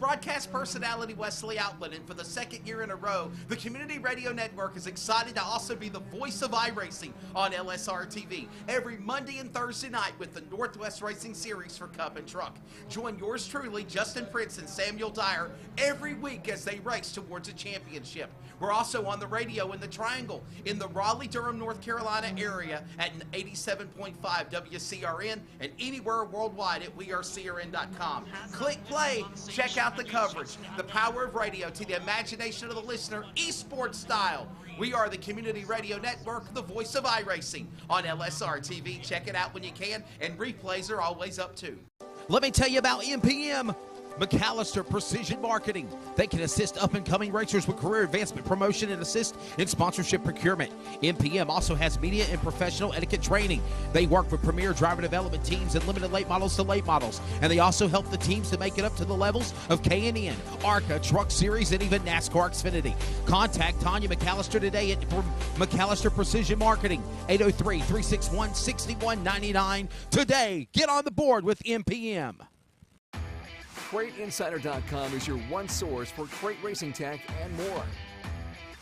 broadcast personality Wesley Outland, and for the second year in a row, the Community Radio Network is excited to also be the voice of iRacing on LSRTV every Monday and Thursday night with the Northwest Racing Series for Cup and Truck. Join yours truly, Justin Prince and Samuel Dyer, every week as they race towards a championship. We're also on the radio in the Triangle in the Raleigh-Durham, North Carolina area at 87.5 WCRN and anywhere worldwide at wearecrn.com. Click play, check out the coverage, the power of radio to the imagination of the listener, esports style. We are the Community Radio Network, the voice of iRacing on LSR-TV. Check it out when you can, and replays are always up too. Let me tell you about MPM. McAllister Precision Marketing. They can assist up-and-coming racers with career advancement, promotion, and assist in sponsorship procurement. MPM also has media and professional etiquette training. They work with premier driver development teams and limited late models to late models. And they also help the teams to make it up to the levels of K&N, ARCA, Truck Series, and even NASCAR Xfinity. Contact Tanya McAllister today at McAllister Precision Marketing, 803-361-6199. Today, get on the board with MPM. CrateInsider.com is your one source for crate racing tech and more.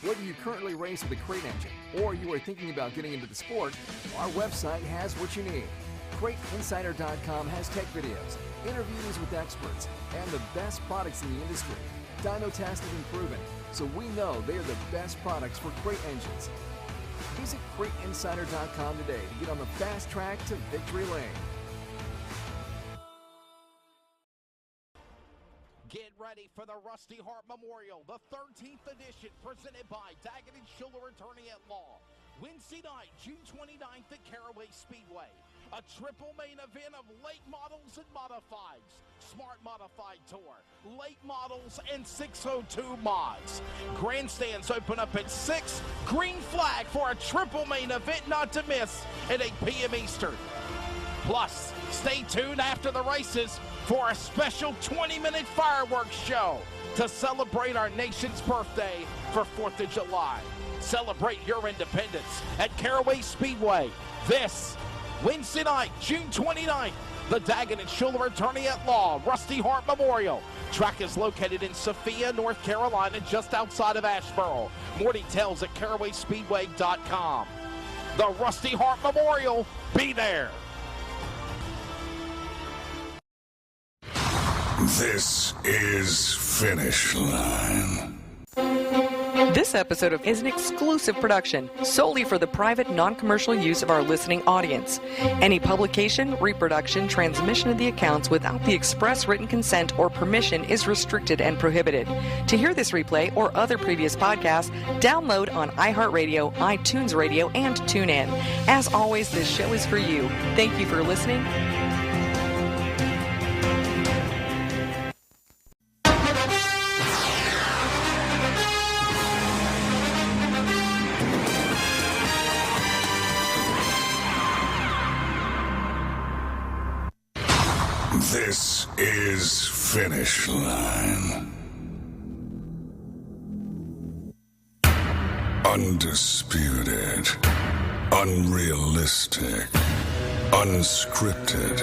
Whether you currently race with a crate engine or you are thinking about getting into the sport, our website has what you need. CrateInsider.com has tech videos, interviews with experts, and the best products in the industry. Dyno tested and proven, so we know they are the best products for crate engines. Visit CrateInsider.com today to get on the fast track to victory lane. Get ready for the Rusty Hart Memorial, the 13th edition, presented by Daggett & Schuller Attorney at Law. Wednesday night, June 29th at Caraway Speedway. A triple main event of late models and modifieds. Smart Modified Tour, late models, and 602 mods. Grandstands open up at 6. Green flag for a triple main event not to miss at 8 p.m. Eastern. Plus, stay tuned after the races for a special 20-minute fireworks show to celebrate our nation's birthday for 4th of July. Celebrate your independence at Caraway Speedway this Wednesday night, June 29th. The Daggett & Schuller Attorney at Law, Rusty Hart Memorial. Track is located in Sophia, North Carolina, just outside of Asheboro. More details at carawayspeedway.com. The Rusty Hart Memorial, be there. This is Finish Line. This episode is an exclusive production solely for the private, non-commercial use of our listening audience. Any publication, reproduction, transmission of the accounts without the express written consent or permission is restricted and prohibited. To hear this replay or other previous podcasts, download on iHeartRadio, iTunes Radio, and TuneIn. As always, this show is for you. Thank you for listening. This is Finish Line. Undisputed, unrealistic, unscripted,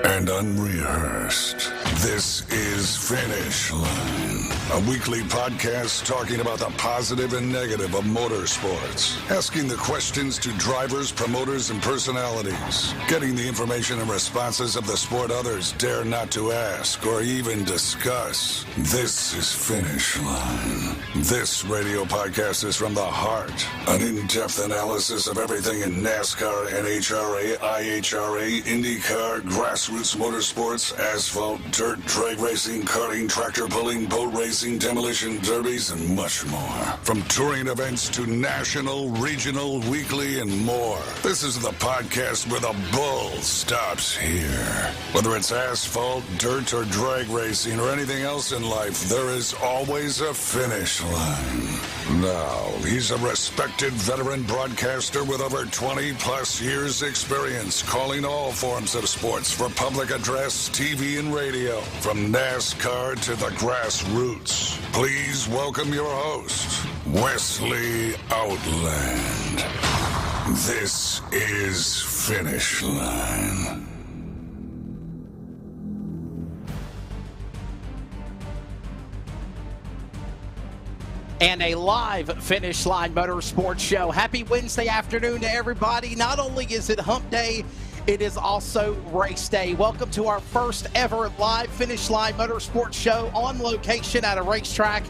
and unrehearsed. This is Finish Line, a weekly podcast talking about the positive and negative of motorsports, asking the questions to drivers, promoters, and personalities, getting the information and responses of the sport others dare not to ask or even discuss. This is Finish Line. This radio podcast is from the heart, an in-depth analysis of everything in NASCAR, NHRA, IHRA, IndyCar, grassroots motorsports, asphalt, dirt, drag racing, karting, tractor pulling, boat racing, demolition derbies, and much more. From touring events to national, regional, weekly, and more. This is the podcast where the bull stops here. Whether it's asphalt, dirt, or drag racing, or anything else in life, there is always a finish line. Now, he's a respected veteran broadcaster with over 20-plus years experience calling all forms of sports for public address, TV, and radio. From NASCAR to the grassroots. Please welcome your host, Wesley Outland. This is Finish Line. And a live Finish Line Motorsports show. Happy Wednesday afternoon to everybody. Not only is it hump day, it is also race day. Welcome to our first ever live Finish Line Motorsports show on location at a racetrack.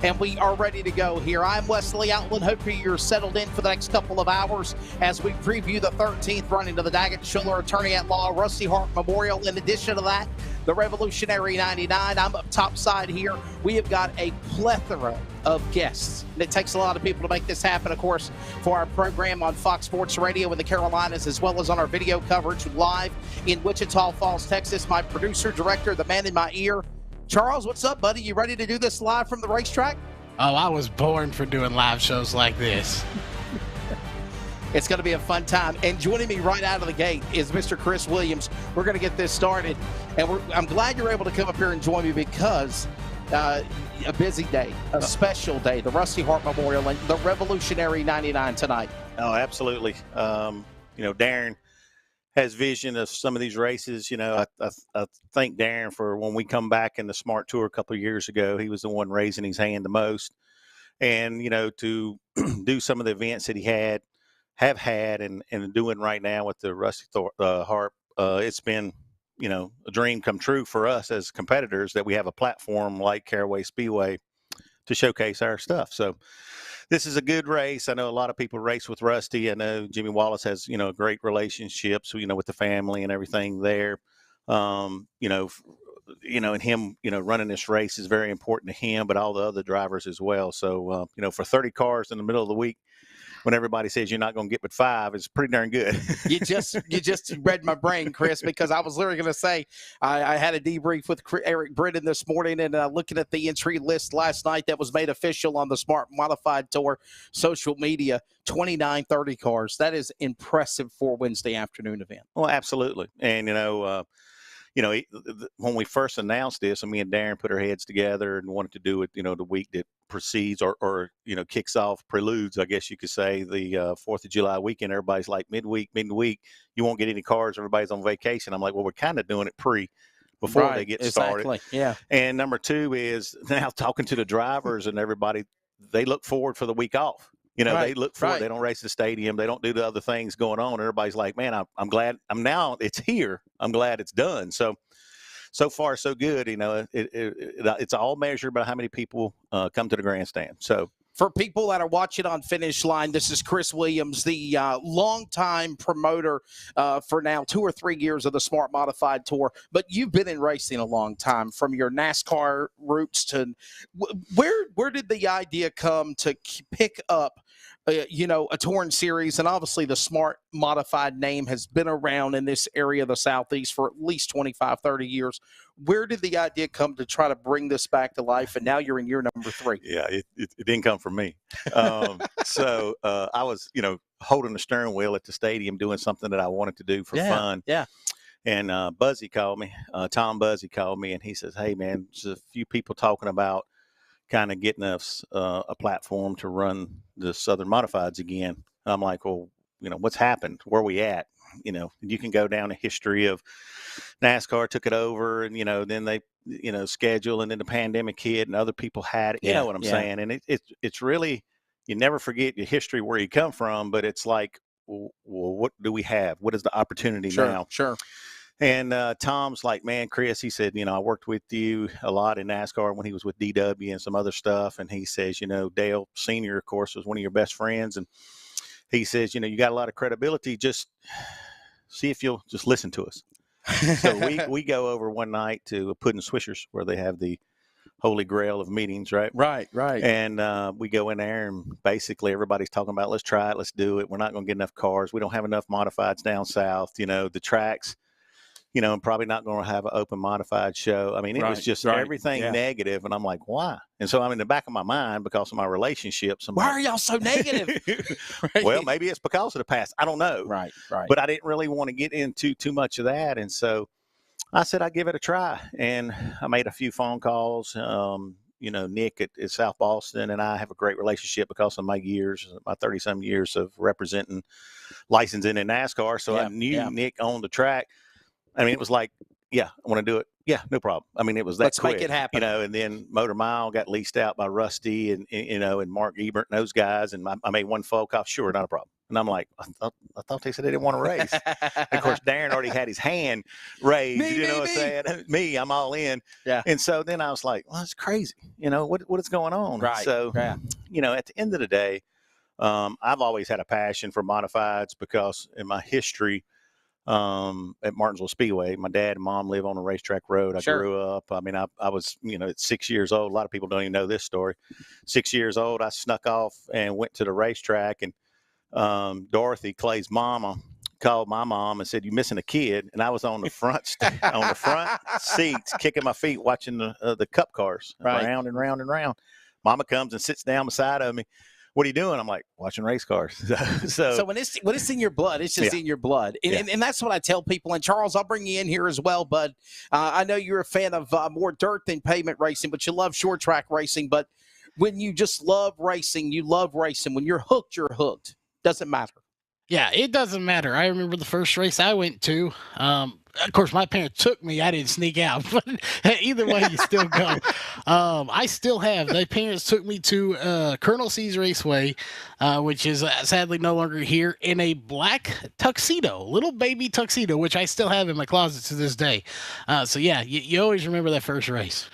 And we are ready to go here. I'm Wesley Outland. Hopefully you're settled in for the next couple of hours as we preview the 13th running of the Daggett Schuller Attorney at Law Rusty Hart Memorial. In addition to that, the Revolutionary 99. I'm up top side here. We have got a plethora of guests. And it takes a lot of people to make this happen, of course, for our program on Fox Sports Radio in the Carolinas, as well as on our video coverage live in Wichita Falls, Texas. My producer, director, the man in my ear, Charles, what's up, buddy? You ready to do this live from the racetrack? Oh, I was born for doing live shows like this. It's going to be a fun time. And joining me right out of the gate is Mr. Chris Williams. We're going to get this started. And I'm glad you're able to come up here and join me because a busy day, a special day, the Rusty Hart Memorial and the Revolutionary 99 tonight. Oh, absolutely. Darren has vision of some of these races. I thank Darren for when we come back in the Smart Tour a couple of years ago. He was the one raising his hand the most. And, to do some of the events that he have had and doing right now with the Rusty Hart, it's been, a dream come true for us as competitors that we have a platform like Caraway Speedway to showcase our stuff. So this is a good race. I know a lot of people race with Rusty. I know Jimmy Wallace has, great relationships, with the family and everything there. And him, running this race is very important to him, but all the other drivers as well. So, for 30 cars in the middle of the week, when everybody says you're not going to get but 5, it's pretty darn good. You just read my brain, Chris, because I was literally going to say I had a debrief with Eric Britton this morning and looking at the entry list last night that was made official on the Smart Modified Tour social media, 29 30 cars. That is impressive for a Wednesday afternoon event. Well, absolutely. And, when we first announced this, and me and Darren put our heads together and wanted to do it, the week that precedes or kicks off, preludes, I guess you could say, the 4th of July weekend. Everybody's like midweek, you won't get any cars. Everybody's on vacation. I'm like, well, we're kind of doing it before they get started. Exactly. Yeah. And number 2 is now talking to the drivers and everybody, they look forward for the week off. They look forward. They don't race the stadium. They don't do the other things going on. Everybody's like, man, I'm glad now it's here. I'm glad it's done. So far, so good. It's all measured by how many people come to the grandstand. So for people that are watching on Finish Line, this is Chris Williams, the longtime promoter for now 2 or 3 years of the Smart Modified Tour. But you've been in racing a long time, from your NASCAR roots to where did the idea come to pick up a touring series? And obviously the Smart Modified name has been around in this area of the Southeast for at least 25, 30 years. Where did the idea come to try to bring this back to life? And now you're in year number 3. Yeah, it didn't come from me. So I was, holding the steering wheel at the stadium doing something that I wanted to do for fun. Yeah. And Buzzy called me, Tom Buzzy called me, and he says, hey, man, there's a few people talking about kind of getting us a platform to run the Southern Modifieds again. And I'm like, well, what's happened? Where are we at? You can go down a history of NASCAR took it over and, then they, schedule, and then the pandemic hit and other people had it. You know what I'm saying? And it's really, you never forget your history, where you come from, but it's like, well, what do we have? What is the opportunity now? Sure. And Tom's like, man, Chris, he said, I worked with you a lot in NASCAR when he was with DW and some other stuff. And he says, Dale Sr., of course, was one of your best friends. And he says, you got a lot of credibility. Just see if you'll just listen to us. So we go over one night to Puddin' Swishers, where they have the holy grail of meetings, right? Right. And we go in there, and basically everybody's talking about, let's try it, let's do it. We're not going to get enough cars. We don't have enough modifieds down south. The tracks, and probably not going to have an open modified show. I mean, it was just everything negative. And I'm like, why? And so I'm in the back of my mind, because of my relationships. Why are y'all so negative? Well, maybe it's because of the past. I don't know. Right. But I didn't really want to get into too much of that. And so I said, I'd give it a try. And I made a few phone calls. Nick at South Boston and I have a great relationship because of my 30-some years of representing, licensing in NASCAR. So I knew Nick on the track. I mean, it was like, I want to do it. Yeah, no problem. I mean, it was that Let's quick, make it happen. and then Motor Mile got leased out by Rusty and Mark Ebert and those guys. And I made one phone call. Sure, not a problem. And I'm like, I thought they said they didn't want to race. And of course, Darren already had his hand raised. What I'm saying? Me, I'm all in. Yeah. And so then I was like, well, it's crazy. What is going on? Right. So, at the end of the day, I've always had a passion for modifieds because in my history, at Martinsville Speedway, my dad and mom live on a racetrack road. I grew up. I mean, I was, at 6 years old. A lot of people don't even know this story. 6 years old, I snuck off and went to the racetrack, and Dorothy, Clay's mama, called my mom and said, "You missing a kid?" And I was on the front seats, kicking my feet, watching the cup cars round and round and round. Mama comes and sits down beside of me. What are you doing? I'm like, watching race cars. So when it's in your blood, it's just in your blood. And that's what I tell people. And Charles, I'll bring you in here as well, bud. I know you're a fan of more dirt than pavement racing, but you love short track racing. But when you just love racing, you love racing. When you're hooked, you're hooked. Doesn't matter. Yeah, it doesn't matter. I remember the first race I went to. Of course, my parents took me. I didn't sneak out. But either way, you still go. I still have. My parents took me to Colonel C's Raceway, which is sadly no longer here, in a black tuxedo, little baby tuxedo, which I still have in my closet to this day. So, yeah, you always remember that first race.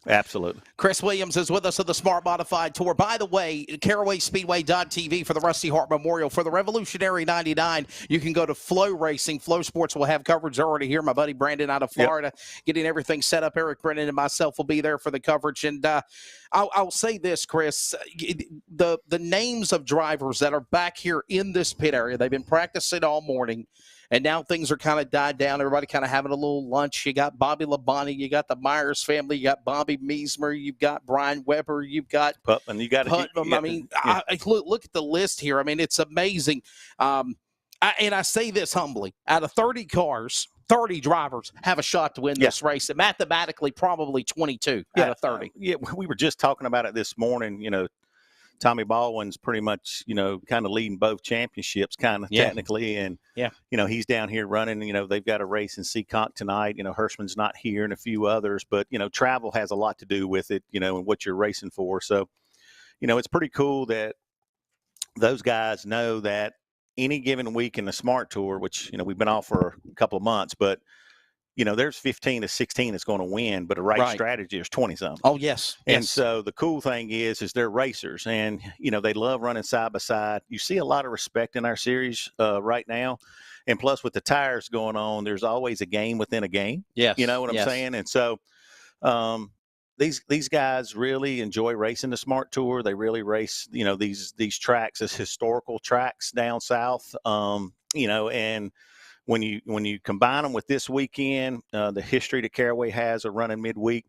Absolutely. Chris Williams is with us at the Smart Modified Tour. By the way, CarawaySpeedway.tv for the Rusty Hart Memorial. For the Revolutionary 99, you can go to Flow Racing. Flow Sports will have coverage already here. My buddy Brandon out of Florida getting everything set up. Eric Brennan and myself will be there for the coverage. And I'll say this, Chris, the names of drivers that are back here in this pit area, they've been practicing all morning. And now things are kind of died down. Everybody kind of having a little lunch. You got Bobby Labonte. You got the Myers family. You got Bobby Meismer. You've got Brian Weber. You've got Putman. You got Putman. I mean, look at the list here. I mean, it's amazing. And I say this humbly. Out of 30 cars, 30 drivers have a shot to win this race. And mathematically, probably 22 out of 30. We were just talking about it this morning. Tommy Baldwin's pretty much, kind of leading both championships technically. And, he's down here running, they've got a race in Seekonk tonight. Hirschman's not here and a few others, but, travel has a lot to do with it, and what you're racing for. So, it's pretty cool that those guys know that any given week in the Smart Tour, which, we've been off for a couple of months, but, there's 15 to 16 that's going to win, but a right strategy is 20-something. Oh, yes. And so the cool thing is they're racers, and, they love running side by side. You see a lot of respect in our series right now. And plus, with the tires going on, there's always a game within a game. Yes. You know what I'm saying? And so these guys really enjoy racing the Smart Tour. They really race, these tracks as historical tracks down south, and when you combine them with this weekend, the history that Caraway has of running midweek,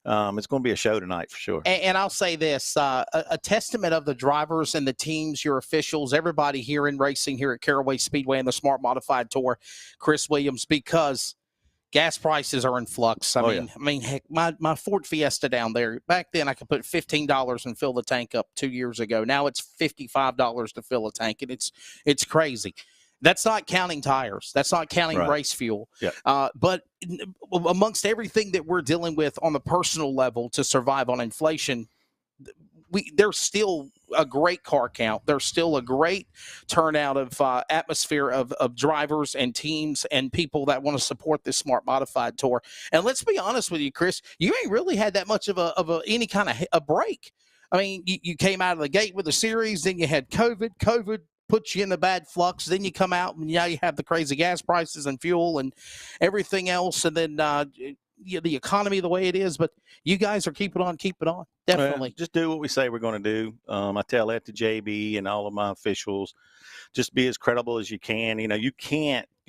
it's going to be a show tonight for sure. And I'll say this, a testament of the drivers and the teams, your officials, everybody here in racing here at Caraway Speedway and the Smart Modified Tour, Chris Williams, because gas prices are in flux. I mean, heck, my Ford Fiesta down there, back then I could put $15 and fill the tank up 2 years ago. Now it's $55 to fill a tank, and it's crazy. That's not counting tires. That's not counting race fuel. Yeah. But amongst everything that we're dealing with on the personal level to survive on inflation, there's still a great car count. There's still a great turnout of atmosphere of drivers and teams and people that want to support this Smart Modified Tour. And let's be honest with you, Chris, you ain't really had that much of any kind of a break. I mean, you came out of the gate with the series, then you had COVID. COVID puts you in a bad flux. Then you come out and now you have the crazy gas prices and fuel and everything else. And then the economy the way it is, but you guys are keep it on. Definitely. Just do what we say we're going to do. I tell that to JB and all of my officials. Just be as credible as you can. You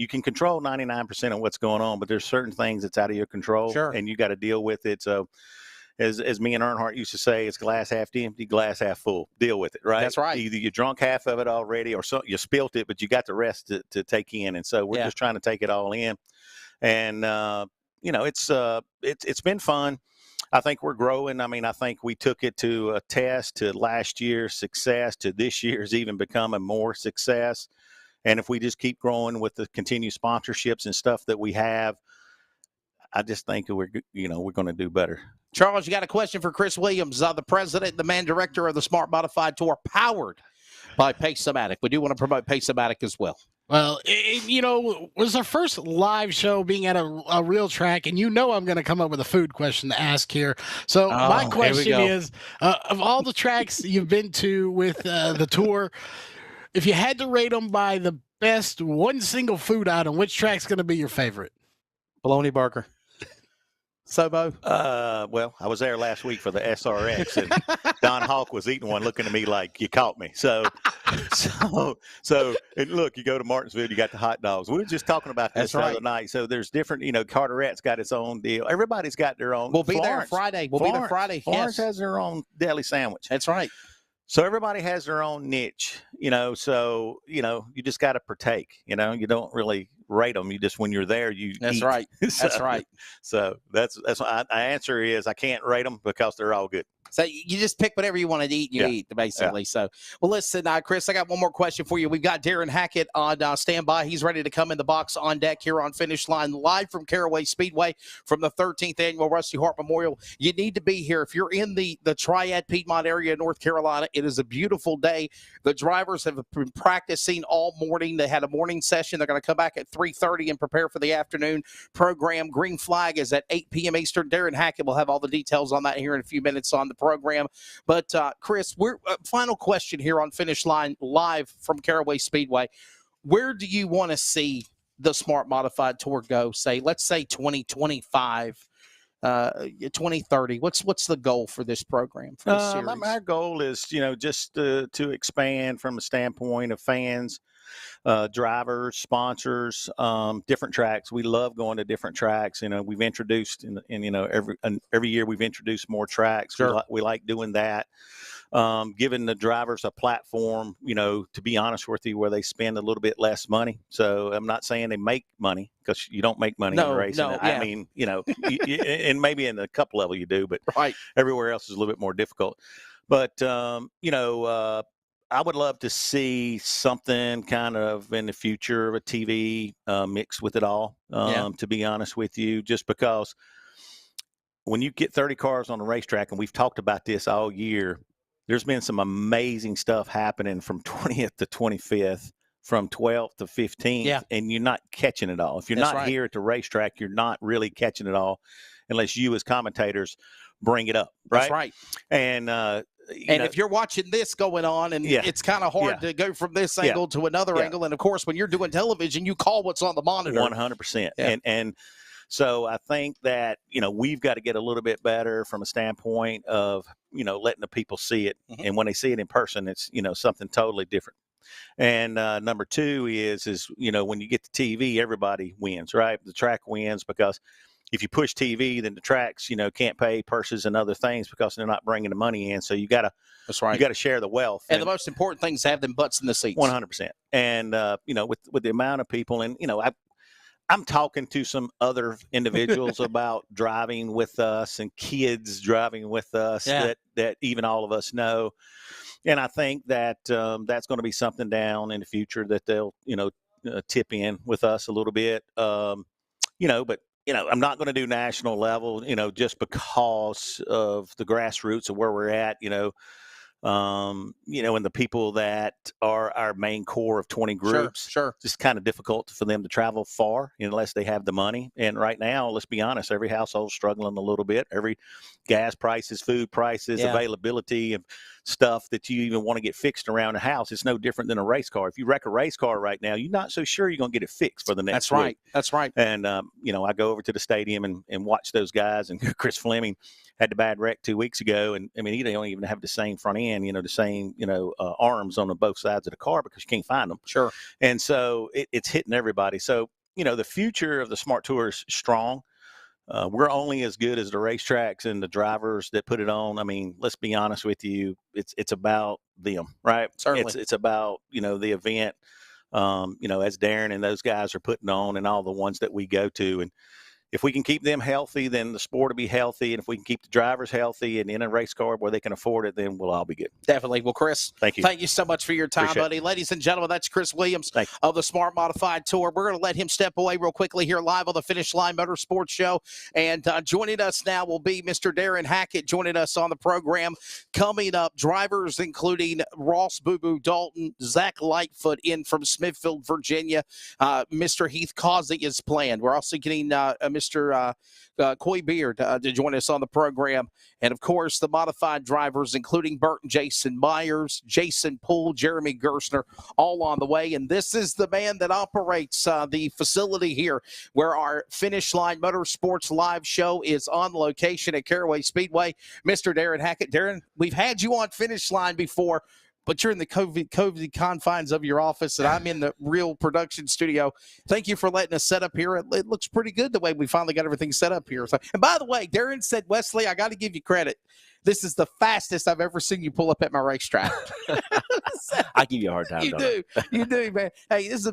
can control 99% of what's going on, but there's certain things that's out of your control, and you got to deal with it. So as me and Earnhardt used to say, it's glass half empty, glass half full. Deal with it, right? That's right. Either you drunk half of it already, or you spilt it, but you got the rest to take in. And so we're just trying to take it all in. And it's been fun. I think we're growing. I mean, I think we took it to a test, to last year's success, to this year's even becoming more success. And if we just keep growing with the continued sponsorships and stuff that we have, I just think we're going to do better. Charles, you got a question for Chris Williams, the president, the man director of the Smart Modified Tour, powered by Pace-O-Matic. We do want to promote Pace-O-Matic as well. Well, it was our first live show being at a real track, and I'm going to come up with a food question to ask here. So my question is, of all the tracks you've been to with the tour, if you had to rate them by the best one single food item, which track's going to be your favorite? Bologna burger. Sobo? Well, I was there last week for the SRX, and Don Hawk was eating one, looking at me like, you caught me. So, and look, you go to Martinsville, you got the hot dogs. We were just talking about this the other night. So there's different, Carteret's got its own deal. Everybody's got their own. We'll be there Friday. Florence has their own deli sandwich. That's right. So everybody has their own niche, so, you just got to partake, you don't really rate them. You just, when you're there, you That's eat. right. So, that's right. So that's my answer is I can't rate them because they're all good. So you just pick whatever you want to eat, you eat, basically. Yeah. So, well, listen, Chris, I got one more question for you. We've got Darren Hackett on standby. He's ready to come in the box on deck here on Finish Line, live from Caraway Speedway from the 13th Annual Rusty Hart Memorial. You need to be here. If you're in the Triad Piedmont area of North Carolina, it is a beautiful day. The drivers have been practicing all morning. They had a morning session. They're going to come back at 3:30 and prepare for the afternoon program. Green flag is at 8 p.m. Eastern. Darren Hackett will have all the details on that here in a few minutes on the program. But, Chris, we're final question here on Finish Line, live from Caraway Speedway. Where do you want to see the Smart Modified Tour go, let's say 2025, 2030? What's the goal for this program, for this series? Our goal is, just to expand from a standpoint of fans, drivers, sponsors, different tracks. We love going to different tracks. We've introduced every year we've introduced more tracks. Sure. We like doing that. Giving the drivers a platform, to be honest with you, where they spend a little bit less money. So I'm not saying they make money, because you don't make money in racing. No, I mean, and maybe in a cup level you do, but right. Everywhere else is a little bit more difficult. But, I would love to see something kind of in the future of a TV mixed with it all, to be honest with you, just because when you get 30 cars on the racetrack, and we've talked about this all year, there's been some amazing stuff happening from 20th to 25th, from 12th to 15th, and you're not catching it all. If you're not here at the racetrack, you're not really catching it all unless you as commentators bring it up, right? That's right. And if you're watching this going on, and it's kind of hard to go from this angle to another angle, and of course, when you're doing television, you call what's on the monitor. 100%. And so I think that we've got to get a little bit better from a standpoint of letting the people see it, and when they see it in person, it's something totally different. And number two is when you get to TV, everybody wins, right? The track wins, because if you push TV, then the tracks, can't pay purses and other things because they're not bringing the money in. So you got to, that's right. You got to share the wealth. And the most important thing is to have them butts in the seats. 100%. And with the amount of people, and I'm talking to some other individuals about driving with us, and kids driving with us that even all of us know. And I think that that's going to be something down in the future that they'll tip in with us a little bit. But I'm not going to do national level, just because of the grassroots of where we're at, and the people that are our main core of 20 groups. Sure. It's kind of difficult for them to travel far unless they have the money. And right now, let's be honest, every household's struggling a little bit. Every gas prices, food prices, availability of stuff that you even want to get fixed around the house. It's no different than a race car. If you wreck a race car right now, you're not so sure you're going to get it fixed for the next week. That's right. And, I go over to the stadium and watch those guys, and Chris Fleming had the bad wreck 2 weeks ago. And I mean, he don't even have the same front end, the same, arms on both sides of the car, because you can't find them. Sure. And so it's hitting everybody. So, the future of the Smart Tour is strong. We're only as good as the racetracks and the drivers that put it on. I mean, let's be honest with you. It's about them, right? Certainly. It's about, the event, as Darren and those guys are putting on, and all the ones that we go to. And, if we can keep them healthy, then the sport will be healthy. And if we can keep the drivers healthy and in a race car where they can afford it, then we'll all be good. Definitely. Well, Chris, thank you so much for your time, Appreciate buddy. it. Ladies and gentlemen, that's Chris Williams of the Smart Modified Tour. We're going to let him step away real quickly here live on the Finish Line Motorsports Show. And joining us now will be Mr. Darren Hackett joining us on the program. Coming up, drivers including Ross Boo Boo Dalton, Zach Lightfoot in from Smithfield, Virginia. Mr. Heath Causey is planned. We're also getting Mr. Coy Beard to join us on the program. And, of course, the modified drivers, including Burton Jason Myers, Jason Poole, Jeremy Gerstner, all on the way. And this is the man that operates the facility here where our Finish Line Motorsports live show is on location at Caraway Speedway. Mr. Darren Hackett. Darren, we've had you on Finish Line before, but you're in the COVID confines of your office, and I'm in the real production studio. Thank you for letting us set up here. It looks pretty good the way we finally got everything set up here. So, and by the way, Darren said, Wesley, I got to give you credit. This is the fastest I've ever seen you pull up at my racetrack. I give you a hard time. You do, man. Hey, this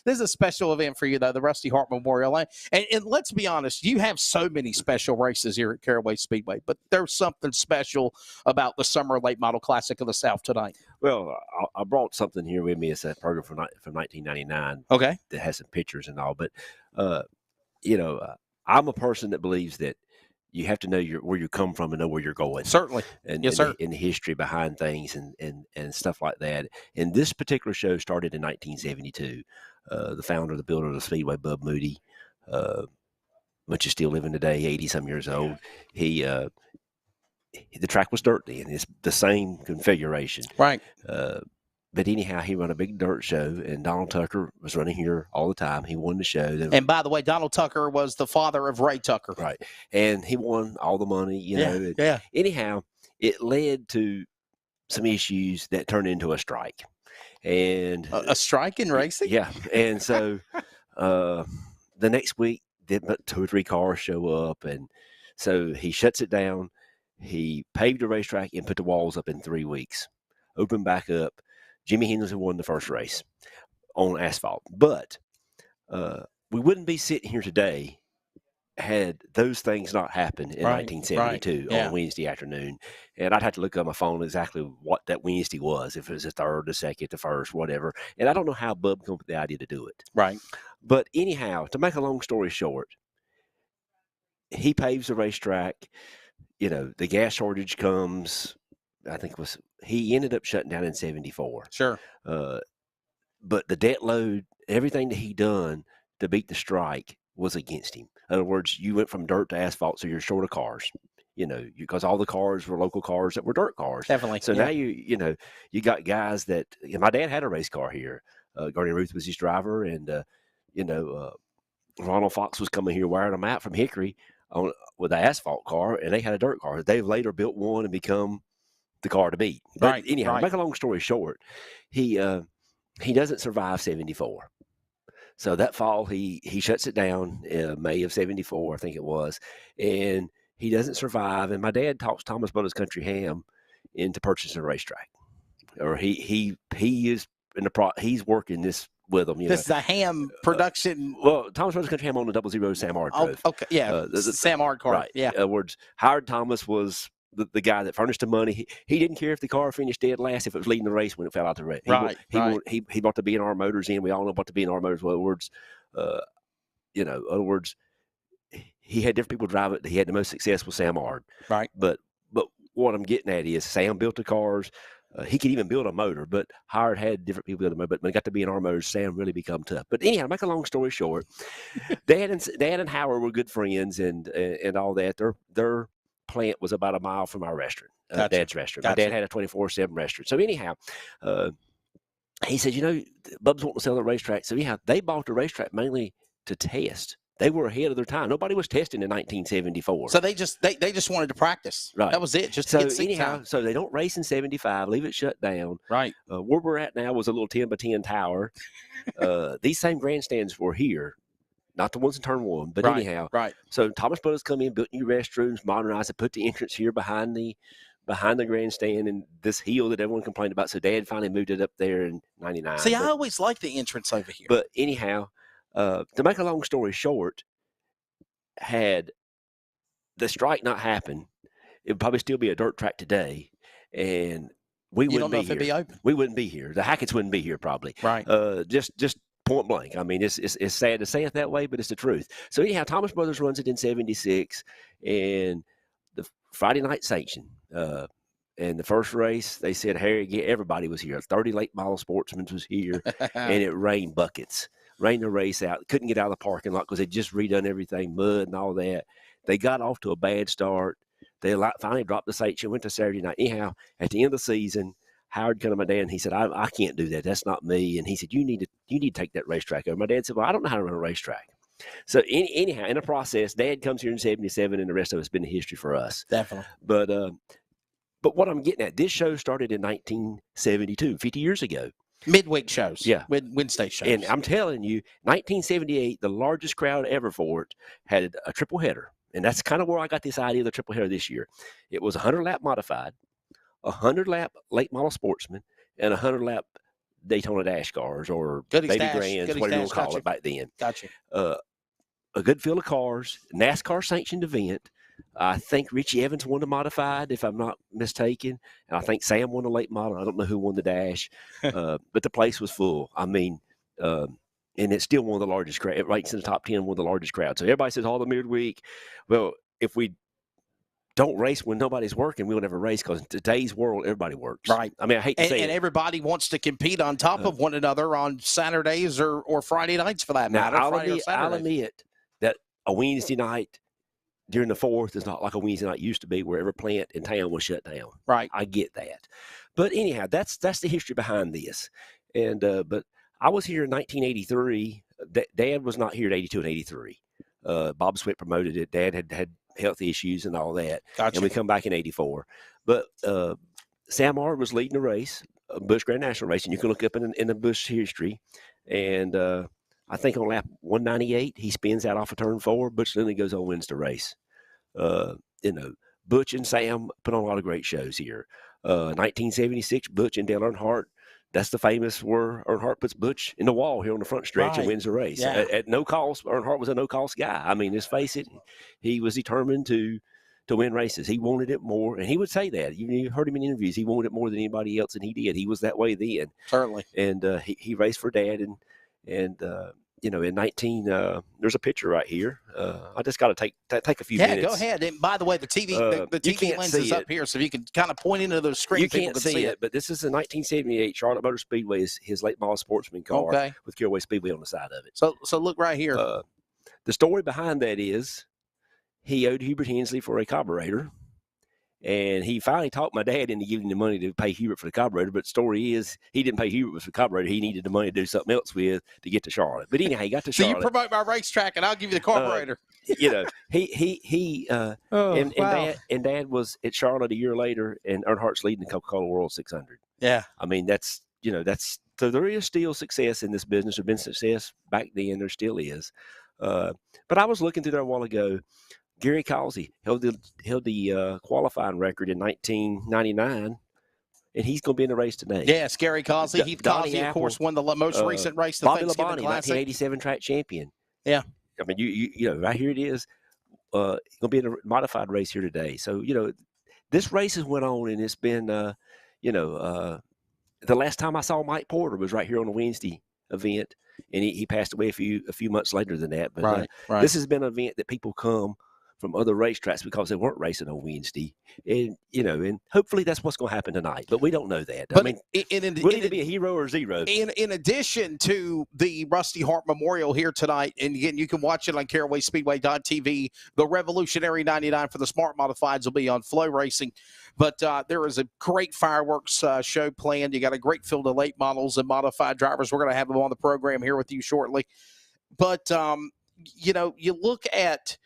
is a special event for you, though, the Rusty Hart Memorial. And let's be honest, you have so many special races here at Caraway Speedway, but there's something special about the Summer Late Model Classic of the South tonight. Well, I brought something here with me. It's a program from 1999. Okay. That has some pictures and all. But, I'm a person that believes that you have to know where you come from and know where you're going. Certainly. Yes, sir. And the history behind things and stuff like that. And this particular show started in 1972. The founder, the builder of the Speedway, Bub Moody, which is still living today, 80-some years old. The track was dirt then. It's the same configuration. Right. But anyhow, he run a big dirt show, and Donald Tucker was running here all the time. He won the show. And by the way, Donald Tucker was the father of Ray Tucker. Right. And he won all the money, Yeah. Anyhow, it led to some issues that turned into a strike. And a strike in racing? Yeah. And so the next week, then 2 or 3 cars show up. And so he shuts it down. He paved the racetrack and put the walls up in 3 weeks. Opened back up. Jimmy Henderson won the first race on asphalt. But we wouldn't be sitting here today had those things not happened in 1972 on Wednesday afternoon. And I'd have to look on my phone exactly what that Wednesday was, if it was the third, the second, the first, whatever. And I don't know how Bub came up with the idea to do it. Right. But anyhow, to make a long story short, he paves the racetrack. The gas shortage comes. I think he ended up shutting down in 74. Sure. But the debt load, everything that he done to beat the strike was against him. In other words, you went from dirt to asphalt, so you're short of cars. Because all the cars were local cars that were dirt cars. Definitely. So now you got guys that my dad had a race car here. Gardner Ruth was his driver, and Ronald Fox was coming here wiring them out from Hickory with an asphalt car, and they had a dirt car. They've later built one and become the car to beat. But anyhow, make a long story short, he doesn't survive 74. So that fall, he shuts it down in May of 74, I think it was, and he doesn't survive. And my dad talks Thomas Brothers Country Ham into purchasing a racetrack, or he is in the he's working this with them. This is a Ham production. Well, Thomas Brothers Country Ham on the 00 Sam Hard drove. Okay, yeah, Sam Hard car. Right. Yeah. In other words, Howard Thomas was the guy that furnished the money. He didn't care if the car finished dead last, if it was leading the race when it fell out the race. He brought the B&R motors in. We all know about the B&R motors. In other words, he had different people drive it. He had the most success with Sam Hard. Right. But what I'm getting at is Sam built the cars. He could even build a motor, but Howard had different people build a motor. But when it got to B&R motors, Sam really become tough. But anyhow, make a long story short, Dad and Howard were good friends and all that. Their plant was about a mile from our restaurant, Dad's restaurant. My dad had a 24/7 restaurant. So anyhow, he said, Bub's wanting to sell the racetrack. So anyhow, they bought the racetrack mainly to test. They were ahead of their time. Nobody was testing in 1974. So they just wanted to practice. Right. That was it. Just so to get anyhow, time. so they don't race in 75, leave it shut down. Right. Where we're at now was a little 10x10 tower. These same grandstands were here. Not the ones in turn one, but anyhow. Right. So Thomas Brothers come in, built new restrooms, modernized it, put the entrance here behind the grandstand and this hill that everyone complained about. So Dad finally moved it up there in 99. See, I always liked the entrance over here. But anyhow, to make a long story short, had the strike not happened, it would probably still be a dirt track today, and we You wouldn't don't know be if here. it'd be open. We wouldn't be here. The Hackett's wouldn't be here probably. Right. Just point blank. I mean, it's sad to say it that way, but it's the truth. So anyhow, Thomas Brothers runs it in '76, and the Friday night sanction. And the first race, they said everybody was here. 30 late model sportsmen was here, and it rained buckets. Rained the race out. Couldn't get out of the parking lot because they'd just redone everything, mud and all that. They got off to a bad start. They finally dropped the sanction, went to Saturday night. Anyhow, at the end of the season, Howard came to my dad and he said, I can't do that. That's not me. And he said, you need to take that racetrack over. My dad said, well, I don't know how to run a racetrack. So anyhow, in the process, Dad comes here in '77, and the rest of it's been a history for us. Definitely. But what I'm getting at, this show started in 1972, 50 years ago. Midweek shows. Yeah. Wednesday shows. And I'm telling you, 1978, the largest crowd ever for it, had a triple header. And that's kind of where I got this idea of the triple header this year. It was 100-lap modified, 100-lap late model sportsman, and 100-lap Daytona Dash cars or Goodies Baby Dash, Grands, Goodies whatever you Dash, want to call gotcha. it back then. Gotcha. A good field of cars, NASCAR sanctioned event. I think Richie Evans won the modified, if I'm not mistaken. And I think Sam won the late model. I don't know who won the dash, but the place was full. I mean, and it's still one of the largest crowds. It ranks in the top 10, one of the largest crowds. So everybody says all the midweek. Well, if we don't race when nobody's working, we will never race because in today's world, everybody works. Right. I mean, I hate to say it. And everybody wants to compete on top of one another on Saturdays or Friday nights for that Now, matter. I'll admit that a Wednesday night during the 4th is not like a Wednesday night used to be where every plant in town was shut down. Right. I get that. But anyhow, that's the history behind this. And but I was here in 1983. Dad was not here in 82 and 83. Bob Sweat promoted it. Dad had health issues and all that. Gotcha. And we come back in 84. But Sam Ard was leading the race, Busch Grand National race, and you can look up in the Busch history. And I think on lap 198, he spins out off of turn 4. Butch Lindley goes on and wins the race. Butch and Sam put on a lot of great shows here. 1976, Butch and Dale Earnhardt. That's the famous where Earnhardt puts Butch in the wall here on the front stretch and wins the race. Yeah. At no cost, Earnhardt was a no-cost guy. I mean, let's face it, he was determined to win races. He wanted it more, and he would say that. You heard him in interviews. He wanted it more than anybody else, and he did. He was that way then. Certainly. And he raced for Dad, and in 19, there's a picture right here. I just got to take a few minutes. Yeah, go ahead. And by the way, the TV lens is up here, so if you can kind of point into the screen. You can't see it, but this is a 1978 Charlotte Motor Speedway. His late model sportsman car with Caraway Speedway on the side of it. So look right here. The story behind that is he owed Hubert Hensley for a carburetor. And he finally talked my dad into giving him the money to pay Hubert for the carburetor. But the story is he didn't pay Hubert for the carburetor. He needed the money to do something else with to get to Charlotte. But anyhow, he got to Charlotte. So you promote my racetrack, and I'll give you the carburetor. And Dad was at Charlotte a year later, and Earnhardt's leading the Coca-Cola World 600. Yeah. I mean, so there is still success in this business. There's been success back then. There still is. But I was looking through there a while ago. Gary Causey held the qualifying record in 1999, and he's going to be in the race today. Yes, Gary Causey. Heath Causey, of course, won the most recent race, the Bobby Thanksgiving Labonte, Classic. 1987 track champion. Yeah. I mean, you right here it is. Going to be in a modified race here today. So, this race has went on, and it's been, the last time I saw Mike Porter was right here on a Wednesday event, and he passed away a few months later than that. But right. This has been an event that people come from other racetracks because they weren't racing on Wednesday. And, and hopefully that's what's going to happen tonight. But we don't know that. But I mean, will it be a hero or zero? In addition to the Rusty Hart Memorial here tonight, and again, you can watch it on CarawaySpeedway.tv. The Revolutionary 99 for the Smart Modifieds will be on Flow Racing. But there is a great fireworks show planned. You got a great field of late models and modified drivers. We're going to have them on the program here with you shortly. But, you look at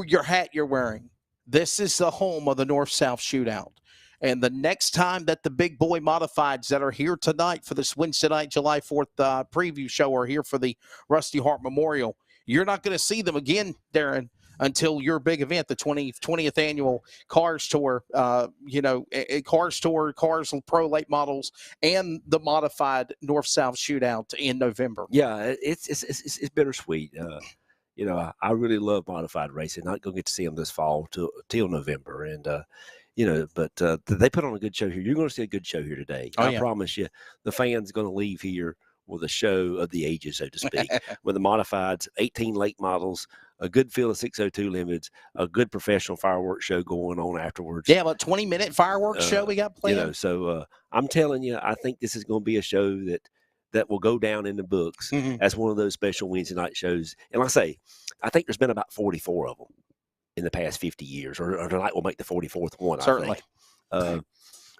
your hat you're wearing. This is the home of the North-South Shootout. And the next time that the big boy modifieds that are here tonight for this Wednesday night, July 4th preview show are here for the Rusty Hart Memorial, you're not going to see them again, Darren, until your big event, the 20th annual Cars Tour, Cars Tour, Cars Pro Late Models, and the modified North-South Shootout in November. Yeah, it's bittersweet. you know, I really love modified racing. Not going to get to see them this fall till November. And, you know, but they put on a good show here. You're going to see a good show here today. I promise you, the fans going to leave here with a show of the ages, so to speak, with the modifieds, 18 late models, a good field of 602 limits, a good professional fireworks show going on afterwards. Yeah, about 20-minute fireworks show we got planned. You know, so I'm telling you, I think this is going to be a show that will go down in the books as one of those special Wednesday night shows. And like I say, I think there's been about 44 of them in the past 50 years, or tonight will make the 44th one. Certainly. I think.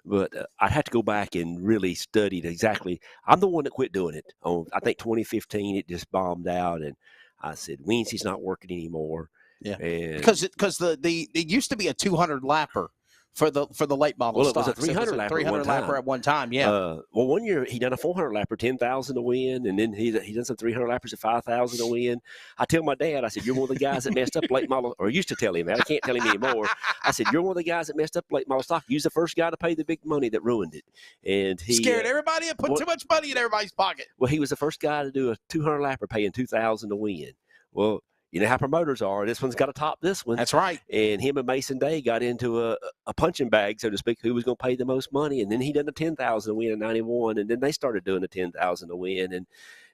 But I'd have to go back and really study it exactly. I'm the one that quit doing it. I think 2015, it just bombed out, and I said, Wednesday's not working anymore. Yeah, and because it used to be a 200 lapper for the late model. Well, stock. it was a 300 lapper. 300 lapper at one time. Yeah. Well, one year he done a 400 lapper, 10,000 to win, and then he done some 300 lappers at 5,000 to win. I tell my dad, I said, "You're one of the guys that messed up late model," or I used to tell him that. I can't tell him anymore. I said, "You're one of the guys that messed up late model stock. You're the first guy to pay the big money that ruined it." And he scared everybody and put too much money in everybody's pocket. Well, he was the first guy to do a 200 lapper, paying 2,000 to win. Well, you know how promoters are. This one's got to top this one. That's right. And him and Mason Day got into a punching bag, so to speak, who was going to pay the most money. And then he done the 10,000 to win in 91. And then they started doing the 10,000 to win. And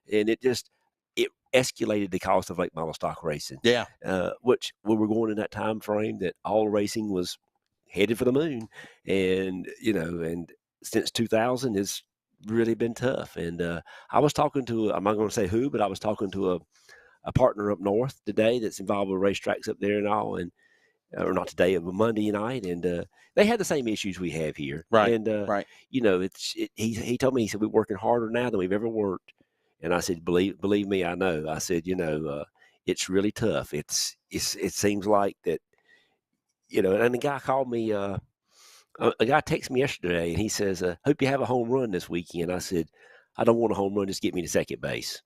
it escalated the cost of late model stock racing. Yeah. Which we were going in that time frame that all racing was headed for the moon. And, you know, and since 2000 it's really been tough. And I was talking to, I'm not going to say who, but I was talking to a partner up north today that's involved with racetracks up there and all, and or not today, but Monday night, and they had the same issues we have here. Right. And right. You know, he told me, he said, we're working harder now than we've ever worked. And I said, believe me, I know. I said, you know, it's really tough. It seems like that, you know. And the guy called me. A guy texted me yesterday, and he says, "Hope you have a home run this weekend." I said, I don't want a home run. Just get me to second base.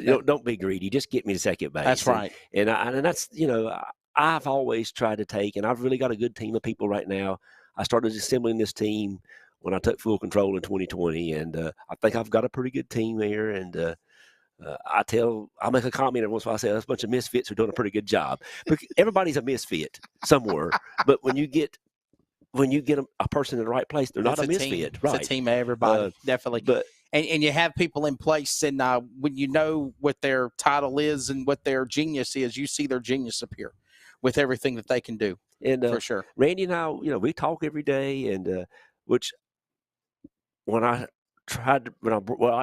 Don't be greedy. Just get me to second base. That's right. And that's, you know, I've always tried to take, and I've really got a good team of people right now. I started assembling this team when I took full control in 2020, and I think I've got a pretty good team there. And I'll make a comment every once in a while. I say, that's a bunch of misfits who are doing a pretty good job. Because everybody's a misfit somewhere, but when you get a person in the right place, they're not a misfit. Team. Right. It's a team of everybody, definitely. But and you have people in place, and when you know what their title is and what their genius is, you see their genius appear with everything that they can do. And for sure, Randy and I, you know, we talk every day, and which when I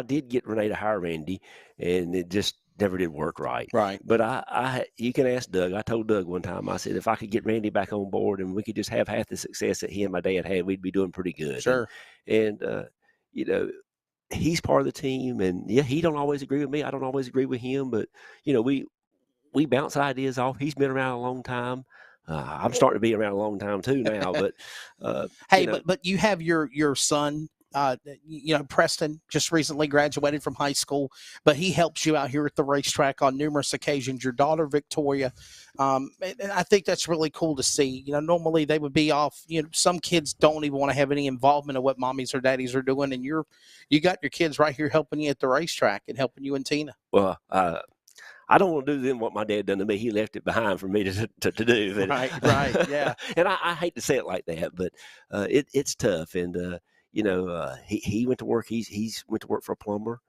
did get Renee to hire Randy, and it just never did work right. Right. But you can ask Doug. I told Doug one time, I said, if I could get Randy back on board and we could just have half the success that he and my dad had, we'd be doing pretty good. Sure. And you know, he's part of the team, and yeah, he don't always agree with me. I don't always agree with him, but you know, we bounce ideas off. He's been around a long time. I'm starting to be around a long time too now, but hey, you know, but you have your son. You know, Preston just recently graduated from high school, but he helps you out here at the racetrack on numerous occasions. Your daughter, Victoria, and I think that's really cool to see. You know, normally they would be off. You know, some kids don't even want to have any involvement in what mommies or daddies are doing, and you got your kids right here helping you at the racetrack and helping you and Tina. Well, I don't want to do them what my dad done to me. He left it behind for me to do. But, right, yeah. And I hate to say it like that, but it's tough. And you know, he went to work. He's went to work for a plumber.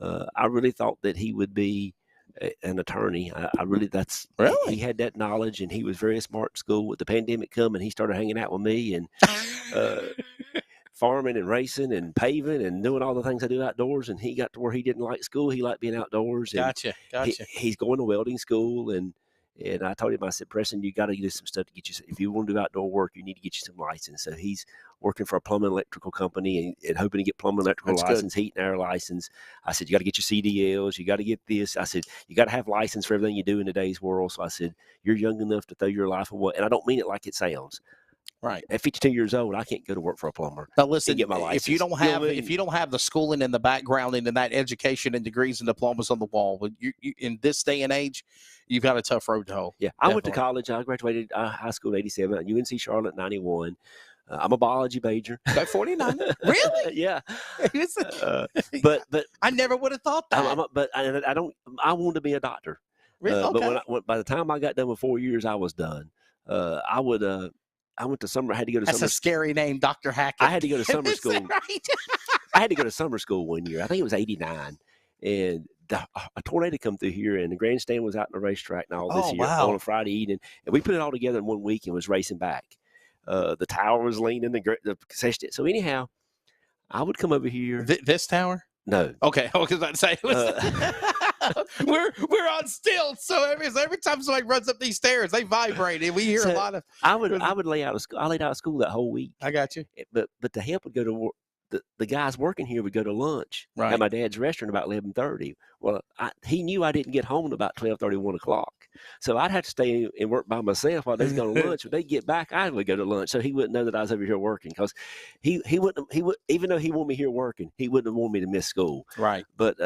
I really thought that he would be an attorney. He had that knowledge, and he was very smart at school. With the pandemic coming, he started hanging out with me and farming and racing and paving and doing all the things I do outdoors. And he got to where he didn't like school. He liked being outdoors. And Gotcha. He's going to welding school, and I told him, I said, Preston, you got to do some stuff to get you. If you want to do outdoor work, you need to get you some license. So he's working for a plumbing electrical company and hoping to get plumbing electrical license, heat and air license. I said, you got to get your CDLs. You got to get this. I said, you got to have license for everything you do in today's world. So I said, you're young enough to throw your life away. And I don't mean it like it sounds. Right. At 52 years old, I can't go to work for a plumber. Now listen, get my license. if you don't have the schooling and the background and that education and degrees and diplomas on the wall, you in this day and age, you've got a tough road to hoe. Yeah, I went to college. I graduated high school in '87 at UNC Charlotte '91. I'm a biology major. Got 49. Really? Yeah. But I never would have thought that. I want to be a doctor. Really? Okay. But by the time I got done with 4 years, I was done. I went to summer. I had to go to That's summer. a scary name, Dr. Hackett. I had to go to summer Is that school. right? I had to go to summer school one year. I think it was '89, and a tornado come through here, and the grandstand was out in the racetrack and all this Oh, year wow. on a Friday evening, and we put it all together in 1 week and was racing back. The tower was leaning, the concession. So anyhow, I would come over here. This tower? No. Okay, I was about to say it was, we're on stilts, so every time somebody runs up these stairs, they vibrate, and we hear a lot of. I would lay out of school. I laid out of school that whole week. I got you. But the help would go to work. The guys working here would go to lunch at my dad's restaurant about 11:30. Well, he knew I didn't get home at about 12:30, 1 o'clock. So I'd have to stay and work by myself while they was going to lunch. When they get back, I would go to lunch, so he wouldn't know that I was over here working, because he would even though he wanted me here working, he wouldn't have wanted me to miss school. Right. But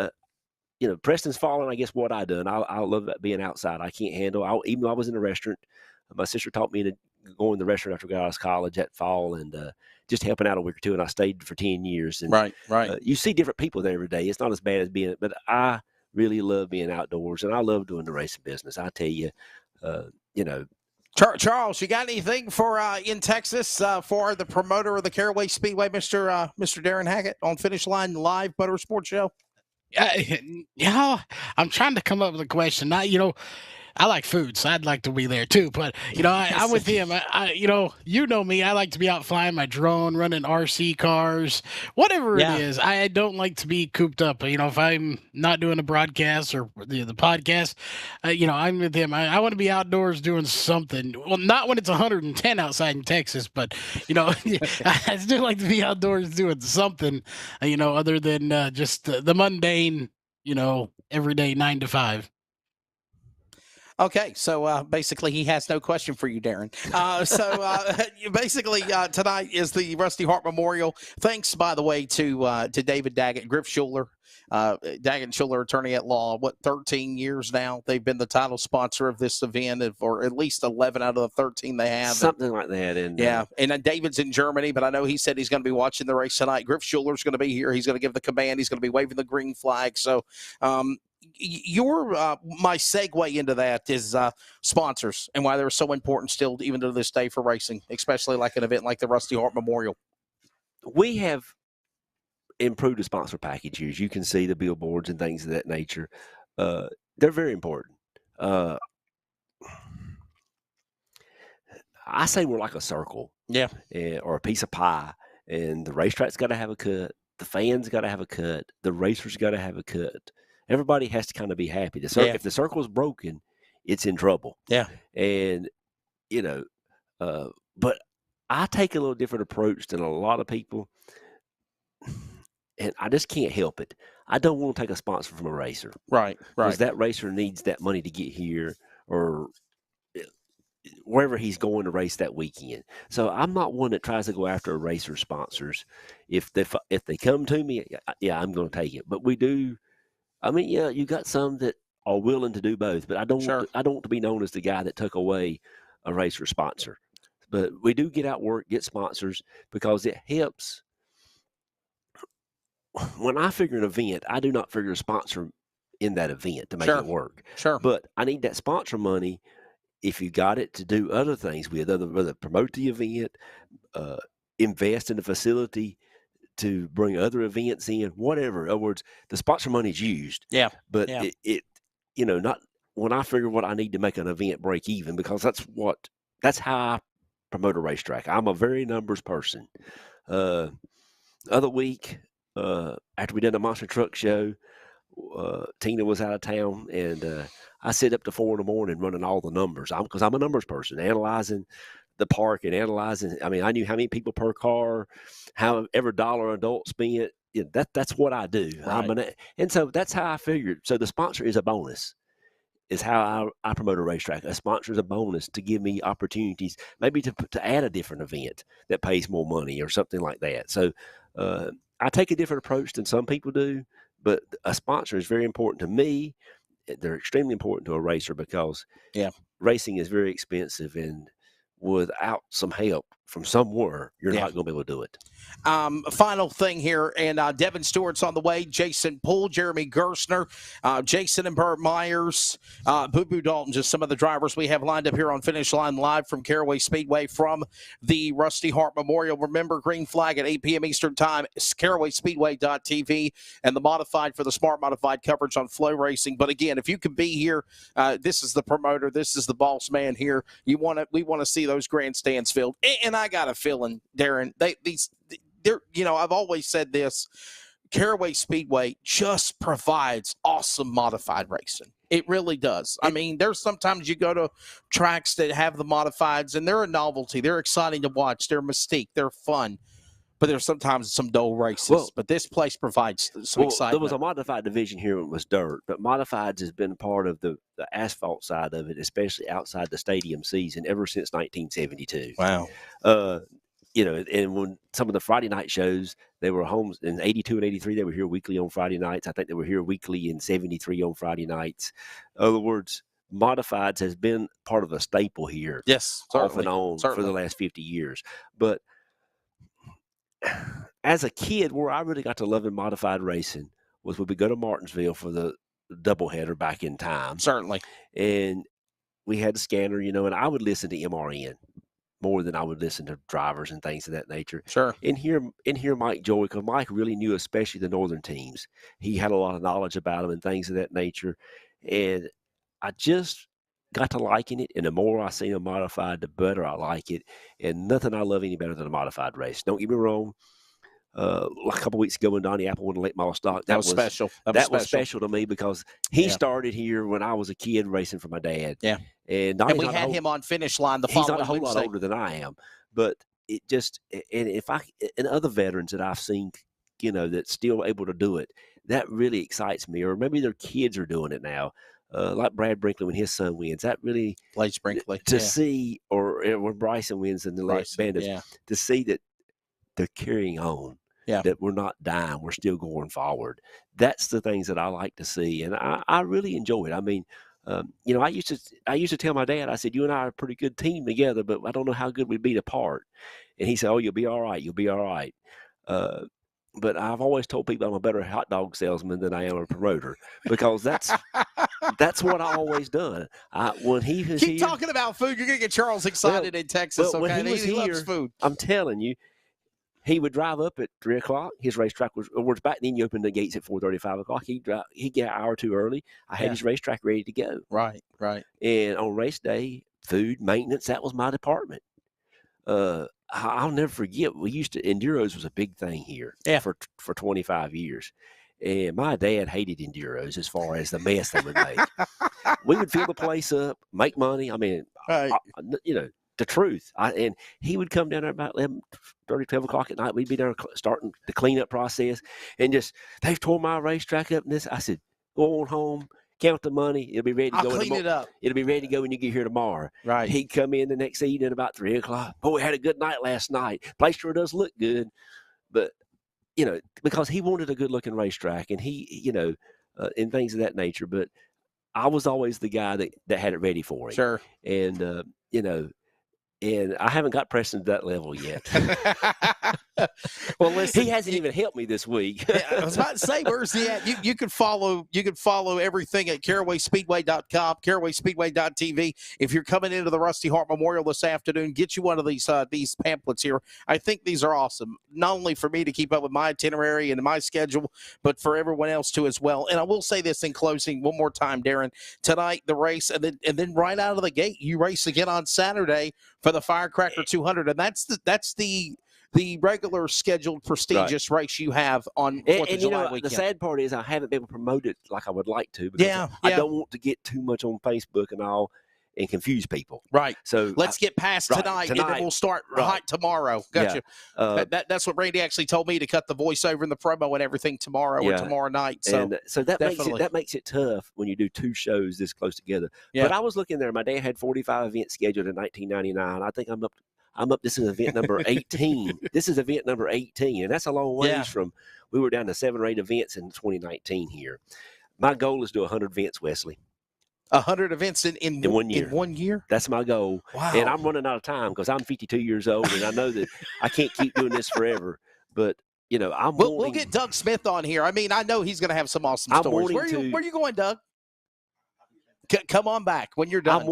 Preston's fallen. I guess what I done. I love that being outside. I can't handle. Even though I was in a restaurant, my sister taught me to go in the restaurant after I got out of college that fall, and just helping out a week or two, and I stayed for 10 years. And right. You see different people there every day. It's not as bad as being, but I really love being outdoors, and I love doing the racing business. I tell you, Charles, you got anything for in Texas for the promoter of the Caraway Speedway, Mr. Darren Hackett, on Finish Line Live Motorsports Show? I'm trying to come up with a question. I like food, so I'd like to be there too. But I'm with him. You know me. I like to be out flying my drone, running RC cars, whatever it is. I don't like to be cooped up. If I'm not doing a broadcast or the podcast, I'm with him. I want to be outdoors doing something. Well, not when it's 110 outside in Texas, but I still like to be outdoors doing something. Other than just the mundane. Everyday 9 to 5. Okay, so basically he has no question for you, Darren. Basically tonight is the Rusty Hart Memorial. Thanks, by the way, to David Daggett, Griff Schuler, Daggett Schuler, attorney at law. 13 years now? They've been the title sponsor of this event, or at least 11 out of the 13 they have. Something like that. And and David's in Germany, but I know he said he's going to be watching the race tonight. Griff Schuler's going to be here. He's going to give the command. He's going to be waving the green flag. So, my segue into that is sponsors and why they're so important still, even to this day, for racing, especially like an event like the Rusty Hart Memorial. We have improved the sponsor packages. You can see the billboards and things of that nature. They're very important. I say we're like a circle, or a piece of pie, and the racetrack's got to have a cut. The fans got to have a cut. The racers got to have a cut. Everybody has to kind of be happy. If the circle's broken, it's in trouble. Yeah. And, but I take a little different approach than a lot of people, and I just can't help it. I don't want to take a sponsor from a racer. Right. Because that racer needs that money to get here or wherever he's going to race that weekend. So I'm not one that tries to go after a racer sponsors. If they come to me, I'm going to take it. But we do. I mean, you got some that are willing to do both, but I don't want to be known as the guy that took away a racer sponsor. But we do get out work, get sponsors, because it helps. When I figure an event, I do not figure a sponsor in that event to make it work. Sure. But I need that sponsor money if you got it to do other things with, whether promote the event, invest in the facility, to bring other events in, whatever. In other words, the sponsor money is used. Yeah. But it not when I figure what I need to make an event break even, because that's how I promote a racetrack. I'm a very numbers person. Other week, after we did the monster truck show, Tina was out of town, and I sit up to 4 a.m. running all the numbers. Because I'm a numbers person, analyzing the park and analyzing. I mean, I knew how many people per car, how every dollar an adult spent. That's what I do. Right. And so that's how I figured. So the sponsor is a bonus, is how I promote a racetrack. A sponsor is a bonus to give me opportunities, maybe to add a different event that pays more money or something like that. So I take a different approach than some people do, but a sponsor is very important to me. They're extremely important to a racer, because racing is very expensive, and without some help from somewhere, you're not going to be able to do it. Final thing here, and Devin Stewart's on the way. Jason Poole, Jeremy Gerstner, Jason and Burt Myers, Boo Boo Dalton, just some of the drivers we have lined up here on Finish Line Live from Caraway Speedway from the Rusty Hart Memorial. Remember, green flag at 8 p.m. Eastern Time, CarawaySpeedway.tv, and the modified for the smart modified coverage on Flow Racing. But again, if you could be here, this is the promoter, this is the boss man here. We want to see those grandstands filled. And I got a feeling, Darren, I've always said this, Caraway Speedway just provides awesome modified racing. It really does. I mean, there's sometimes you go to tracks that have the modifieds, and they're a novelty. They're exciting to watch. They're mystique. They're fun. But there's sometimes some dull races. But this place provides some excitement. There was a modified division here when it was dirt, but modifieds has been part of the asphalt side of it, especially outside the stadium season, ever since 1972. Wow. And when some of the Friday night shows, they were home in 82 and 83, they were here weekly on Friday nights. I think they were here weekly in 73 on Friday nights. In other words, modifieds has been part of a staple here. Yes, off and on for the last 50 years. But as a kid, where I really got to loving modified racing was when we go to Martinsville for the doubleheader back in time. Certainly. And we had the scanner, and I would listen to MRN more than I would listen to drivers and things of that nature. Sure. And hear Mike Joy, because Mike really knew, especially the northern teams. He had a lot of knowledge about them and things of that nature. And I just got to liking it. And the more I see them modified, the better I like it. And nothing I love any better than a modified race. Don't get me wrong. A couple of weeks ago when Donnie Apple won the late model stock, that was special. That was special to me because he started here when I was a kid racing for my dad. Yeah. And we had him on Finish Line the he's following not a whole Wednesday. lot older than I am, but it just, and other veterans that I've seen, that's still able to do it, that really excites me. Or maybe their kids are doing it now. Like Brad Brinkley when his son wins, that really Blake Brinkley to see, or when Bryson wins in the last Bandits, to see that they're carrying on. Yeah. That we're not dying, we're still going forward. That's the things that I like to see, and I really enjoy it. I mean, I used to tell my dad, I said, you and I are a pretty good team together, but I don't know how good we'd be apart. And he said, oh, you'll be all right. You'll be all right. But I've always told people I'm a better hot dog salesman than I am a promoter, because that's what I always done. When he was Keep talking about food. You're gonna get Charles excited in Texas. When okay, he was he here, loves food. I'm telling you. He would drive up at 3 o'clock. His racetrack was back then. You opened the gates at 4:30, 5 o'clock. He'd get an hour or two early. I had his racetrack ready to go. Right. And on race day, food, maintenance, that was my department. I'll never forget. We used to, enduros was a big thing here for 25 years. And my dad hated enduros as far as the mess they would make. We would fill the place up, make money. I mean, the truth. And he would come down there about 11:30, 12 o'clock at night. We'd be there starting the cleanup process, and they've tore my racetrack up. And this, I said, go on home, count the money. It'll be ready to go. I'll clean it up. It'll be ready to go when you get here tomorrow. Right. He'd come in the next evening about 3 o'clock. Boy, we had a good night last night. Place sure does look good, but because he wanted a good looking racetrack, and he, and things of that nature. But I was always the guy that had it ready for him. Sure. And and I haven't got Preston to that level yet. Well, listen, he hasn't even helped me this week. I was about to say, where's he at? You can follow everything at CarawaySpeedway.com, CarawaySpeedway.tv. If you're coming into the Rusty Hart Memorial this afternoon, get you one of these pamphlets here. I think these are awesome, not only for me to keep up with my itinerary and my schedule, but for everyone else too as well. And I will say this in closing one more time, Darren. Tonight the race, and then right out of the gate, you race again on Saturday for the Firecracker 200, and that's the regular scheduled prestigious race you have on 4th of July weekend. The sad part is I haven't been able to promote it like I would like to, because I don't want to get too much on Facebook and all and confuse people. Right. So let's get past tonight, and then we'll start tomorrow. Gotcha. Yeah. That's what Randy actually told me, to cut the voiceover and the promo and everything tomorrow or tomorrow night. So, that makes it tough when you do two shows this close together. Yeah. But I was looking there. My dad had 45 events scheduled in 1999. I think I'm up. This is event number 18. This is event number 18, and that's a long ways from. We were down to 7 or 8 events in 2019 here. My goal is to do 100 events, Wesley. 100 events in 1 year. In 1 year? That's my goal. Wow. And I'm running out of time because I'm 52 years old, and I know that I can't keep doing this forever. But, you know, we'll get Doug Smith on here. I mean, I know he's going to have some awesome stories. Where are you going, Doug? Come on back when you're done.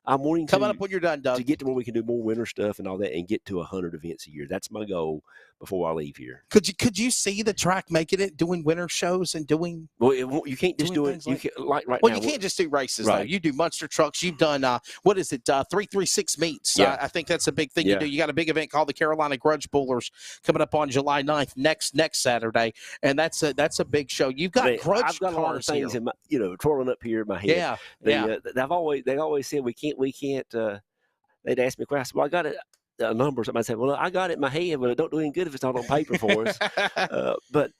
I'm wanting coming up when you're done, Doug, to get to where we can do more winter stuff and all that, and get to 100 events a year. That's my goal before I leave here. Could you see the track making it, doing winter shows and doing? Well, you can't just do it. You can't, like right well, now. You can't just do races. Right. Though. You do monster trucks. You've done 336 meets. Yeah. I think that's a big thing Yeah. you do. You got a big event called the Carolina Grudge Pullers coming up on July 9th next Saturday, and that's a big show. You've got grudge I've got cars a lot of things here. in my, twirling up here in my head. They always said we can't. They'd ask me a question. Well, I got it. Number. Somebody said, "Well, I got it in my head, but it don't do any good if it's not on paper for us." But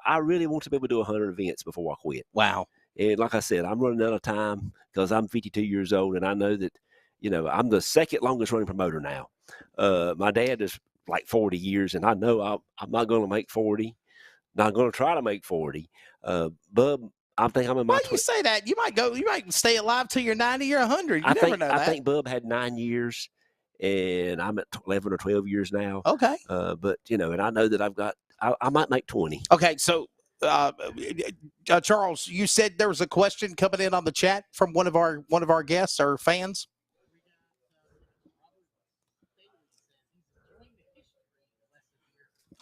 I really want to be able to do 100 events before I quit. Wow. And like I said, I'm running out of time because I'm 52 years old, and I know that I'm the second longest running promoter now. My dad is like 40 years, and I know I'm not going to make 40. Not going to try to make 40. Bub. I think I'm in my. Why do you say that? You might stay alive till you're 90 or 100. You never know that. I think Bub had 9 years, and I'm at 11 or 12 years now. Okay. But and I know that I might make 20. Okay, so Charles, you said there was a question coming in on the chat from one of our guests or fans.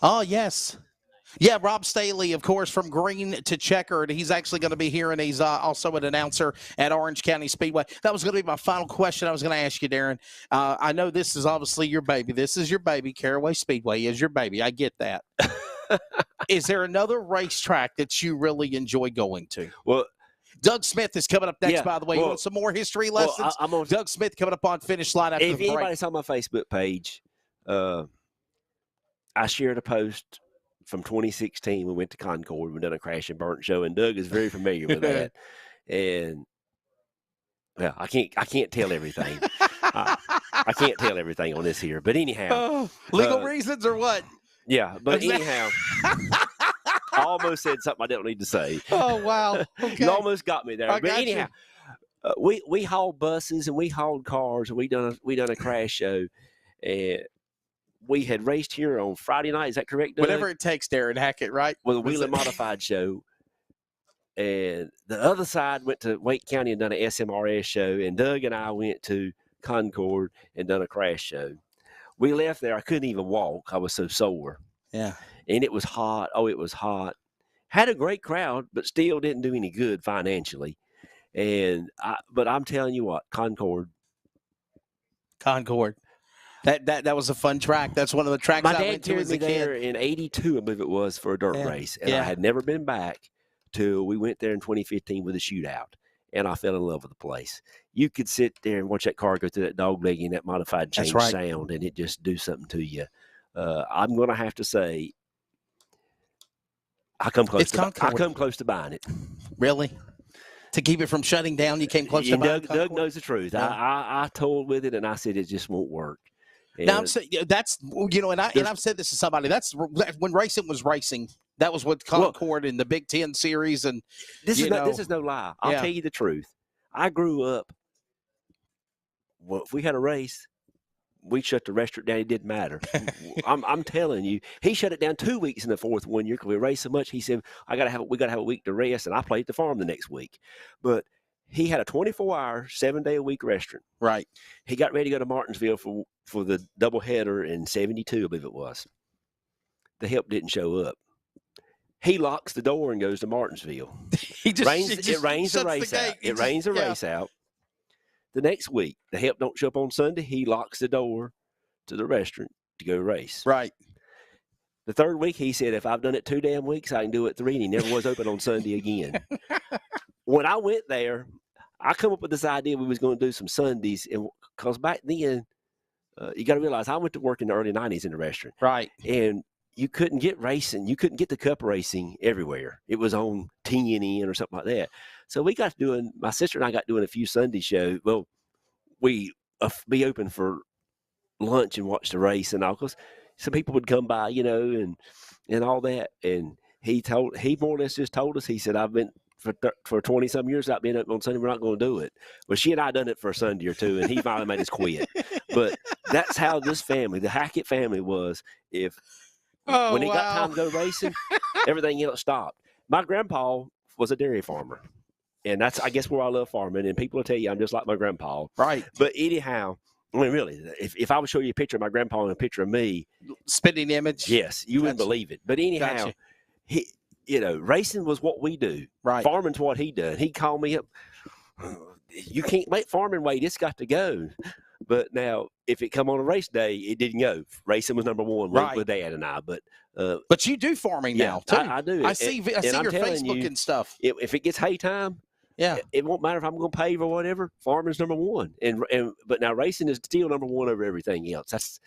Oh yes. Yeah, Rob Staley, of course, from green to checkered. He's actually going to be here, and he's also an announcer at Orange County Speedway. That was going to be my final question I was going to ask you, Darren. I know this is obviously your baby. This is your baby. Caraway Speedway is your baby. I get that. Is there another racetrack that you really enjoy going to? Well, Doug Smith is coming up next, by the way. You want some more history lessons? I'm on Doug Smith coming up on finish line after the break. If anybody saw my Facebook page, I shared a post from 2016. We went to Concord. We done a crash and burn show, and Doug is very familiar with that. And I can't tell everything. I can't tell everything on this here. But anyhow, legal reasons or what? Yeah, but anyhow, I almost said something I didn't need to say. Oh wow! Okay. You almost got me there. But anyhow, we hauled buses and we hauled cars, and we done a crash show, and we had raced here on Friday night. Is that correct, Doug? Whatever it takes, Darren Hackett, right? With a Wheeler Modified show. And the other side went to Wake County and done an SMRS show. And Doug and I went to Concord and done a crash show. We left there. I couldn't even walk. I was so sore. Yeah. And it was hot. Oh, it was hot. Had a great crowd, but still didn't do any good financially. But I'm telling you what, Concord. That was a fun track. That's one of the tracks I went to as a kid. My dad carried me there in '82, I believe it was, for a dirt race. And I had never been back till we went there in 2015 with a shootout. And I fell in love with the place. You could sit there and watch that car go through that dog leg and that modified change sound, and it just do something to you. I'm going to have to say, I come close to buying it. Really? To keep it from shutting down, you came close to buying it? Doug knows the truth. Yeah. I told with it, and I said it just won't work. And now I'm saying that's and I've said this to somebody. That's when racing was racing. That was what Concord and the Big Ten series and this is no lie. I'll tell you the truth. I grew up. Well, if we had a race, we shut the restaurant down. It didn't matter. I'm telling you, he shut it down 2 weeks in the fourth one year because we raced so much. He said, we got to have a week to rest, and I played the farm the next week. But he had a 24-hour, 7-day-a-week restaurant. Right. He got ready to go to Martinsville for the doubleheader in '72, I believe it was. The help didn't show up. He locks the door and goes to Martinsville. It rains the race out. It rains the race out. The next week, the help don't show up on Sunday. He locks the door to the restaurant to go race. Right. The third week, he said, if I've done it 2 damn weeks, I can do it 3. And he never was open on Sunday again. When I went there, I come up with this idea we was going to do some Sundays. And because back then, you got to realize I went to work in the early 90s in the restaurant. Right. And you couldn't get racing. You couldn't get the cup racing everywhere. It was on TNN or something like that. So we got my sister and I got doing a few Sunday shows. Well, we be open for lunch and watch the race and all. Because some people would come by, and all that. And he more or less just told us, he said, I've been for 20 some years without being open on Sunday. We're not going to do it. Well, she and I done it for a Sunday or two, and he finally made us quit. But that's how this family, the Hackett family, was. If Oh, when it got wow. time to go racing, everything else stopped. My grandpa was a dairy farmer, and that's, I guess, where I love farming. And people will tell you I'm just like my grandpa. Right. But anyhow, I mean, really, if I would show you a picture of my grandpa and a picture of me, Spitting image. yes, you wouldn't Gotcha. believe it. But anyhow, Gotcha. he, racing was what we do. Right. Farming's what he done. He called me up. You can't make farming wait. It's got to go. But now, if it come on a race day, it didn't go. Racing was number one with Dad and I. But you do farming now, too. I do. I see your Facebook and stuff. If it gets hay time, Yeah. it won't matter if I'm going to pave or whatever. Farming's number one, but now racing is still number one over everything else. That's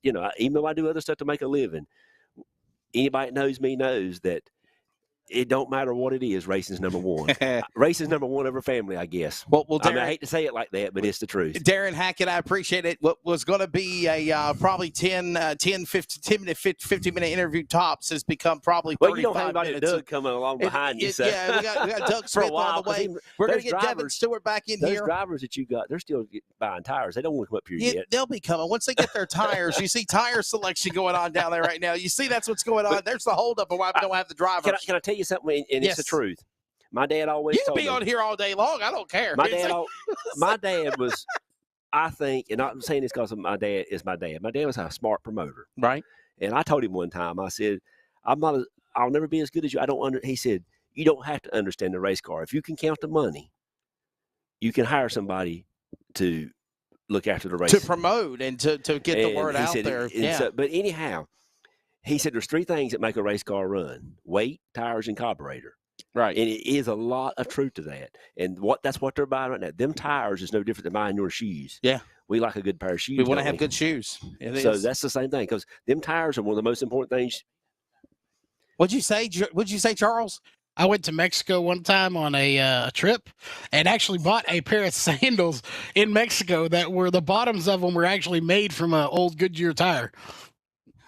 even though I do other stuff to make a living, anybody that knows me knows that it don't matter what it is. Racing's number one. Racing's number one over family, I guess. Well, I mean, I hate to say it like that, but it's the truth. Darren Hackett, I appreciate it. What was going to be a probably 50-minute interview tops has become probably 35 Well, you don't have anybody minutes. Doug coming along behind you. So. Yeah, we got Doug For a Smith while, on the way. 'cause We're going to those get Devin drivers- Stewart back in Those here. drivers that you got, they're still buying tires. They don't want to come up here yet. They'll be coming. Once they get their tires, you see tire selection going on down there right now. You see that's what's going on. There's the holdup of why we don't have the drivers. Can I tell you something? And Yes. it's the truth. My dad always You can told be me. on here all day long. I don't care. My dad was, I think, and I'm saying this because my dad is my dad. My dad was a smart promoter, right. and I told him one time. I said, I'll never be as good as you. He said, you don't have to understand the race car. If you can count the money, you can hire somebody to look after the race, to promote and to get the word out there. But anyhow, he said there's three things that make a race car run: weight, tires, and carburetor. Right. And it is a lot of truth to that. And that's what they're buying right now. Them tires is no different than buying your shoes. Yeah. We like a good pair of shoes. We want to have good shoes. So that's the same thing, because them tires are one of the most important things. What'd you say, Charles? I went to Mexico one time on a trip and actually bought a pair of sandals in Mexico that were, the bottoms of them were actually made from an old Goodyear tire.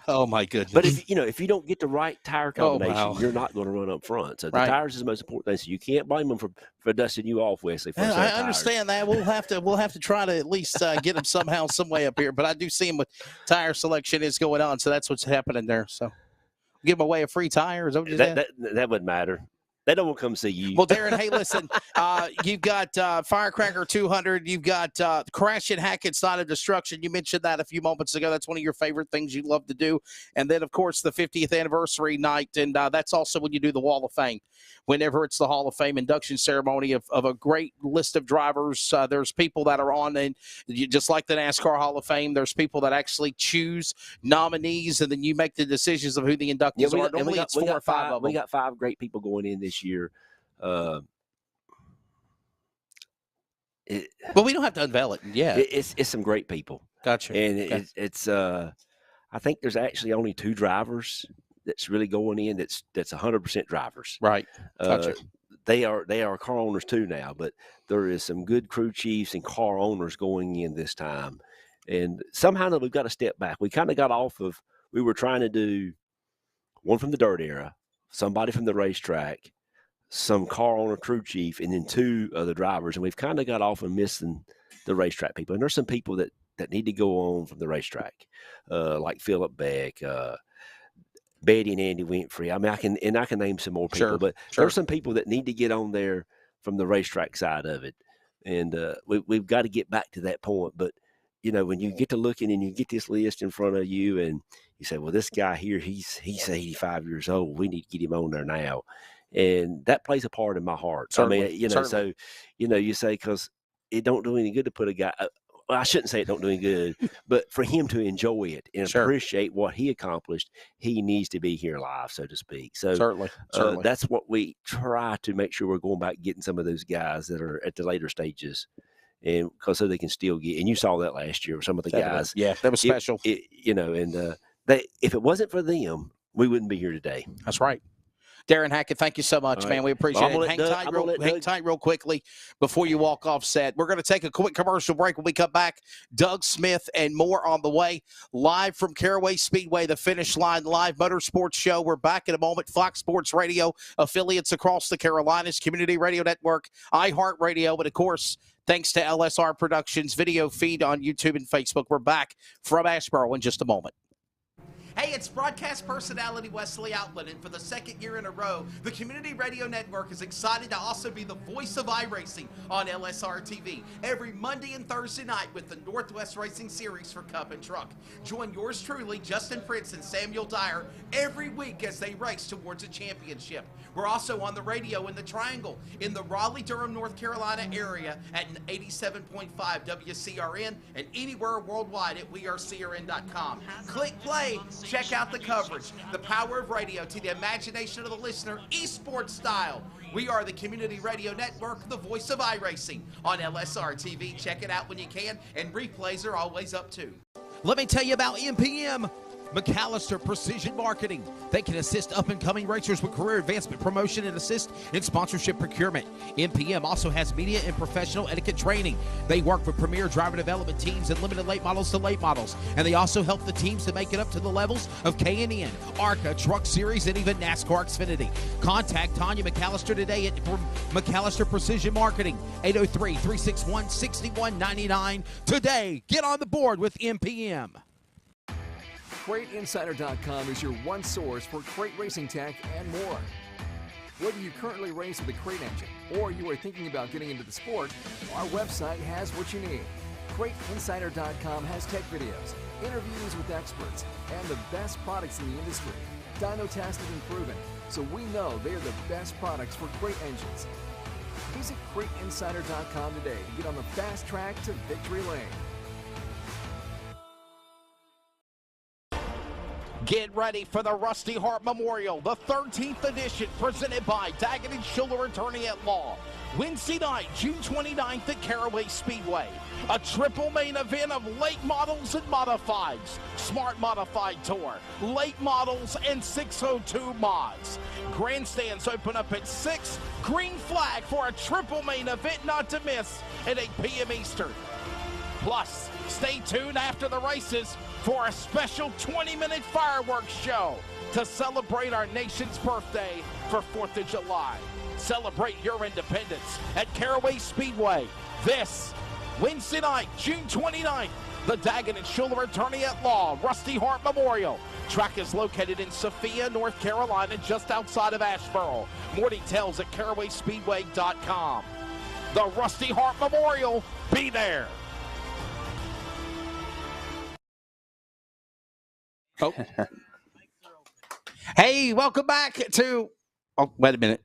Oh my goodness! But if you don't get the right tire combination, wow. you're not going to run up front. So the Right. tires is the most important thing. So you can't blame them for dusting you off, Wesley. For a set of I tires. understand that. We'll have to try to at least get them somehow, some way up here. But I do see them with tire selection is going on, so that's what's happening there. So give them away a free tire. Is that what you said? That wouldn't matter. They don't want to come see you. Well, Darren, hey, listen, you've got Firecracker 200. You've got Crash and Hackett Side of Destruction. You mentioned that a few moments ago. That's one of your favorite things you love to do. And then, of course, the 50th anniversary night. And that's also when you do the Wall of Fame. Whenever it's the Hall of Fame induction ceremony of a great list of drivers, there's people that are on, and just like the NASCAR Hall of Fame, there's people that actually choose nominees, and then you make the decisions of who the inductees are. Normally, it's 4 or 5 of them. We got 5 great people going in this year. But we don't have to unveil it yet. It's some great people. Gotcha. And it's I think there's actually only 2 drivers that's really going in. That's 100% drivers. Right. Gotcha. They are car owners too now, but there is some good crew chiefs and car owners going in this time. And somehow we've got to step back. We kind of got off of. We were trying to do one from the dirt era, somebody from the racetrack, some car owner, crew chief, and then 2 other drivers. And we've kind of got off and missing the racetrack people. And there's some people that need to go on from the racetrack, like Philip Beck, Betty and Andy Winfrey. I mean, I can name some more people, but there's some people that need to get on there from the racetrack side of it. And we've got to get back to that point. But, when you get to looking and you get this list in front of you and you say, well, this guy here, he's 85 years old. We need to get him on there now. And that plays a part in my heart. Certainly. I mean, so, you say, because it don't do any good to put a guy, well, I shouldn't say it don't do any good, but for him to enjoy it and appreciate what he accomplished, he needs to be here live, so to speak. So certainly. That's what we try to make sure we're going back and getting some of those guys that are at the later stages. And because so they can still get, and you saw that last year with some of the guys. Yeah, that was special. If it wasn't for them, we wouldn't be here today. That's right. Darren Hackett, thank you so much, man. We appreciate it. Hang tight real quickly before you walk off set. We're going to take a quick commercial break. When we come back, Doug Smith and more on the way. Live from Caraway Speedway, the Finish Line Live Motorsports Show. We're back in a moment. Fox Sports Radio, affiliates across the Carolinas, Community Radio Network, iHeartRadio, and, of course, thanks to LSR Productions video feed on YouTube and Facebook. We're back from Asheboro in just a moment. Hey, it's broadcast personality Wesley Outland, and for the second year in a row, the Community Radio Network is excited to also be the voice of iRacing on LSRTV every Monday and Thursday night with the Northwest Racing Series for Cup and Truck. Join yours truly, Justin Prince and Samuel Dyer, every week as they race towards a championship. We're also on the radio in the Triangle in the Raleigh-Durham, North Carolina area at 87.5 WCRN and anywhere worldwide at wearecrn.com. Click play, check out the coverage, the power of radio to the imagination of the listener, esports style. We are the Community Radio Network, the voice of iRacing on LSR-TV. Check it out when you can, and replays are always up too. Let me tell you about MPM. McAllister Precision Marketing. They can assist up-and-coming racers with career advancement, promotion, and assist in sponsorship procurement. MPM also has media and professional etiquette training. They work with premier driver development teams and limited late models to late models. And they also help the teams to make it up to the levels of K&N, ARCA, Truck Series, and even NASCAR Xfinity. Contact Tanya McAllister today at McAllister Precision Marketing, 803-361-6199. Today, get on the board with MPM. CrateInsider.com is your one source for crate racing tech and more. Whether you currently race with a crate engine or you are thinking about getting into the sport, our website has what you need. CrateInsider.com has tech videos, interviews with experts, and the best products in the industry. Dyno tested and proven, so we know they're the best products for crate engines. Visit CrateInsider.com today to get on the fast track to victory lane. Get ready for the Rusty Hart Memorial, the 13th edition, presented by Daggett & Schuller Attorney at Law. Wednesday night, June 29th at Caraway Speedway. A triple main event of late models and modifieds. Smart Modified Tour, late models, and 602 mods. Grandstands open up at 6. Green flag for a triple main event not to miss at 8 p.m. Eastern. Plus, stay tuned after the races for a special 20-minute fireworks show to celebrate our nation's birthday for 4th of July. Celebrate your independence at Caraway Speedway this Wednesday night, June 29th. The Daggett & Schuller Attorney at Law, Rusty Hart Memorial. Track is located in Sophia, North Carolina, just outside of Asheboro. More details at carawayspeedway.com. The Rusty Hart Memorial, be there. Oh. Hey, welcome back to... Oh, wait a minute.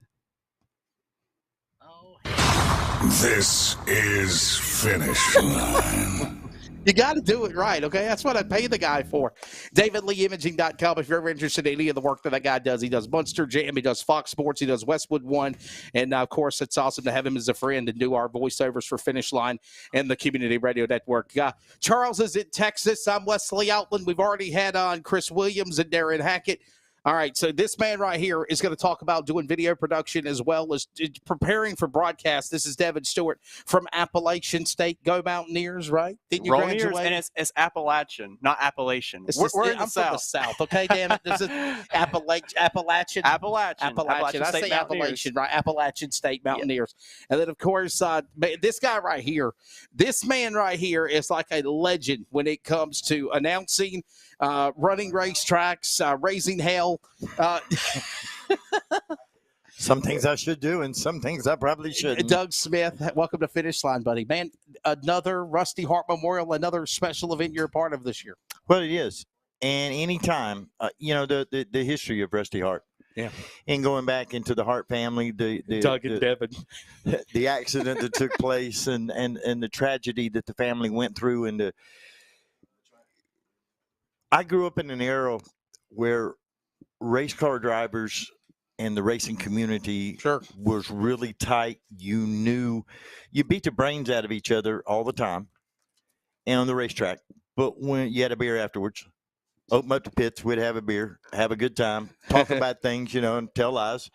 This is Finish Line. You got to do it right, okay? That's what I pay the guy for. DavidLeeImaging.com. If you're ever interested in any of the work that guy does, he does Munster Jam, he does Fox Sports, he does Westwood One, and of course, it's awesome to have him as a friend and do our voiceovers for Finish Line and the Community Radio Network. Charles is in Texas. I'm Wesley Outland. We've already had on Chris Williams and Darren Hackett. All right, so this man right here is going to talk about doing video production as well as preparing for broadcast. This is Devin Stewart from Appalachian State. Go Mountaineers, right? Didn't you graduate? And it's Appalachian, not Appalachian. We're in the South, okay, damn it. This is Appalachian. I say Appalachian, right? Appalachian State Mountaineers. Yeah. And then, of course, this guy right here, this man right here is like a legend when it comes to announcing, running racetracks, raising hell. Some things I should do and some things I probably shouldn't. Doug Smith, welcome to Finish Line, buddy. Man, another Rusty Hart Memorial, another special event you're a part of this year. Well, it is. And anytime, the history of Rusty Hart. Yeah. And going back into the Hart family, Doug and Devin. The accident that took place and the tragedy that the family went through. And I grew up in an era where race car drivers and the racing community was really tight. You beat the brains out of each other all the time and on the racetrack. But when you had a beer afterwards, open up the pits, we'd have a beer, have a good time, talk about things, and tell lies.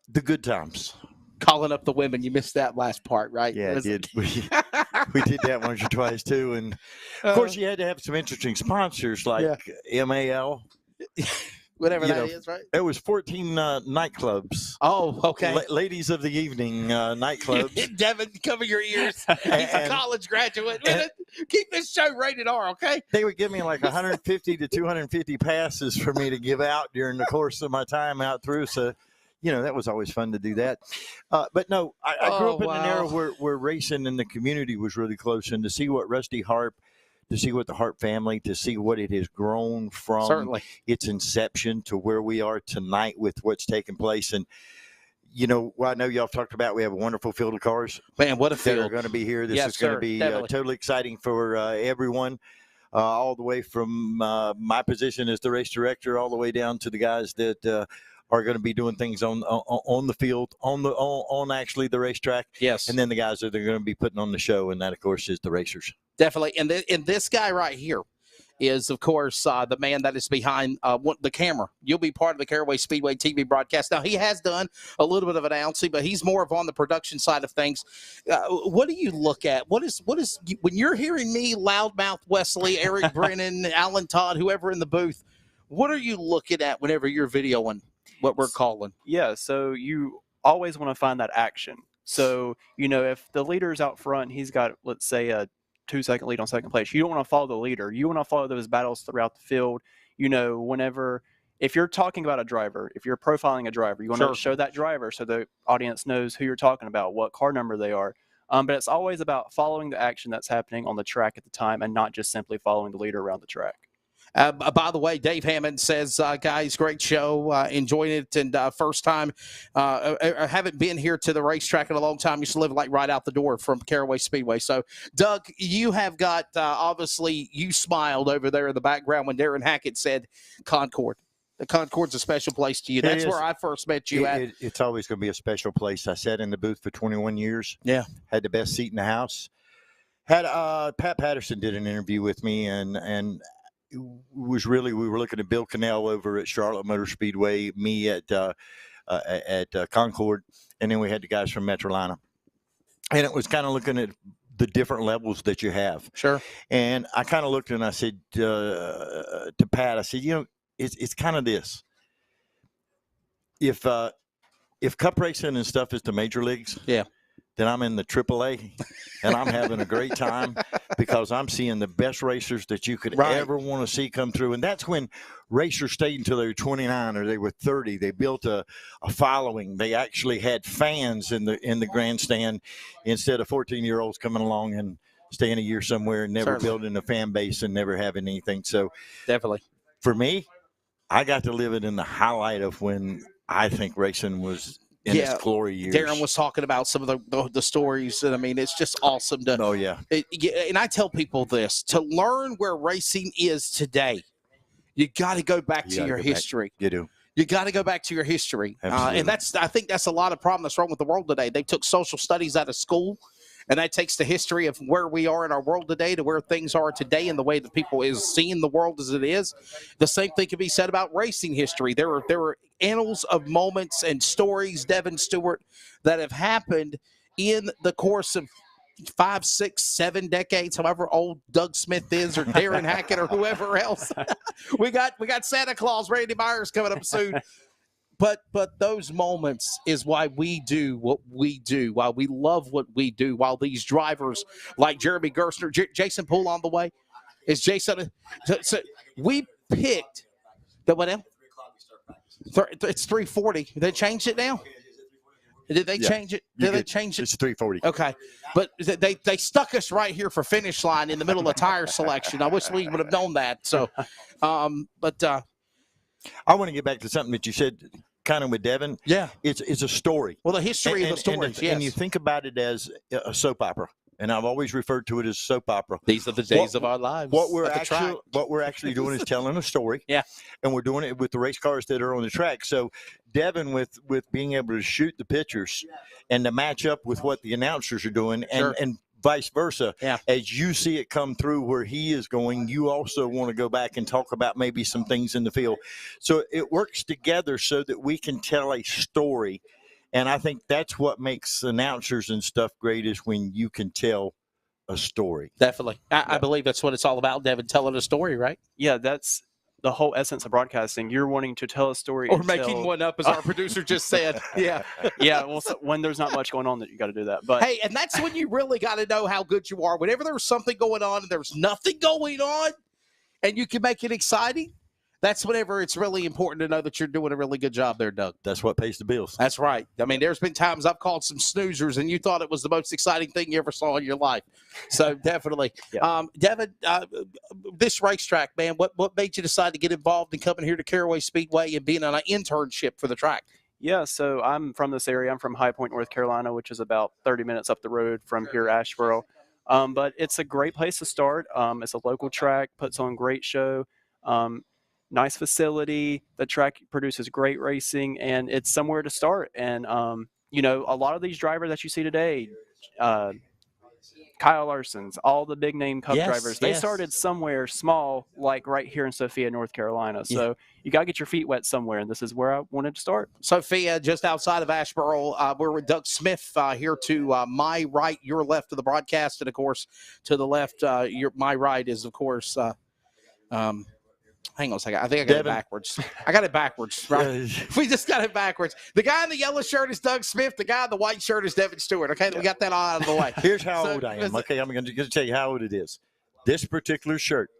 The good times. Calling up the women. You missed that last part, right? Yeah, I did. We did that once or twice too. And of course you had to have some interesting sponsors like MAL. whatever that is, right? It was 14 nightclubs. Oh, okay. Ladies of the evening nightclubs. Devin, cover your ears. He's a college graduate. Keep this show rated R, okay? They would give me like 150 to 250 passes for me to give out during the course of my time out through. So, that was always fun to do that. But no, I grew up in an era where racing in the community was really close, and to see what Rusty Harp, to see what the Harp family, to see what it has grown from its inception to where we are tonight with what's taking place. And, I know y'all talked about we have a wonderful field of cars. Man, what a field. That are going to be here. This is going to be totally exciting for everyone, all the way from my position as the race director all the way down to the guys that are going to be doing things on the field, on actually the racetrack. Yes. And then the guys that are going to be putting on the show, and that, of course, is the racers. Definitely. And this guy right here is, of course, the man that is behind the camera. You'll be part of the Caraway Speedway TV broadcast. Now, he has done a little bit of announcing, but he's more of on the production side of things. What do you look at? What is when you're hearing me, Loudmouth Wesley, Eric Brennan, Alan Todd, whoever in the booth, what are you looking at whenever you're videoing what we're calling? Yeah, so you always want to find that action. So, if the leader's out front, he's got, let's say, a 2-second lead on second place. You don't want to follow the leader. You want to follow those battles throughout the field. If you're talking about a driver, if you're profiling a driver, you want to show that driver so the audience knows who you're talking about, what car number they are. But it's always about following the action that's happening on the track at the time and not just simply following the leader around the track. By the way, Dave Hammond says, guys, great show. Enjoying it. And first time, I haven't been here to the racetrack in a long time. Used to live like right out the door from Caraway Speedway. So, Doug, you have got, obviously, you smiled over there in the background when Darren Hackett said Concord. The Concord's a special place to you. That's where I first met you at. It's always going to be a special place. I sat in the booth for 21 years. Yeah. Had the best seat in the house. Had Pat Patterson did an interview with me, and it was really, we were looking at Bill Cannell over at Charlotte Motor Speedway, me at Concord, and then we had the guys from Metrolina. And it was kind of looking at the different levels that you have. Sure. And I kind of looked and I said to Pat, I said, it's kind of this. If cup racing and stuff is the major leagues, then I'm in the AAA, and I'm having a great time because I'm seeing the best racers that you could ever want to see come through. And that's when racers stayed until they were 29 or they were 30. They built a following. They actually had fans in the grandstand instead of 14-year-olds coming along and staying a year somewhere and never building a fan base and never having anything. So definitely, for me, I got to live it in the highlight of when I think racing was in its glory years. Darren was talking about some of the stories, and I mean, it's just awesome to. Oh yeah. And I tell people this: to learn where racing is today, you got to go back to your history. You do. You got to go back to your history, and I think that's a lot of problem that's wrong with the world today. They took social studies out of school. And that takes the history of where we are in our world today to where things are today and the way that people is seeing the world as it is. The same thing can be said about racing history. There were annals of moments and stories, Devin Stewart, that have happened in the course of 5, 6, 7 decades, however old Doug Smith is or Darren Hackett or whoever else. we got Santa Claus, Randy Myers coming up soon. But those moments is why we do what we do, why we love what we do, while these drivers like Jeremy Gerstner, Jason Poole on the way. Is Jason? So we picked the what else? It's 3:40. They changed it now? Did they change it? Did they change it? It's 3:40. Okay. But they stuck us right here for finish line in the middle of tire selection. I wish we would have known that. So, I want to get back to something that you said kind of with Devin. Yeah. It's a story. Well, the history of the stories, and you think about it as a soap opera. And I've always referred to it as soap opera. These are the days of our lives. What we're actually doing is telling a story. Yeah. And we're doing it with the race cars that are on the track. So Devin, with being able to shoot the pictures and to match up with what the announcers are doing and vice versa. Yeah. As you see it come through where he is going, you also want to go back and talk about maybe some things in the field. So it works together so that we can tell a story. And I think that's what makes announcers and stuff great, is when you can tell a story. Definitely. I believe that's what it's all about, Devin, telling a story, right? Yeah, that's the whole essence of broadcasting. You're wanting to tell a story. Or making one up, as our producer just said. Yeah. Yeah. Well, so when there's not much going on, that you got to do that. But hey, and that's when you really got to know how good you are. Whenever there's something going on and there's nothing going on, and you can make it exciting, that's whenever it's really important to know that you're doing a really good job there, Doug. That's what pays the bills. That's right. I mean, there's been times I've called some snoozers, and you thought it was the most exciting thing you ever saw in your life. So definitely. Yeah. Devin, this racetrack, man, what made you decide to get involved in coming here to Caraway Speedway and being on an internship for the track? Yeah, so I'm from this area. I'm from High Point, North Carolina, which is about 30 minutes up the road from here, Asheboro. But it's a great place to start. It's a local track, puts on great show. Nice facility. The track produces great racing, and it's somewhere to start. And, a lot of these drivers that you see today, Kyle Larson's, all the big name Cup drivers, they started somewhere small, like right here in Sophia, North Carolina. So you got to get your feet wet somewhere, and this is where I wanted to start. Sophia, just outside of Asheboro. We're with Doug Smith here to my right, your left of the broadcast, and, of course, to the left, my right is, of course, hang on a second. I think I got Devin. it backwards. I got it backwards, right? We just got it backwards. The guy in the yellow shirt is Doug Smith. The guy in the white shirt is Devin Stewart. Okay, we got that all out of the way. Here's how old I am. Okay, I'm going to tell you how old it is. This particular shirt.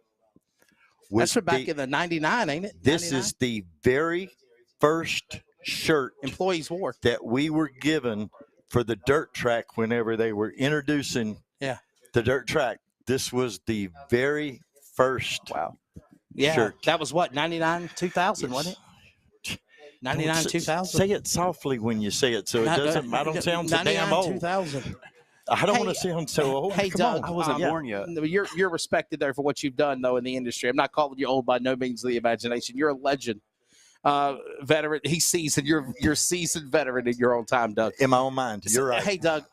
That's from back in the 99, ain't it? This 99? is the very first shirt employees wore that we were given for the dirt track whenever they were introducing the dirt track. This was the very first shirt. That was what, 99, 2000, wasn't it? 99, 2000. Say it softly when you say it, so it doesn't. I don't sound so damn old. 2000. I don't want to sound so old. Hey, Doug, I wasn't born yet. You're respected there for what you've done, though, in the industry. I'm not calling you old by no means of the imagination. You're a legend, veteran. He's seasoned. You're seasoned veteran in your own time, Doug. In my own mind, you're right. Hey, Doug.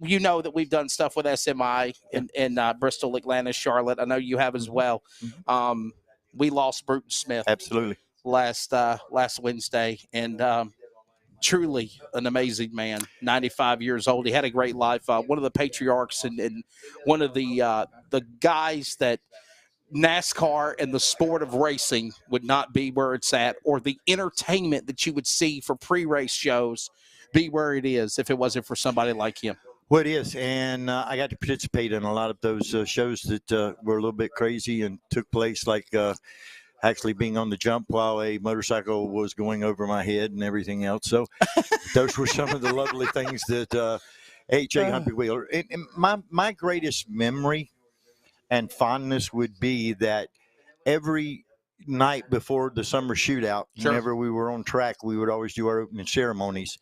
You know that we've done stuff with SMI in Bristol, Atlanta, Charlotte. I know you have as well. We lost Bruton Smith. Absolutely. Last Wednesday, and truly an amazing man. 95 years old. He had a great life. One of the patriarchs and one of the guys that NASCAR and the sport of racing would not be where it's at, or the entertainment that you would see for pre-race shows be where it is if it wasn't for somebody like him. Well, it is, and I got to participate in a lot of those shows that were a little bit crazy and took place, like actually being on the jump while a motorcycle was going over my head and everything else. So those were some of the lovely things that H.A. Humphrey Wheeler. And my greatest memory and fondness would be that every night before the summer shootout, whenever we were on track, we would always do our opening ceremonies.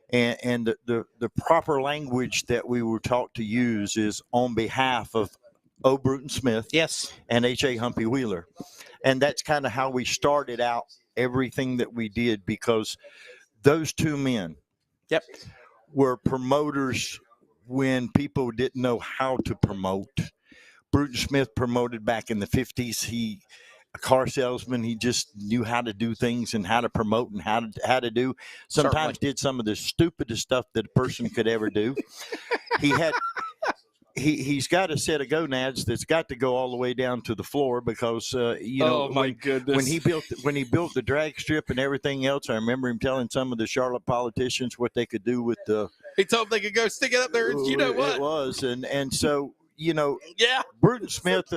And the proper language that we were taught to use is on behalf of O. Bruton Smith and H.A. Humphrey Wheeler. And that's kind of how we started out everything that we did, because those two men were promoters when people didn't know how to promote. Bruton Smith promoted back in the 50s. A car salesman, he just knew how to do things and how to promote and how to do. Sometimes did some of the stupidest stuff that a person could ever do. He's got a set of gonads that's got to go all the way down to the floor, because when he built the drag strip and everything else, I remember him telling some of the Charlotte politicians what they could do with the. He told them they could go stick it up there. And you know what it was, and so Bruton Smith.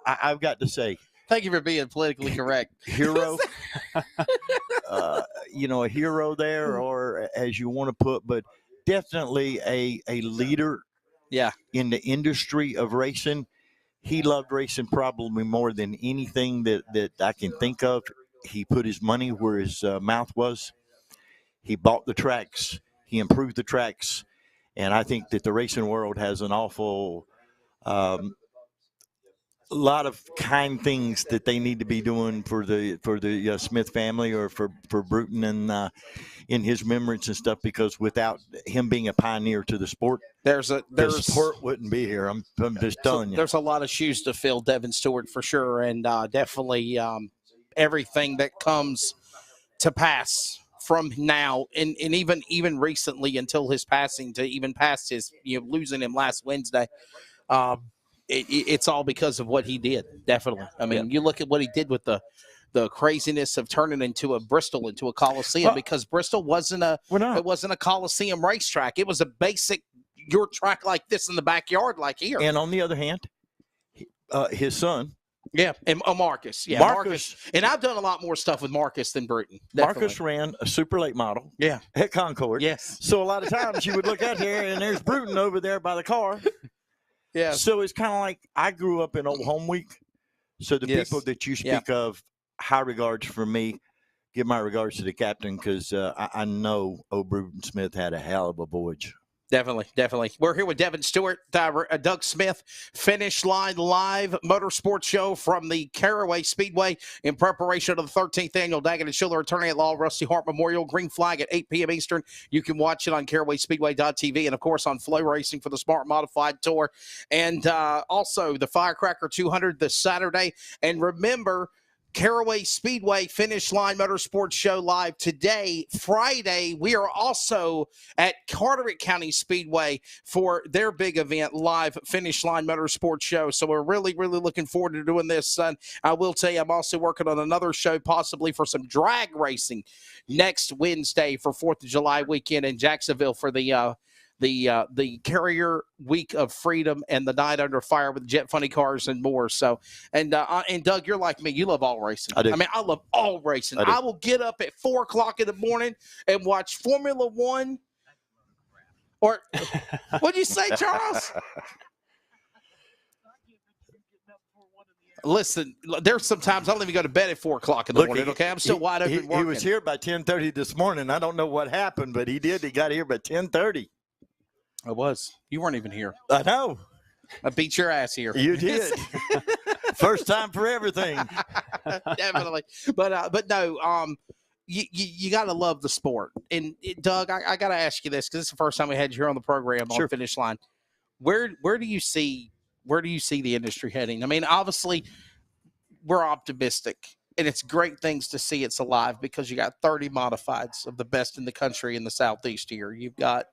I've got to say. Thank you for being politically correct. Hero, a hero there, or as you want to put, but definitely a leader in the industry of racing. He loved racing probably more than anything that I can think of. He put his money where his mouth was. He bought the tracks. He improved the tracks. And I think that the racing world has an awful lot of kind things that they need to be doing for the Smith family, or for Bruton and in his remembrance and stuff, because without him being a pioneer to the sport, the sport wouldn't be here. I'm just telling you. There's a lot of shoes to fill, Devin Stewart, for sure, and definitely everything that comes to pass from now and even recently until his passing, to even past his losing him last Wednesday. it's all because of what he did. Definitely. I mean, you look at what he did with the craziness of turning into a Coliseum, because Bristol wasn't a Coliseum racetrack. It was a basic your track like this in the backyard, like here. And on the other hand, his son. Yeah, and Marcus. Yeah, Marcus. And I've done a lot more stuff with Marcus than Bruton. Definitely. Marcus ran a super late model. Yeah. At Concord. Yes. So a lot of times you would look out there and there's Bruton over there by the car. Yeah. So it's kind of like I grew up in Old Home Week. So the people that you speak of, high regards for me, give my regards to the captain, because I know old Bruton Smith had a hell of a voyage. Definitely. We're here with Devin Stewart, Doug Smith, Finish Line Live Motorsports Show from the Caraway Speedway in preparation of the 13th Annual Daggett & Schiller Attorney at Law Rusty Hart Memorial. Green flag at 8 p.m. Eastern. You can watch it on CarawaySpeedway.tv and, of course, on Flow Racing for the Smart Modified Tour. And also the Firecracker 200 this Saturday. And remember, Caraway Speedway Finish Line Motorsports Show live today. Friday, we are also at Carteret County Speedway for their big event, live Finish Line Motorsports Show. So we're really, really looking forward to doing this, son. I will tell you, I'm also working on another show, possibly for some drag racing next Wednesday for 4th of July weekend in Jacksonville for the Carrier Week of Freedom and the Night Under Fire with Jet Funny Cars and more. So, and Doug, you're like me. You love all racing. I do. I mean, I love all racing. I will get up at 4 o'clock in the morning and watch Formula One. Or what'd you say, Charles? Listen, there's sometimes I don't even go to bed at 4 o'clock in the morning. Okay, I'm still wide open working. He was here by 10:30 this morning. I don't know what happened, but he did. He got here by 10:30. I was. You weren't even here. I know. I beat your ass here. You did. First time for everything. Definitely. But no, you got to love the sport. And Doug, I got to ask you this, because it's the first time we had you here on the program on Finish Line. Where do you see the industry heading? I mean, obviously, we're optimistic. And it's great things to see it's alive, because you got 30 modifieds of the best in the country in the Southeast here. You've got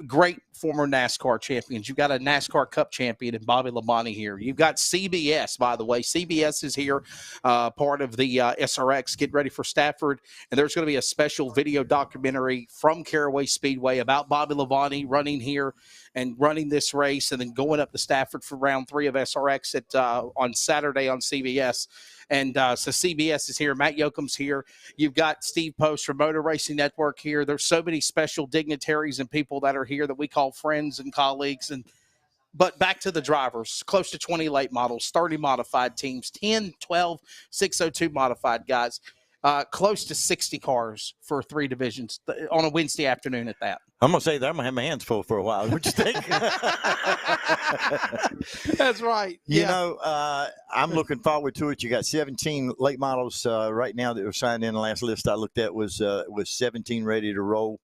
great former NASCAR champions. You've got a NASCAR Cup champion in Bobby Labonte here. You've got CBS, by the way. CBS is here, part of the SRX. Get ready for Stafford. And there's going to be a special video documentary from Caraway Speedway about Bobby Labonte running here and running this race, and then going up to Stafford for round 3 of SRX on Saturday on CBS. And so CBS is here. Matt Yoakum's here. You've got Steve Post from Motor Racing Network here. There's so many special dignitaries and people that are here that we call friends and colleagues. But back to the drivers, close to 20 late models, 30 modified teams, 10, 12, 602 modified guys, close to 60 cars for 3 divisions on a Wednesday afternoon at that. I'm going to say that I'm going to have my hands full for a while. What you think? That's right. You know, I'm looking forward to it. You got 17 late models right now that were signed in. The last list I looked at was 17 ready to roll.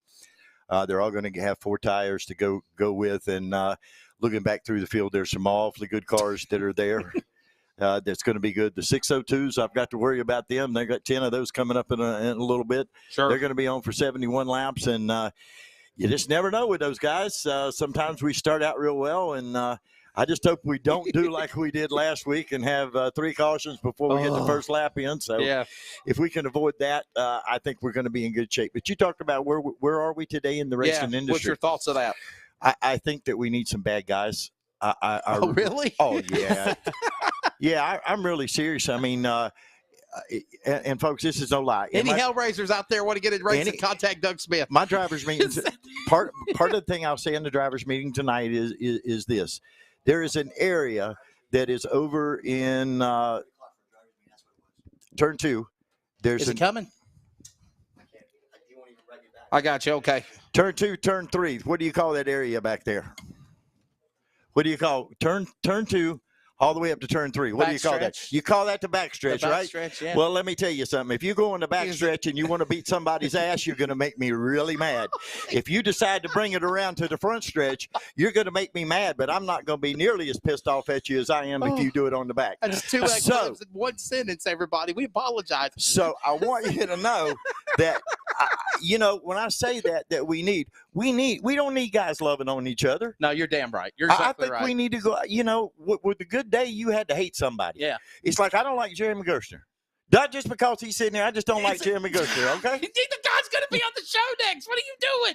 They're all going to have 4 tires to go with. And looking back through the field, there's some awfully good cars that are there. That's going to be good. The 602s, I've got to worry about them. They've got 10 of those coming up in a little bit. Sure. They're going to be on for 71 laps. And you just never know with those guys. Sometimes we start out real well, and I just hope we don't do like we did last week and have 3 cautions before we get the first lap in. So if we can avoid that, I think we're going to be in good shape. But you talked about where are we today in the racing industry? What's your thoughts of that? I think that we need some bad guys. Oh, really? Oh, yeah. Yeah, I'm really serious. I mean, and folks, this is no lie. Any Hellraisers out there want to get in racing, contact Doug Smith. My driver's meeting, part of the thing I'll say in the driver's meeting tonight is this. There is an area that is over in turn 2. Is it coming? I got you. Okay. Turn 2, turn 3. What do you call that area back there? What do you call turn 2? All the way up to turn 3. What do you call that? You call that the backstretch, right? Backstretch, yeah. Well, let me tell you something. If you go on the backstretch and you want to beat somebody's ass, you're going to make me really mad. If you decide to bring it around to the front stretch, you're going to make me mad, but I'm not going to be nearly as pissed off at you as I am if you do it on the back. That's 2 expletives in one sentence, everybody. We apologize. So I want you to know that when I say that we don't need guys loving on each other. No, you're damn right. You're exactly I think right. we need to go, with a good day, you had to hate somebody. Yeah. It's like, I don't like Jeremy Gerstner. Not just because he's sitting there. I just don't like Jeremy Gerstner, okay? The guy's going to be on the show next. What are you doing?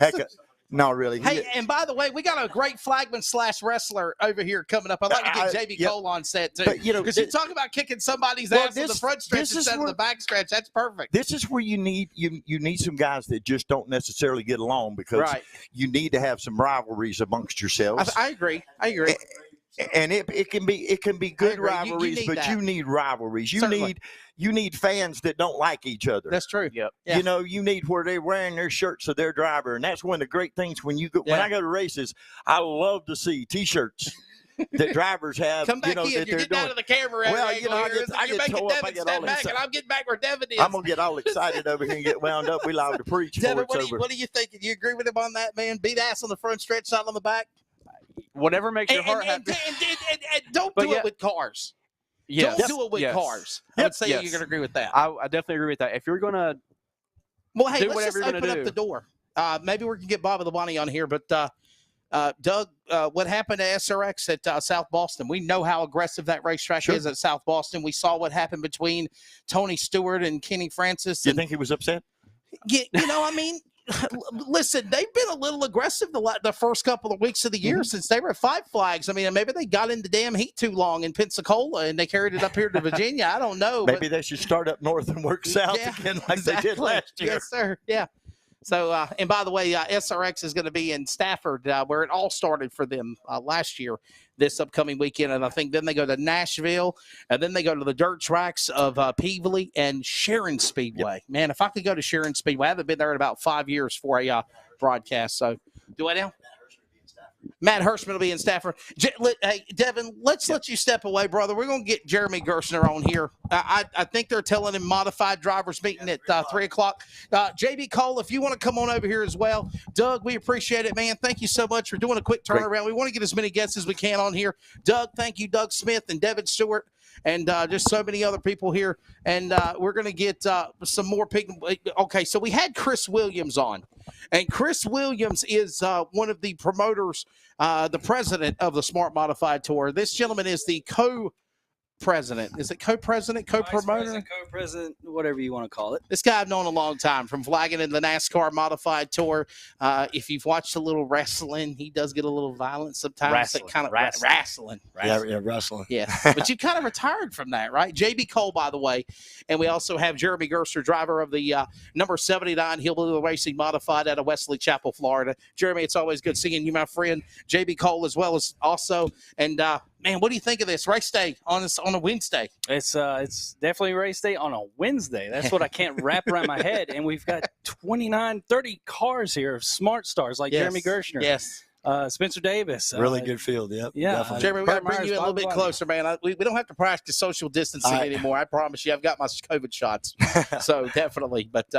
Heck, no, really. Hey, and by the way, we got a great flagman / wrestler over here coming up. I'd like to get JB Cole on set, too. But, because you talk about kicking somebody's ass in the front stretch instead of the back stretch. That's perfect. This is where you need some guys that just don't necessarily get along, because you need to have some rivalries amongst yourselves. I agree. And it can be good rivalries, but you need rivalries. You need fans that don't like each other. That's true. Yep. Yeah. You need where they're wearing their shirts of their driver, and that's one of the great things when I go to races. I love to see T-shirts that drivers have. Come back in. You're getting out of the camera. Well, I get tore up. I get all excited. And I'm getting back where Devin is. I'm gonna get all excited over here and get wound up. We love to preach. Devin, what do you think? Do you agree with him on that, man? Beat ass on the front stretch, not on the back. Whatever makes your heart happy. And don't do it with cars. Yes. Don't do it with cars. I would say you're going to agree with that. I definitely agree with that. If you're going to do whatever you're going to do. Open up the door. Maybe we can get Bobby Labonte on here. But, Doug, what happened to SRX at South Boston? We know how aggressive that racetrack is at South Boston. We saw what happened between Tony Stewart and Kenny Francis. You think he was upset? Yeah, listen, they've been a little aggressive the first couple of weeks of the year since they were at Five Flags. I mean, maybe they got in the damn heat too long in Pensacola and they carried it up here to Virginia. I don't know. Maybe they should start up north and work south again like they did last year. Yes, sir. Yeah. So, and by the way, SRX is going to be in Stafford, where it all started for them last year, this upcoming weekend. And I think then they go to Nashville, and then they go to the dirt tracks of Peevely and Sharon Speedway. Yep. Man, if I could go to Sharon Speedway, I haven't been there in about 5 years for a broadcast. So, do I now? Matt Hirschman will be in Stafford. Hey, Devin, let's let you step away, brother. We're going to get Jeremy Gerstner on here. I think they're telling him modified drivers meeting at 3 o'clock. JB Cole, if you want to come on over here as well. Doug, we appreciate it, man. Thank you so much for doing a quick turnaround. We want to get as many guests as we can on here. Doug, thank you, Doug Smith and Devin Stewart, and just so many other people here. And we're going to get some more people. Okay, so we had Chris Williams on. And Chris Williams is one of the promoters, the president of the Smart Modified Tour. This gentleman is the co-president. Is it co-president, co-promoter? Co-president, whatever you want to call it. This guy I've known a long time, from flagging in the NASCAR Modified Tour. If you've watched a little wrestling, he does get a little violent sometimes. Wrestling. Yeah, wrestling. Yeah, but you kind of retired from that, right? JB Cole, by the way. And we also have Jeremy Gerstner, driver of the number 79 Hillbilly Racing Modified out of Wesley Chapel, Florida. Jeremy, it's always good seeing you, my friend. JB Cole as well as also. And, man, what do you think of this race day on a Wednesday? It's definitely race day on a Wednesday. That's what I can't wrap around my head. And we've got 29, 30 cars here of smart stars like Jeremy Gerstner. Yes. Spencer Davis. Really good field, yep. Yeah. Definitely. Jeremy, we got to bring you a little bit closer, man. We don't have to practice social distancing anymore. I promise you. I've got my COVID shots. So definitely. But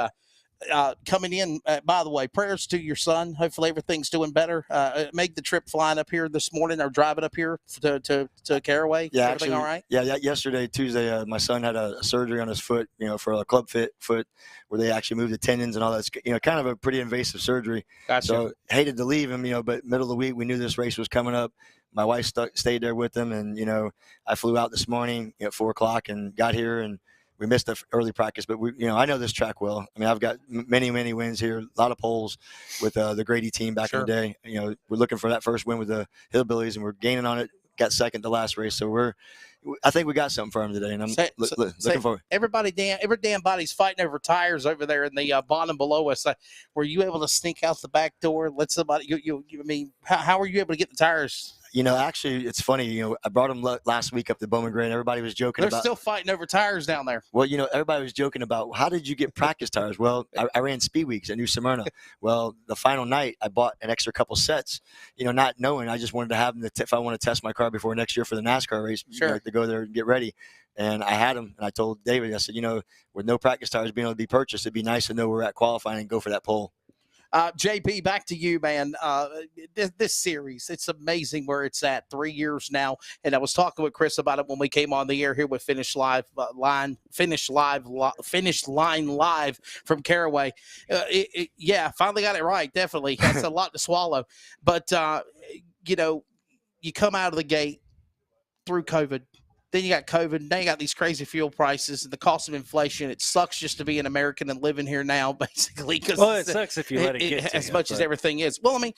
coming in, by the way, prayers to your son. Hopefully everything's doing better. Make the trip flying up here this morning or driving up here to Caraway. Yeah, everything actually, all right? Yeah, yesterday, Tuesday, my son had a surgery on his foot, for a club foot where they actually moved the tendons and all that. Kind of a pretty invasive surgery. Gotcha. So hated to leave him, but middle of the week, we knew this race was coming up. My wife stayed there with him, and, I flew out this morning at 4 o'clock and got here, and we missed the early practice, but I know this track well. I mean, I've got many wins here, a lot of poles with the Grady team back in the day. We're looking for that first win with the Hillbillies, and we're gaining on it. Got second the last race, so I think we got something for him today, and I'm looking forward. Every damn body's fighting over tires over there in the bottom below us. Were you able to sneak out the back door? Let somebody. I mean, how were you able to get the tires? Actually, it's funny. I brought them last week up to Bowman Gray, and everybody was joking They're still fighting over tires down there. Well, everybody was joking about, how did you get practice tires? Well, I ran Speed Weeks at New Smyrna. Well, the final night, I bought an extra couple sets, not knowing. I just wanted to have them if I want to test my car before next year for the NASCAR race, to go there and get ready. And I had them, and I told David, I said, with no practice tires being able to be purchased, it'd be nice to know we're at qualifying and go for that pole. JP, back to you, man. This series, it's amazing where it's at. 3 years now, and I was talking with Chris about it when we came on the air here with Finish Line Live from Caraway. Yeah, finally got it right. Definitely, that's a lot to swallow. But you come out of the gate through COVID. Then you got COVID. Now you got these crazy fuel prices and the cost of inflation. It sucks just to be an American and living here now, basically. Well, it sucks if you let it get to as much as everything is. Well, I mean,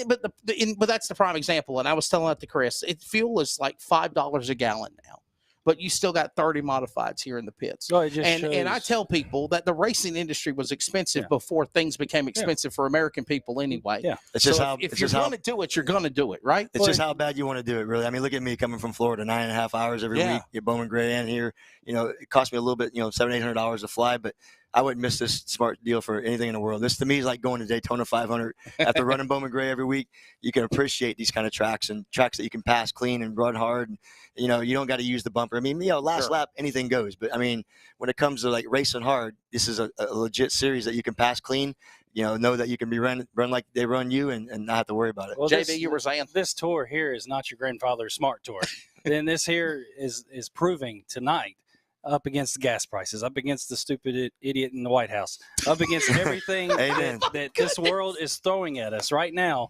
but that's the prime example. And I was telling that to Chris. Fuel is like $5 a gallon now. But you still got 30 modifieds here in the pits. Oh, it just and I tell people that the racing industry was expensive before things became expensive for American people anyway. Yeah. It's just if you're going to do it, you're going to do it, right? It's just how bad you want to do it, really. I mean, look at me coming from Florida, 9.5 hours every week, get Bowman Gray in here. It cost me a little bit, $700-800 to fly, but I wouldn't miss this smart deal for anything in the world. This to me is like going to Daytona 500. After running Bowman Gray every week, you can appreciate these kind of tracks and tracks that you can pass clean and run hard. And, you don't got to use the bumper. I mean, last lap, anything goes. But I mean, when it comes to like racing hard, this is a legit series that you can pass clean. Know that you can be run like they run you and not have to worry about it. Well, JB, you were saying this tour here is not your grandfather's smart tour. Then this here is proving tonight, up against the gas prices, up against the stupid idiot in the White House, up against everything that this world is throwing at us right now.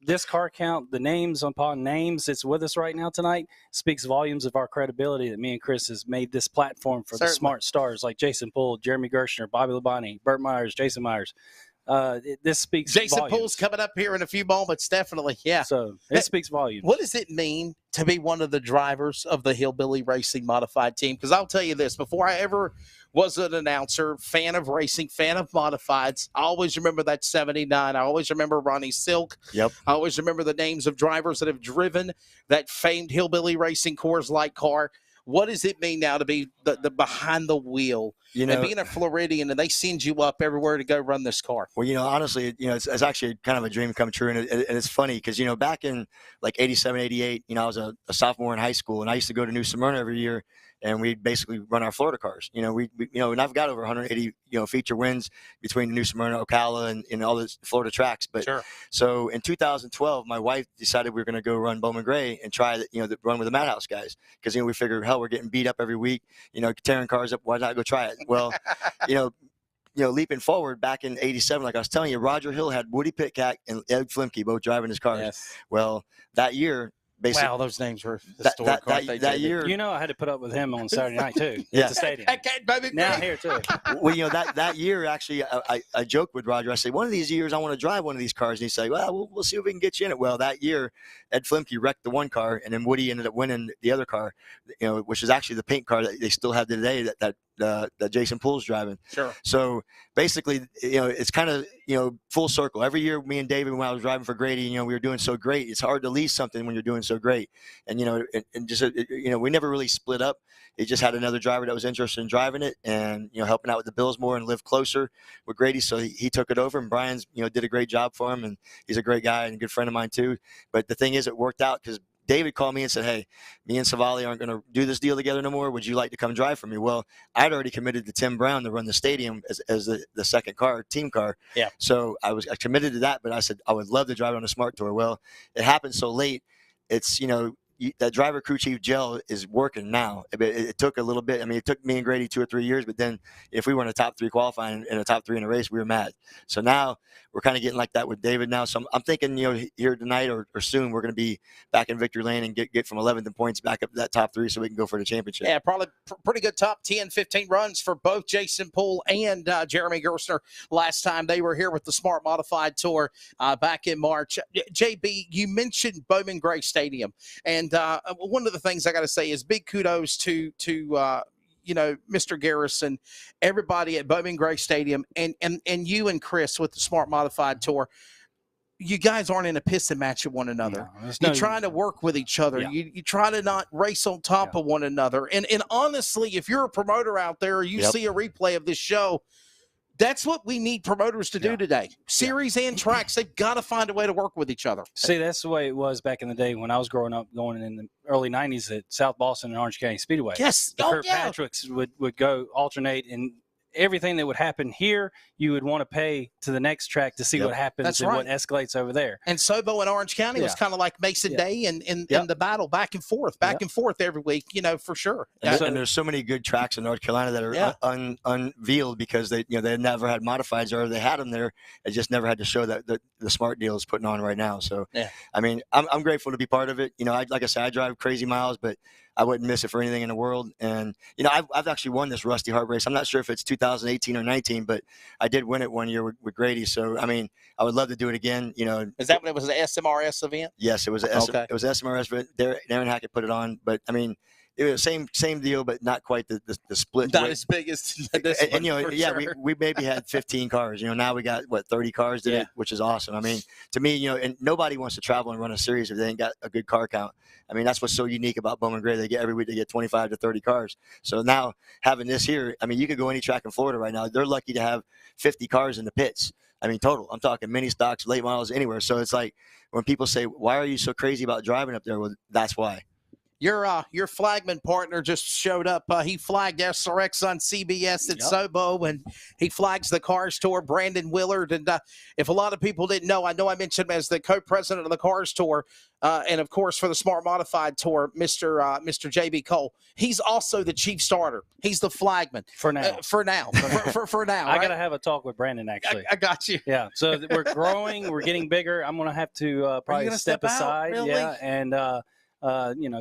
This car count, the names upon names that's with us right now tonight, speaks volumes of our credibility that me and Chris has made this platform for the smart stars like Jason Poole, Jeremy Gershner, Bobby Labonte, Burt Myers, Jason Myers. This speaks Jason volumes. Poole's coming up here in a few moments, definitely. Yeah. So it speaks volumes. What does it mean to be one of the drivers of the Hillbilly Racing Modified team? Because I'll tell you this, before I ever was an announcer, fan of racing, fan of modifieds, I always remember that 79. I always remember Ronnie Silk. Yep. I always remember the names of drivers that have driven that famed Hillbilly Racing Coors Light car. What does it mean now to be the behind the wheel and being a Floridian and they send you up everywhere to go run this car? Well, honestly, it's actually kind of a dream come true. And it's funny because, back in like 87, 88, I was a sophomore in high school and I used to go to New Smyrna every year and we'd basically run our Florida cars. And I've got over 180, feature wins between New Smyrna, Ocala, and all the Florida tracks. But so in 2012, my wife decided we were going to go run Bowman Gray and try the run with the Madhouse guys. Because, we figured, hell, we're getting beat up every week, tearing cars up. Why not go try it? Well, leaping forward back in 87, like I was telling you, Roger Hill had Woody Pitcock and Ed Flimke both driving his cars. Yes. Well, that year, basically, wow, those names were historic. That year, I had to put up with him on Saturday night too. Yeah. At the stadium. Okay, baby. Now here too. Well, that year actually, I joked with Roger. I said, one of these years I want to drive one of these cars, and he said, well, we'll see if we can get you in it. Well, that year, Ed Flimke wrecked the one car, and then Woody ended up winning the other car, which is actually the paint car that they still have today that Jason Poole's driving. Sure. So basically, it's kind of, full circle. Every year, me and David, when I was driving for Grady, we were doing so great. It's hard to leave something when you're doing so great. And, we never really split up. He just had another driver that was interested in driving it and, helping out with the bills more and live closer with Grady. So he took it over, and Brian's, did a great job for him. And he's a great guy and a good friend of mine too. But the thing is, it worked out because David called me and said, hey, me and Savali aren't going to do this deal together no more. Would you like to come drive for me? Well, I'd already committed to Tim Brown to run the stadium as the second car, team car. Yeah. So I committed to that, but I said I would love to drive on a Smart Tour. Well, it happened so late. It's, that driver crew chief gel is working now. It took a little bit. I mean, it took me and Grady 2 or 3 years, but then if we were in a top 3 qualifying and a top 3 in a race, we were mad. So now we're kind of getting like that with David now. So I'm thinking, here tonight or soon, we're going to be back in victory lane and get from 11th in points back up to that top 3 so we can go for the championship. Yeah, probably pretty good top 10, 15 runs for both Jason Poole and Jeremy Gerstner last time they were here with the Smart Modified Tour back in March. JB, you mentioned Bowman Gray Stadium, and one of the things I got to say is big kudos to Mr. Garrison, everybody at Bowman Gray Stadium, and you and Chris with the Smart Modified Tour. You guys aren't in a pissing match with one another. You're trying to work with each other. Yeah. You try to not race on top of one another. And honestly, if you're a promoter out there or you see a replay of this show, that's what we need promoters to do today. Series and tracks, they've got to find a way to work with each other. See, that's the way it was back in the day when I was growing up, going in the early 90s at South Boston and Orange County Speedway. Yes. The Kirkpatricks would go alternate, and everything that would happen here, you would want to pay to the next track to see what happens That's and right. what escalates over there. And Sobo in Orange County was kind of like Mason Day in the battle, back and forth every week, for sure. And there's so many good tracks in North Carolina that are unveiled because they never had modifieds, or they had them there. They just never had to show that the Smart deal is putting on right now. So, I mean, I'm grateful to be part of it. Like I said, I drive crazy miles, but I wouldn't miss it for anything in the world. And, I've actually won this Rusty Heart race. I'm not sure if it's 2018 or 19, but I did win it one year with Grady. So, I mean, I would love to do it again. Is that when it was an SMRS event? Yes, it was. It was SMRS, but Darren Hackett put it on. But, I mean, it was the same deal, but not quite the split. Not as big as this one, sure. we maybe had 15 cars. Now we got 30 cars did it, which is awesome. I mean, to me, and nobody wants to travel and run a series if they ain't got a good car count. I mean, that's what's so unique about Bowman Gray. Every week they get 25 to 30 cars. So now having this here, I mean, you could go any track in Florida right now. They're lucky to have 50 cars in the pits. I mean, total. I'm talking mini stocks, late models, anywhere. So it's like when people say, "Why are you so crazy about driving up there?" Well, that's why. Your flagman partner just showed up. He flagged SRX on CBS at Sobo, and he flags the Cars Tour, Brandon Willard. And if a lot of people didn't know, I mentioned him as the co-president of the Cars Tour, and of course for the Smart Modified Tour, Mr. JB Cole. He's also the chief starter. He's the flagman for now. For now, right? I got to have a talk with Brandon actually. I got you. Yeah. So we're growing. We're getting bigger. I'm going to have to probably step aside. Really? Yeah, and.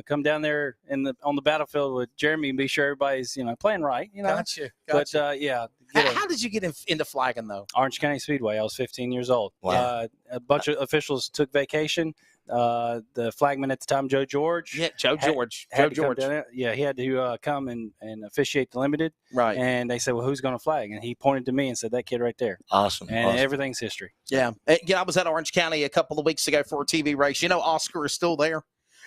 Come down there on the battlefield with Jeremy and be sure everybody's, playing right, Gotcha. But, how did you get into flagging, though? Orange County Speedway. I was 15 years old. Wow. A bunch of officials took vacation. The flagman at the time, Joe George. Yeah, Joe George. He had to come and officiate the limited. Right. And they said, well, who's going to flag? And he pointed to me and said, that kid right there. Awesome. And everything's history. Yeah. I was at Orange County a couple of weeks ago for a TV race. Oscar is still there.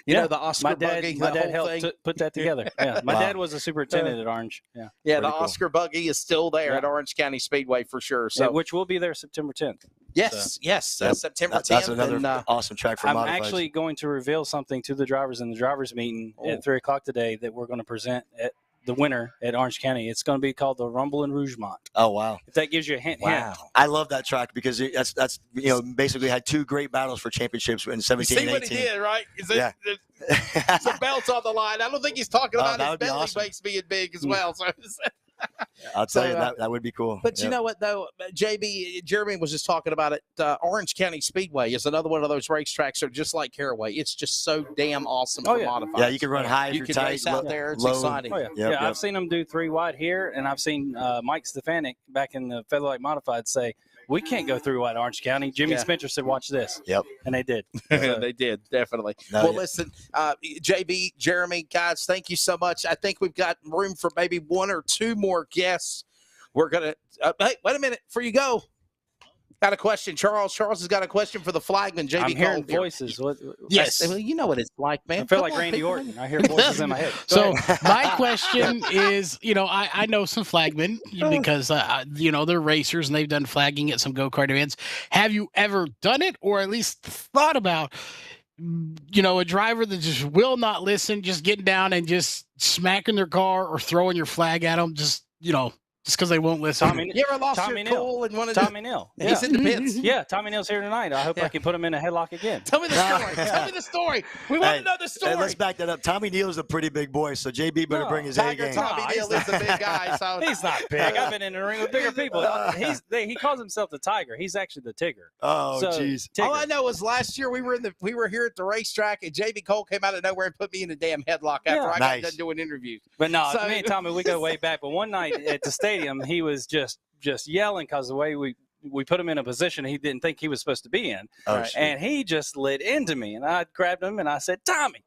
The Oscar buggy. My dad helped put that together. Yeah, my dad was a superintendent at Orange. Yeah, the Oscar buggy is still there at Orange County Speedway for sure. So, which will be there September 10th. Yes, September 10th. That's another awesome track for modifieds. I'm actually going to reveal something to the drivers in the drivers meeting at 3:00 today that we're going to present at the winner at Orange County. It's going to be called the Rumble in Rougemont. Oh, wow. If that gives you a hint. Wow. I love that track because that's basically had two great battles for championships in 17 and 18. See what he did, right? Some belts on the line. I don't think he's talking about his belly weights being big as well. So I'll tell you, that would be cool. But you know what, though? Jeremy was just talking about it. Orange County Speedway is another one of those racetracks that are just like Caraway. It's just so damn awesome for modifieds. Yeah, you can run high if you you're can tight. race out there. It's low. exciting. Oh, yeah. I've seen them do 3 wide here, and I've seen Mike Stefanik back in the Featherlight Modified say, we can't go through wide Orange County. Jimmy Spencer said, watch this. Yep. And they did. They did, definitely. Listen, JB, Jeremy, guys, thank you so much. I think we've got room for maybe 1 or 2 more guests. We're going to hey, wait a minute. Before you go, got a question. Charles has got a question for the flagman, JB I'm hearing Cole voices. Yes. Well, you know what it's like, man. I feel like Randy Orton. I hear voices in my head. So my question is, I know some flagmen because, they're racers and they've done flagging at some go-kart events. Have you ever done it or at least thought about, a driver that just will not listen, just getting down and just smacking their car or throwing your flag at them, just because they won't listen? You ever lost your cool and wanted Tommy Neal. Yeah. He's in the pits. Yeah, Tommy Neal's here tonight. I hope I can put him in a headlock again. Tell me the story. Tell me the story. We want to know the story. Hey, let's back that up. Tommy Neal's a pretty big boy, so JB better bring his A game. Tommy Neal is a big guy. So. He's not big. I've been in the ring with bigger people. He calls himself the Tiger. He's actually the Tigger. Oh, jeez. All I know is last year we were here at the racetrack and JB Cole came out of nowhere and put me in a damn headlock after I got done doing interviews. But no, me and Tommy, we go way back. But one night at the stadium, he was just yelling because the way we put him in a position he didn't think he was supposed to be in. And he just lit into me. And I grabbed him and I said, Tommy,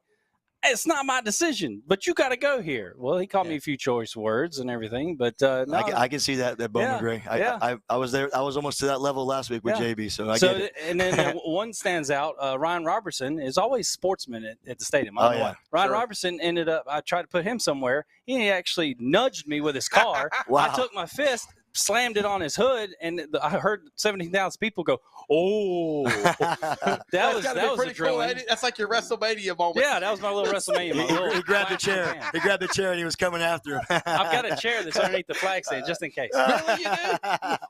it's not my decision, but you got to go here. Well, he called me a few choice words and everything, but no. I can see that Bowman Gray. I was there. I was almost to that level last week with JB, so I get it. And then one stands out. Ryan Robertson is always sportsman at the stadium. Ryan Robertson ended up, I tried to put him somewhere. He actually nudged me with his car. Wow. I took my fist, slammed it on his hood, and I heard 17,000 people go, "Oh!" that was pretty cool. That's like your WrestleMania moment. Yeah, that was my little WrestleMania moment. He grabbed the chair. He grabbed the chair, and he was coming after him. I've got a chair that's underneath the flag stand just in case. Really, you do?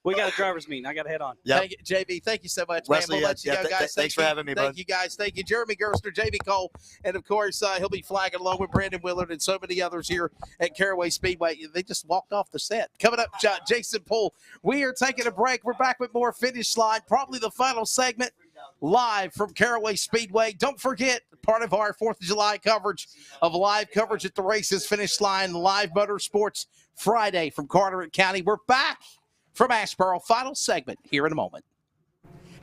We got a driver's meeting. I got to head on. Yep. Thank you, JB. Thank you so much, Wesley, man. We'll let you go, guys. Thanks for having me, bud. Thank you, guys. Thank you, Jeremy Gerstner, JB Cole, and of course, he'll be flagging along with Brandon Willard and so many others here at Caraway Speedway. They just walked off the set. Coming up, Jason Poole. We are taking a break. We're back with more Finish Line, probably the final segment, live from Caraway Speedway. Don't forget, part of our 4th of July coverage of live coverage at the races, Finish Line, live Motorsports Friday from Carteret County. We're back from Asheboro. Final segment here in a moment.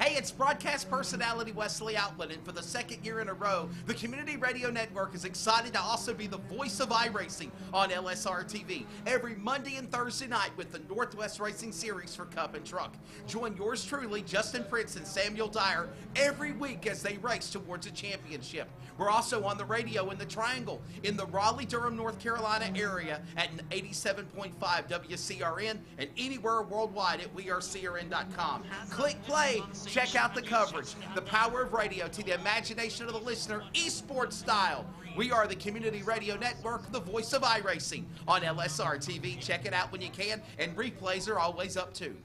Hey, it's broadcast personality Wesley Outland, and for the 2nd year in a row, the Community Radio Network is excited to also be the voice of iRacing on LSRTV every Monday and Thursday night with the Northwest Racing Series for Cup and Truck. Join yours truly, Justin Prince and Samuel Dyer, every week as they race towards a championship. We're also on the radio in the Triangle in the Raleigh-Durham, North Carolina area at 87.5 WCRN and anywhere worldwide at wearecrn.com. Click play. Check out the coverage, the power of radio to the imagination of the listener, esports style. We are the Community Radio Network, the voice of iRacing on LSR-TV. Check it out when you can, and replays are always up too.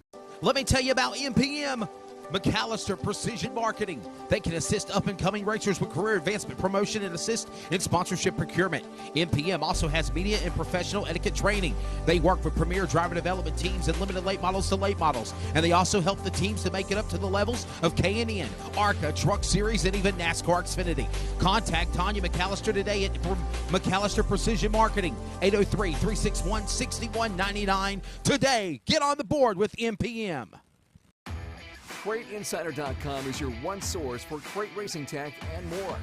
Let me tell you about MPM. McAllister Precision Marketing. They can assist up-and-coming racers with career advancement, promotion, and assist in sponsorship procurement. MPM also has media and professional etiquette training. They work with premier driver development teams and limited late models to late models, and they also help the teams to make it up to the levels of K&N, ARCA, Truck Series, and even NASCAR Xfinity. Contact Tanya McAllister today at McAllister Precision Marketing, 803-361-6199. Today, get on the board with MPM. CrateInsider.com is your one source for crate racing tech and more.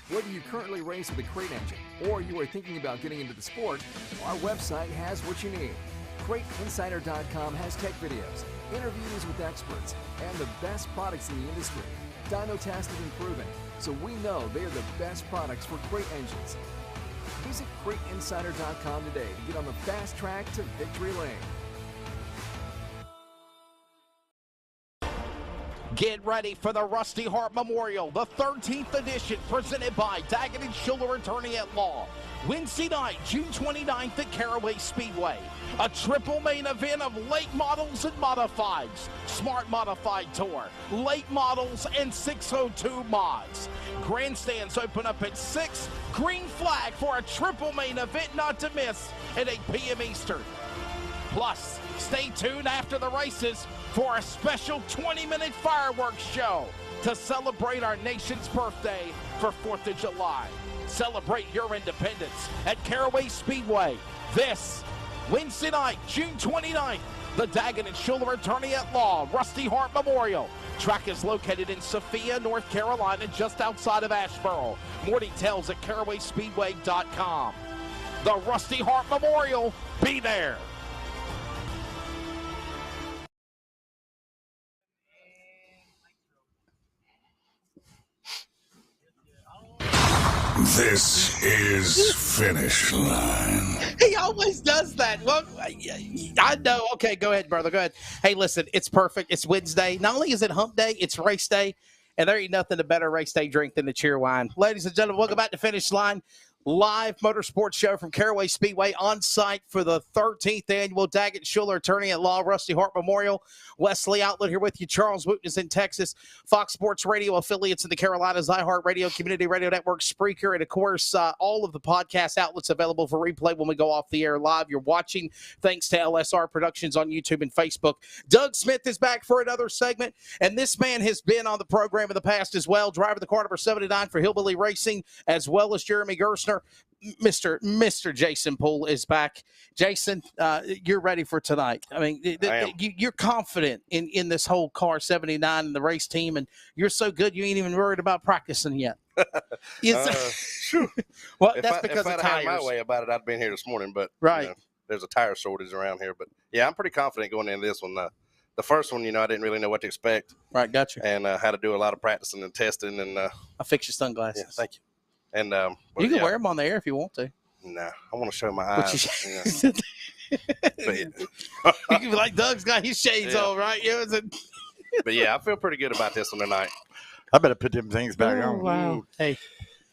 Whether you currently race with a crate engine or you are thinking about getting into the sport, our website has what you need. CrateInsider.com has tech videos, interviews with experts, and the best products in the industry. Dyno tested and proven, so we know they are the best products for crate engines. Visit CrateInsider.com today to get on the fast track to victory lane. Get ready for the Rusty Hart Memorial, the 13th edition, presented by Daggett & Schuller Attorney at Law. Wednesday night, June 29th at Caraway Speedway. A triple main event of late models and modifieds. Smart Modified Tour, late models, and 602 mods. Grandstands open up at 6. Green flag for a triple main event not to miss at 8 p.m. Eastern. Plus, stay tuned after the races for a special 20-minute fireworks show to celebrate our nation's birthday for 4th of July. Celebrate your independence at Caraway Speedway this Wednesday night, June 29th. The Daggett & Schuller Attorney at Law, Rusty Hart Memorial. Track is located in Sophia, North Carolina, just outside of Asheboro. More details at carawayspeedway.com. The Rusty Hart Memorial, be there. This is Finish Line. He always does that. Well, I know. Okay, go ahead, brother. Go ahead. Hey, listen, it's perfect. It's Wednesday. Not only is it hump day, it's race day, and there ain't nothing a better race day drink than the cheer wine. Ladies and gentlemen, welcome back to Finish Line. Live motorsports show from Caraway Speedway on site for the 13th annual Daggett Schuller Attorney at Law Rusty Hart Memorial. Wesley Outlet here with you. Charles Wooten is in Texas. Fox Sports Radio affiliates in the Carolinas, iHeartRadio, Community Radio Network, Spreaker, and of course, all of the podcast outlets available for replay when we go off the air live. You're watching thanks to LSR Productions on YouTube and Facebook. Doug Smith is back for another segment, and this man has been on the program in the past as well. Driver of the car number 79 for Hillbilly Racing, as well as Jeremy Gerstner. Mr. Jason Poole is back. Jason, you're ready for tonight. I mean, you're confident in this whole car 79 and the race team, and you're so good you ain't even worried about practicing yet. Well, that's because if of I'd had tires. my way about it, I'd been here this morning. But right, you know, there's a tire shortage around here. But yeah, I'm pretty confident going into this one. The first one, I didn't really know what to expect. Right, gotcha. And had to do a lot of practicing and testing. And I fixed your sunglasses. Yeah, thank you. And you can wear them on the air if you want to. Nah, I want to show my eyes. But You can be like, Doug's got his shades on, right? You know, But yeah, I feel pretty good about this one tonight. I better put them things back on. Wow. Hey.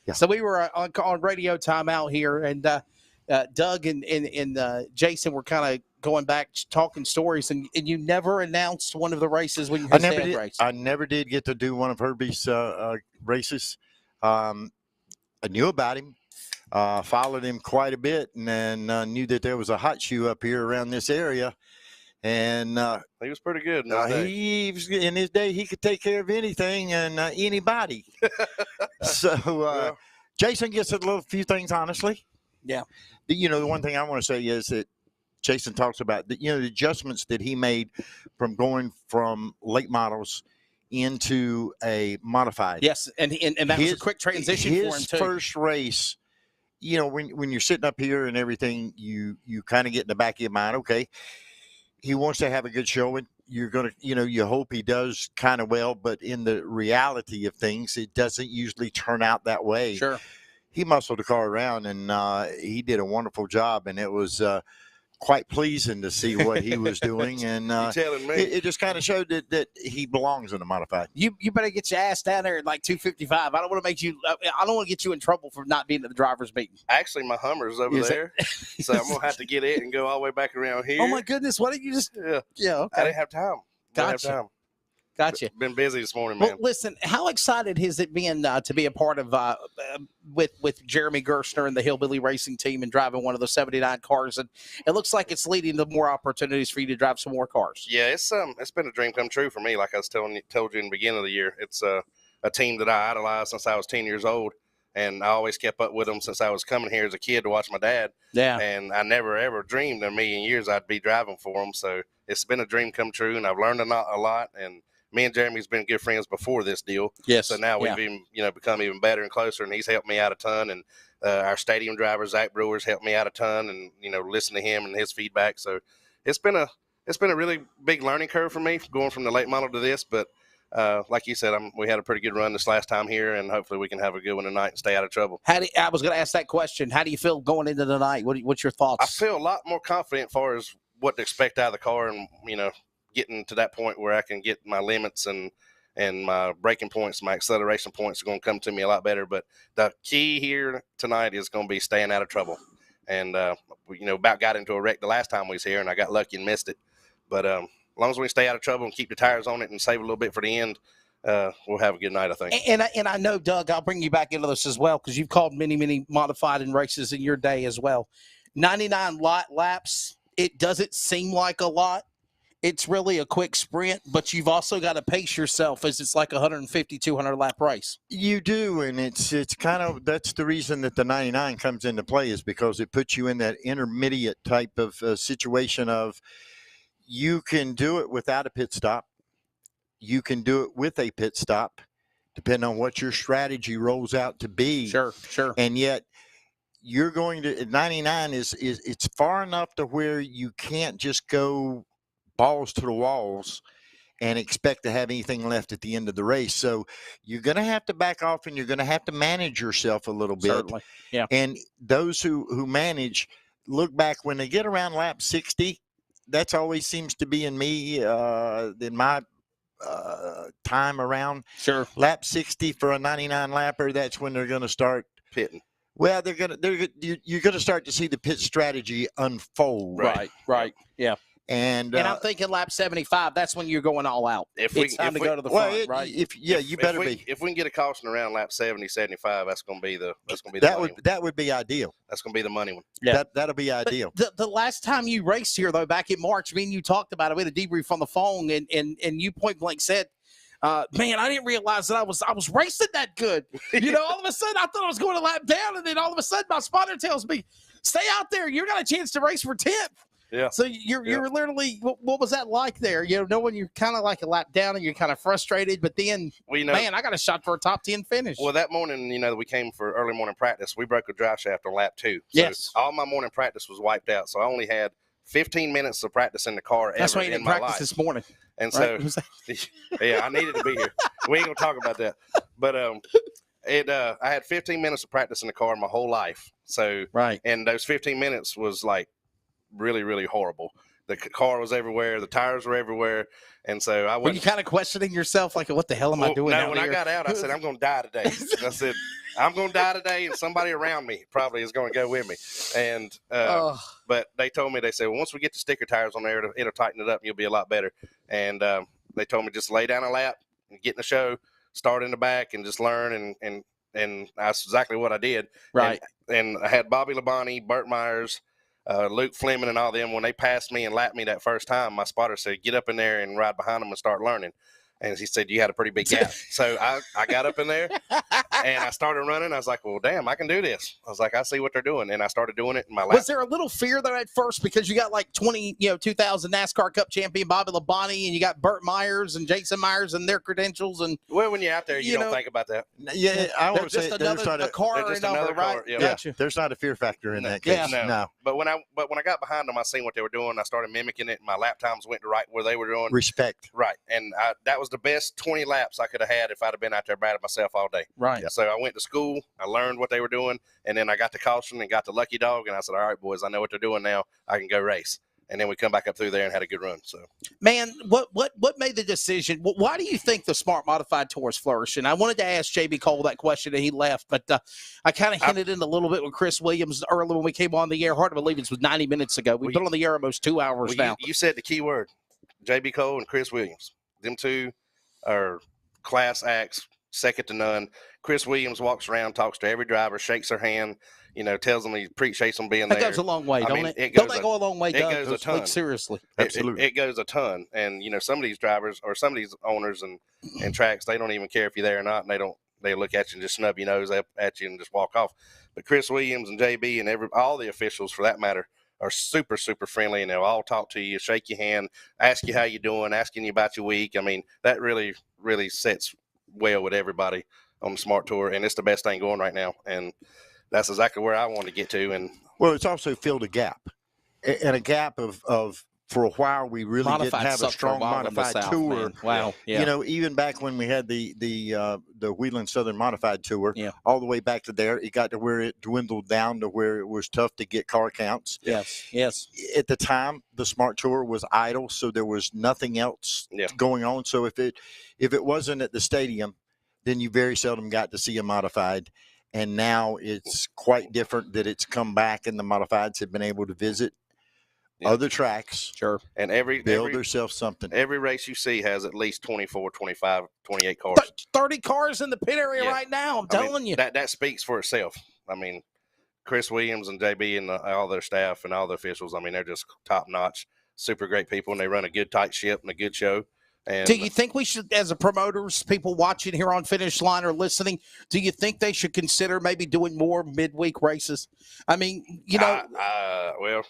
Yeah. So we were on radio timeout here, and Doug and Jason were kind of going back talking stories, and you never announced one of the races when you had raced. I never did get to do one of Herbie's races. I knew about him, followed him quite a bit, and then knew that there was a hot shoe up here around this area. And he was pretty good. In his day, he could take care of anything and anybody. So Jason gets a few things, honestly. Yeah. The one thing I want to say is that Jason talks about the adjustments that he made from going from late models into a modified. Yes, and that was a quick transition for him too. His first race, when you're sitting up here and everything, you kind of get in the back of your mind, okay, he wants to have a good showing. You're going to, you hope he does kind of well, but in the reality of things, it doesn't usually turn out that way. Sure. He muscled the car around, and he did a wonderful job, and it was quite pleasing to see what he was doing. And it just kind of showed that he belongs in the modified. You better get your ass down there at like 255. I don't want to I don't want to get you in trouble for not being at the driver's meeting. Actually, my Hummer's over there, so I'm gonna have to get it and go all the way back around here. Oh my goodness! Why didn't you just? Yeah. Okay. I didn't have time. Gotcha. Been busy this morning, man. Well, listen, how excited has it been to be a part of with Jeremy Gerstner and the Hillbilly Racing team and driving one of the 79 cars? And it looks like it's leading to more opportunities for you to drive some more cars. Yeah, it's been a dream come true for me. Like I was told you in the beginning of the year, it's a team that I idolized since I was 10 years old. And I always kept up with them since I was coming here as a kid to watch my dad. Yeah. And I never, ever dreamed in a million years I'd be driving for them. So it's been a dream come true, and I've learned a lot. And me and Jeremy's been good friends before this deal. Yes. So now we've even, become even better and closer, and he's helped me out a ton. And our stadium driver, Zach Brewer's helped me out a ton, and, listen to him and his feedback. So it's been a really big learning curve for me going from the late model to this. But like you said, we had a pretty good run this last time here, and hopefully we can have a good one tonight and stay out of trouble. I was going to ask that question. How do you feel going into the night? What's your thoughts? I feel a lot more confident as far as what to expect out of the car, and, getting to that point where I can get my limits and my braking points, my acceleration points are going to come to me a lot better. But the key here tonight is going to be staying out of trouble. And, about got into a wreck the last time we was here, and I got lucky and missed it. But as long as we stay out of trouble and keep the tires on it and save a little bit for the end, we'll have a good night, I think. And I know, Doug, I'll bring you back into this as well, because you've called many modified and races in your day as well. 99 laps, it doesn't seem like a lot. It's really a quick sprint, but you've also got to pace yourself as it's like a 150, 200 lap race. You do, and it's kind of that's the reason that the 99 comes into play, is because it puts you in that intermediate type of situation of you can do it without a pit stop. You can do it with a pit stop, depending on what your strategy rolls out to be. Sure. And yet you're going to 99 is it's far enough to where you can't just go balls to the walls and expect to have anything left at the end of the race. So you're going to have to back off, and you're going to have to manage yourself a little bit. Certainly. Yeah. And those who manage, look back when they get around lap 60, that's always seems to be in me in my time around. Sure. Lap 60 for a 99 lapper, that's when they're going to start pitting. Well, you're going to start to see the pit strategy unfold. Right. Yeah. And I'm thinking lap 75. That's when you're going all out. It's time to go to the front, right? You better be. If we can get a caution around lap 70, 75, that's going to be the that would be ideal. That's going to be the money one. Yeah, that'll be ideal. But the last time you raced here, though, back in March, me and you talked about it. We had a debrief on the phone, and you point blank said, man, I didn't realize that I was racing that good. All of a sudden I thought I was going a lap down, and then all of a sudden my spotter tells me, "Stay out there. You got a chance to race for 10th." Yeah. So you're literally, what was that like there? Knowing you're kind of like a lap down and you're kind of frustrated, but then, man, I got a shot for a top 10 finish. Well, that morning, we came for early morning practice. We broke a drive shaft on lap 2. So yes. All my morning practice was wiped out. So I only had 15 minutes of practice in the car. That's why you didn't practice this morning. And right? So, yeah, I needed to be here. We ain't gonna talk about that. But I had 15 minutes of practice in the car my whole life. So right, and those 15 minutes was like really, really horrible. The car was everywhere. The tires were everywhere. And so I Were went. you kind of questioning yourself, like, what the hell am I doing? No, when I got out, I said, I'm going to die today. I said, I'm going to die today, and somebody around me probably is going to go with me. And but they told me, they said, well, once we get the sticker tires on there, it'll tighten it up, and you'll be a lot better. And they told me just lay down a lap and get in the show, start in the back, and just learn. And that's exactly what I did. Right. And I had Bobby Labonte, Burt Myers, Luke Fleming, and all them. When they passed me and lapped me that first time, my spotter said, get up in there and ride behind them and start learning. And he said, you had a pretty big gap. So I got up in there and I started running. I was like, well, damn, I can do this. I was like, I see what they're doing. And I started doing it in my lap. Was there a little fear there at first because you got like 2000 NASCAR Cup champion Bobby Labonte and you got Burt Myers and Jason Myers and their credentials? And well, when you're out there, you don't think about that. Yeah, I want to say there's not a car or another, right? Yeah. There's not a fear factor in that case. No. No. But when I got behind them, I seen what they were doing. I started mimicking it, and my lap times went to right where they were doing. Respect. Right. And that was the best 20 laps I could have had if I'd have been out there batting myself all day. Right. Yeah. So I went to school, I learned what they were doing, and then I got the caution and got the lucky dog, and I said, all right, boys, I know what they're doing now. I can go race. And then we come back up through there and had a good run. So, man, what made the decision? Why do you think the Smart Modified Tour is flourishing? I wanted to ask JB Cole that question, and he left, but I kind of hinted in a little bit with Chris Williams earlier when we came on the air. Hard to believe it was 90 minutes ago. We've been on the air almost 2 hours now. You said the key word, JB Cole and Chris Williams. Them two are class acts, second to none. Chris Williams walks around, talks to every driver, shakes their hand, tells them he appreciates them being there. That goes a long way, don't it? Don't they go a long way, It goes a ton. Like, seriously. Absolutely. It goes a ton. And, some of these drivers or some of these owners and tracks, they don't even care if you're there or not, and they look at you and just snub your nose at you and just walk off. But Chris Williams and JB and all the officials, for that matter, are super, super friendly, and they'll all talk to you, shake your hand, ask you how you're doing, asking you about your week. I mean, that really, really sets well with everybody on the Smart Tour, and it's the best thing going right now. And that's exactly where I want to get to. And well, it's also filled a gap, and a gap of for a while we really didn't have a strong modified tour. Man. Wow, yeah. Even back when we had the Wheeling Southern Modified Tour, all the way back to there, it got to where it dwindled down to where it was tough to get car counts. Yes. At the time, the Smart Tour was idle, so there was nothing else going on. So if it wasn't at the stadium, then you very seldom got to see a modified. And now it's quite different that it's come back and the modifieds have been able to visit other tracks. Sure. And build themselves something. Every race you see has at least 24, 25, 28 cars. 30 cars in the pit area right now. I'm telling you. That speaks for itself. I mean, Chris Williams and JB and all their staff and all the officials, I mean, they're just top notch, super great people, and they run a good tight ship and a good show. And do you think we should, as a promoters, people watching here on Finish Line or listening, do you think they should consider maybe doing more midweek races? I mean, well,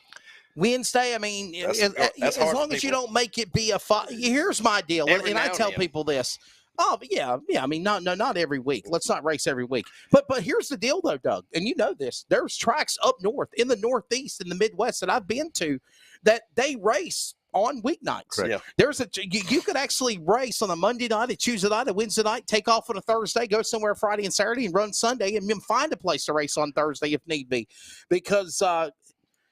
Wednesday, I mean, as long as you don't make it be here's my deal, and I tell people this. Oh, yeah. I mean, not every week. Let's not race every week. But here's the deal, though, Doug, and you know this. There's tracks up north, in the Northeast, in the Midwest that I've been to that they race on weeknights. Yeah. There's you could actually race on a Monday night, a Tuesday night, a Wednesday night, take off on a Thursday, go somewhere Friday and Saturday, and run Sunday, and then find a place to race on Thursday if need be, because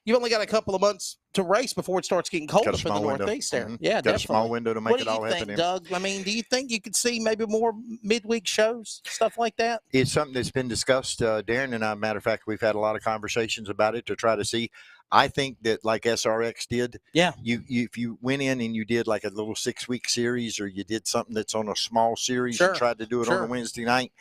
you've only got a couple of months to race before it starts getting cold up in the Northeast there. Yeah, got definitely. a small window to make it all happen. What do you think, Doug? I mean, do you think you could see maybe more midweek shows, stuff like that? It's something that's been discussed. Darren and I, matter of fact, we've had a lot of conversations about it to try to see. I think that like SRX did, if you went in and you did like a little 6-week series, or you did something that's on a small series and tried to do it on a Wednesday night,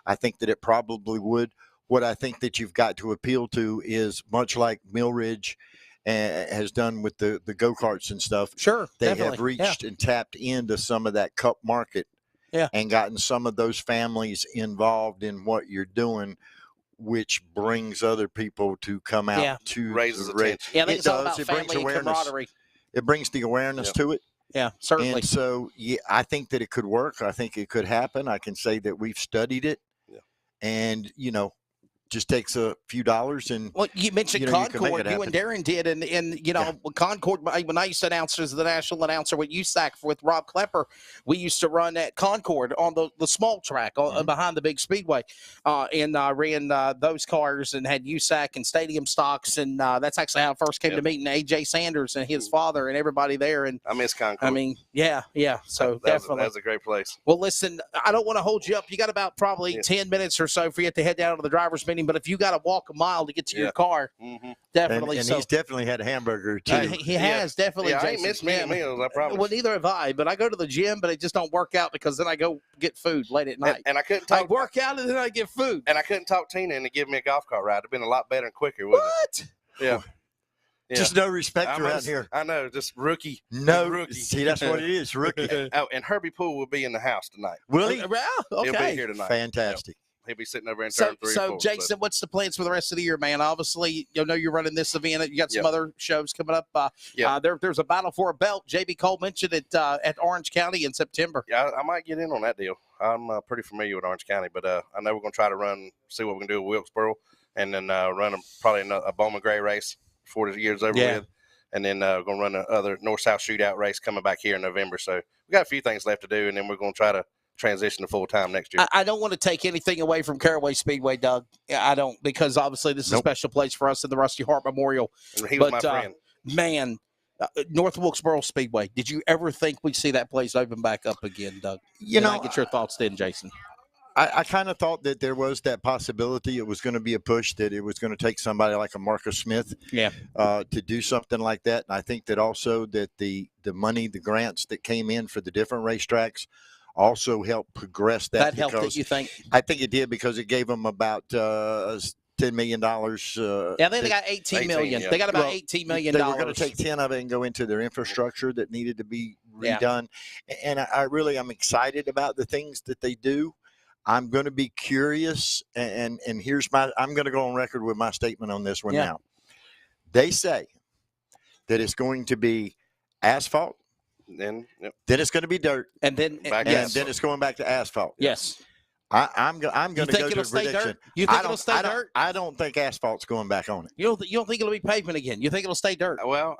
I think that it probably would. What I think that you've got to appeal to is much like Mill Ridge has done with the go-karts and stuff. Sure, they have reached and tapped into some of that cup market and gotten some of those families involved in what you're doing, which brings other people to come out to raises the race. Yeah, I think it it's all does. about It family brings and awareness. camaraderie. It brings the awareness to it. Yeah, certainly. And so, I think that it could work. I think it could happen. I can say that we've studied it. Yeah. And, just takes a few dollars and well, you mentioned you can make Concord. it You and Darren did, and Concord. When I used to announce as the national announcer with USAC with Rob Klepper, we used to run at Concord on the small track behind the big speedway, and ran those cars and had USAC and stadium stocks, and that's actually how I first came to meeting AJ Sanders and his father and everybody there. And I miss Concord. I mean, yeah. So definitely, that's a great place. Well, listen, I don't want to hold you up. You got about probably 10 minutes or so for you to head down to the driver's meeting. But if you got to walk a mile to get to your car, definitely. And he's definitely had a hamburger too. He has definitely. Yeah, I ain't missed many meals. I promise. Well, neither have I. But I go to the gym, but it just don't work out because then I go get food late at night. And I couldn't talk. I work out and then I get food. And I couldn't talk Tina into giving me a golf cart ride. It'd been a lot better and quicker. What? Yeah. Just no respect around here. I know, just rookie. Rookie. See, that's what it is, rookie. And Herbie Poole will be in the house tonight. Will he? Okay. He'll be here tonight. Fantastic. He'll be sitting over in turn 3 So, and 4, Jason, what's the plans for the rest of the year, man? Obviously, you're running this event. You got some other shows coming up. There's a battle for a belt. J.B. Cole mentioned it at Orange County in September. Yeah, I might get in on that deal. I'm pretty familiar with Orange County, but I know we're going to try to see what we can do with Wilkesboro, and then run probably a Bowman Gray race before the year's over with. And then we're going to run another North-South shootout race coming back here in November. So we got a few things left to do, and then we're going to try to transition to full-time next year. I don't want to take anything away from Caraway Speedway, Doug. I don't, because obviously this is a special place for us in the Rusty Hart Memorial. And he was my friend. Man, North Wilkesboro Speedway, did you ever think we'd see that place open back up again, Doug? I get your thoughts then, Jason. I kind of thought that there was that possibility. It was going to be a push, that it was going to take somebody like a Marcus Smith to do something like that. And I think that also that the money, the grants that came in for the different racetracks also helped progress that. That helped it, you think? I think it did, because it gave them about $10 million. Yeah, they got $18 million. They got about $18 million. They were going to take 10 of it and go into their infrastructure that needed to be redone. And I'm excited about the things that they do. I'm going to be curious, and I'm going to go on record with my statement on this one now. They say that it's going to be asphalt, then it's going to be dirt, and then it's going back to asphalt. Yes. I'm going to go to a prediction. Dirt? You think it'll stay dirt? I don't think asphalt's going back on it. You don't think it'll be pavement again? You think it'll stay dirt? Well,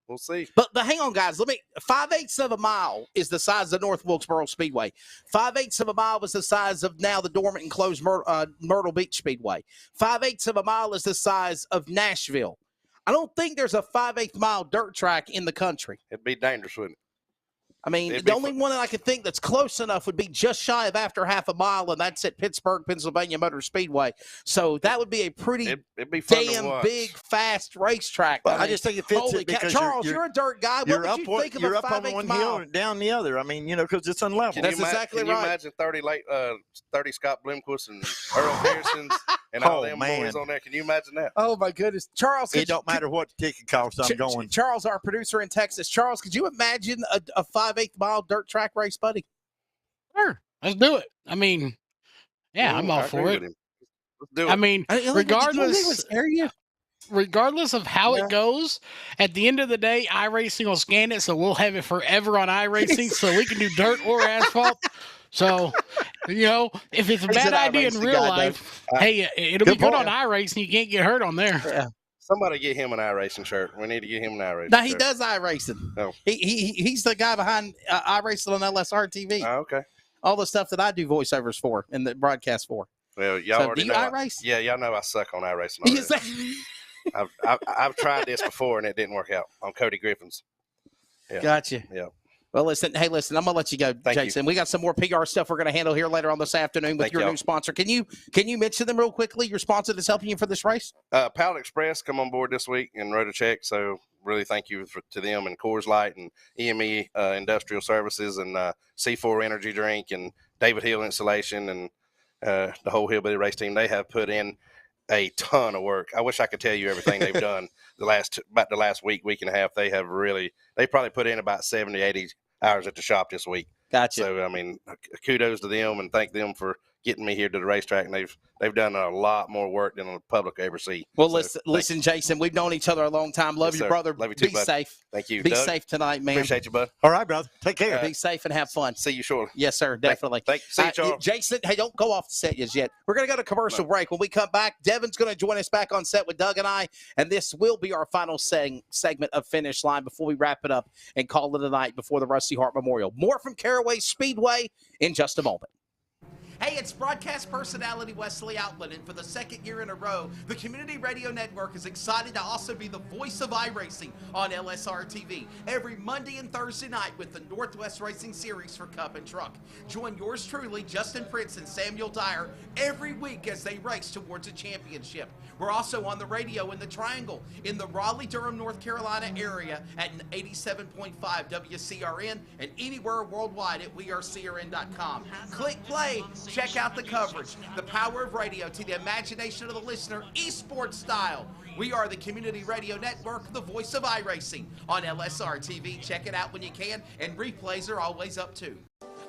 we'll see. But hang on, guys. 5/8 of a mile is the size of North Wilkesboro Speedway. 5/8 of a mile is the size of now the dormant and closed Myrtle Beach Speedway. 5/8 of a mile is the size of Nashville. I don't think there's a 5/8 mile dirt track in the country. It'd be dangerous, wouldn't it? I mean, the only one that I could think that's close enough would be just shy of after half a mile, and that's at Pittsburgh, Pennsylvania Motor Speedway. So that would be a pretty damn big, fast racetrack. I just think it fits it because Charles, you're a dirt guy. What would you think of a 5/8 mile? Hill and down the other. I mean, because it's unlevel. That's exactly right. Can you imagine 30 Scott Bloomquist and Earl Pearsons and all them boys on there? Can you imagine that? Oh, my goodness. Charles. It don't matter what the ticket costs, I'm going. Charles, our producer in Texas. Charles, could you imagine a 5/8 mile dirt track race, buddy? Sure. Let's do it. I mean, I'm all for it. Let's do it. I mean, regardless of how it goes, at the end of the day, iRacing will scan it, so we'll have it forever on iRacing, so we can do dirt or asphalt. So, if it's a bad idea in real life, hey, it'll be good on iRacing. You can't get hurt on there. Yeah. Somebody get him an iRacing shirt. We need to get him an iRacing shirt. No, he does iRacing. Oh. He's the guy behind iRacing on LSRTV. Oh, okay. All the stuff that I do voiceovers for and the broadcast for. Well, y'all already know. iRace? Y'all know I suck on iRacing already. I've tried this before and it didn't work out on Cody Griffin's. Yeah. Gotcha. Yeah. Well, listen, I'm going to let you go, Jason. We got some more PR stuff we're going to handle here later on this afternoon with your new sponsor. Can you mention them real quickly, your sponsor that's helping you for this race? Pallet Express come on board this week and wrote a check, so really thank you to them, and Coors Light and EME Industrial Services and C4 Energy Drink and David Hill Installation and the whole Hillbilly Race team. They have put in a ton of work. I wish I could tell you everything they've done about the last week and a half. They probably put in about 70, 80 hours at the shop this week. Gotcha. So, I mean, kudos to them and thank them for getting me here to the racetrack, and they've done a lot more work than the public ever see. Well, listen, Jason, we've known each other a long time. Love Yes, you, sir. brother. Love you too, Be bud. safe. Thank you. Be Doug, safe tonight, man. Appreciate you, bud. All right, brother. Take care. Be safe and have fun. See you shortly. Yes, sir. Definitely. See you, Charles. Jason, hey, don't go off the set just yet. We're going to go to commercial break. When we come back, Devin's going to join us back on set with Doug and I, and this will be our final segment of Finish Line before we wrap it up and call it a night before the Rusty Hart Memorial. More from Caraway Speedway in just a moment. Hey, it's broadcast personality Wesley Outland, and for the second year in a row, the Community Radio Network is excited to also be the voice of iRacing on LSRTV every Monday and Thursday night with the Northwest Racing Series for Cup and Truck. Join yours truly, Justin Prince and Samuel Dyer, every week as they race towards a championship. We're also on the radio in the Triangle in the Raleigh-Durham, North Carolina area at 87.5 WCRN and anywhere worldwide at wearecrn.com. Click play. Check out the coverage, the power of radio to the imagination of the listener, esports style. We are the Community Radio Network, the voice of iRacing on LSR-TV. Check it out when you can, and replays are always up too.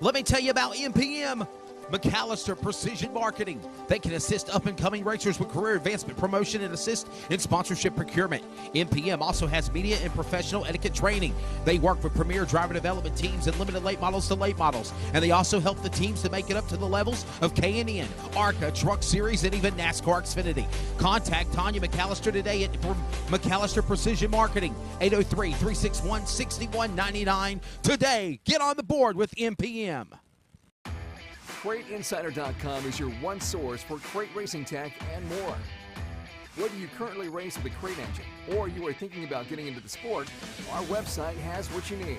Let me tell you about MPM. McAllister Precision Marketing. They can assist up-and-coming racers with career advancement, promotion, and assist in sponsorship procurement. MPM also has media and professional etiquette training. They work with premier driver development teams and limited late models to late models. And they also help the teams to make it up to the levels of K&N, ARCA, Truck Series, and even NASCAR Xfinity. Contact Tanya McAllister today at McAllister Precision Marketing, 803-361-6199. Today, get on the board with MPM. CrateInsider.com is your one source for crate racing tech and more. Whether you currently race with a crate engine or you are thinking about getting into the sport, our website has what you need.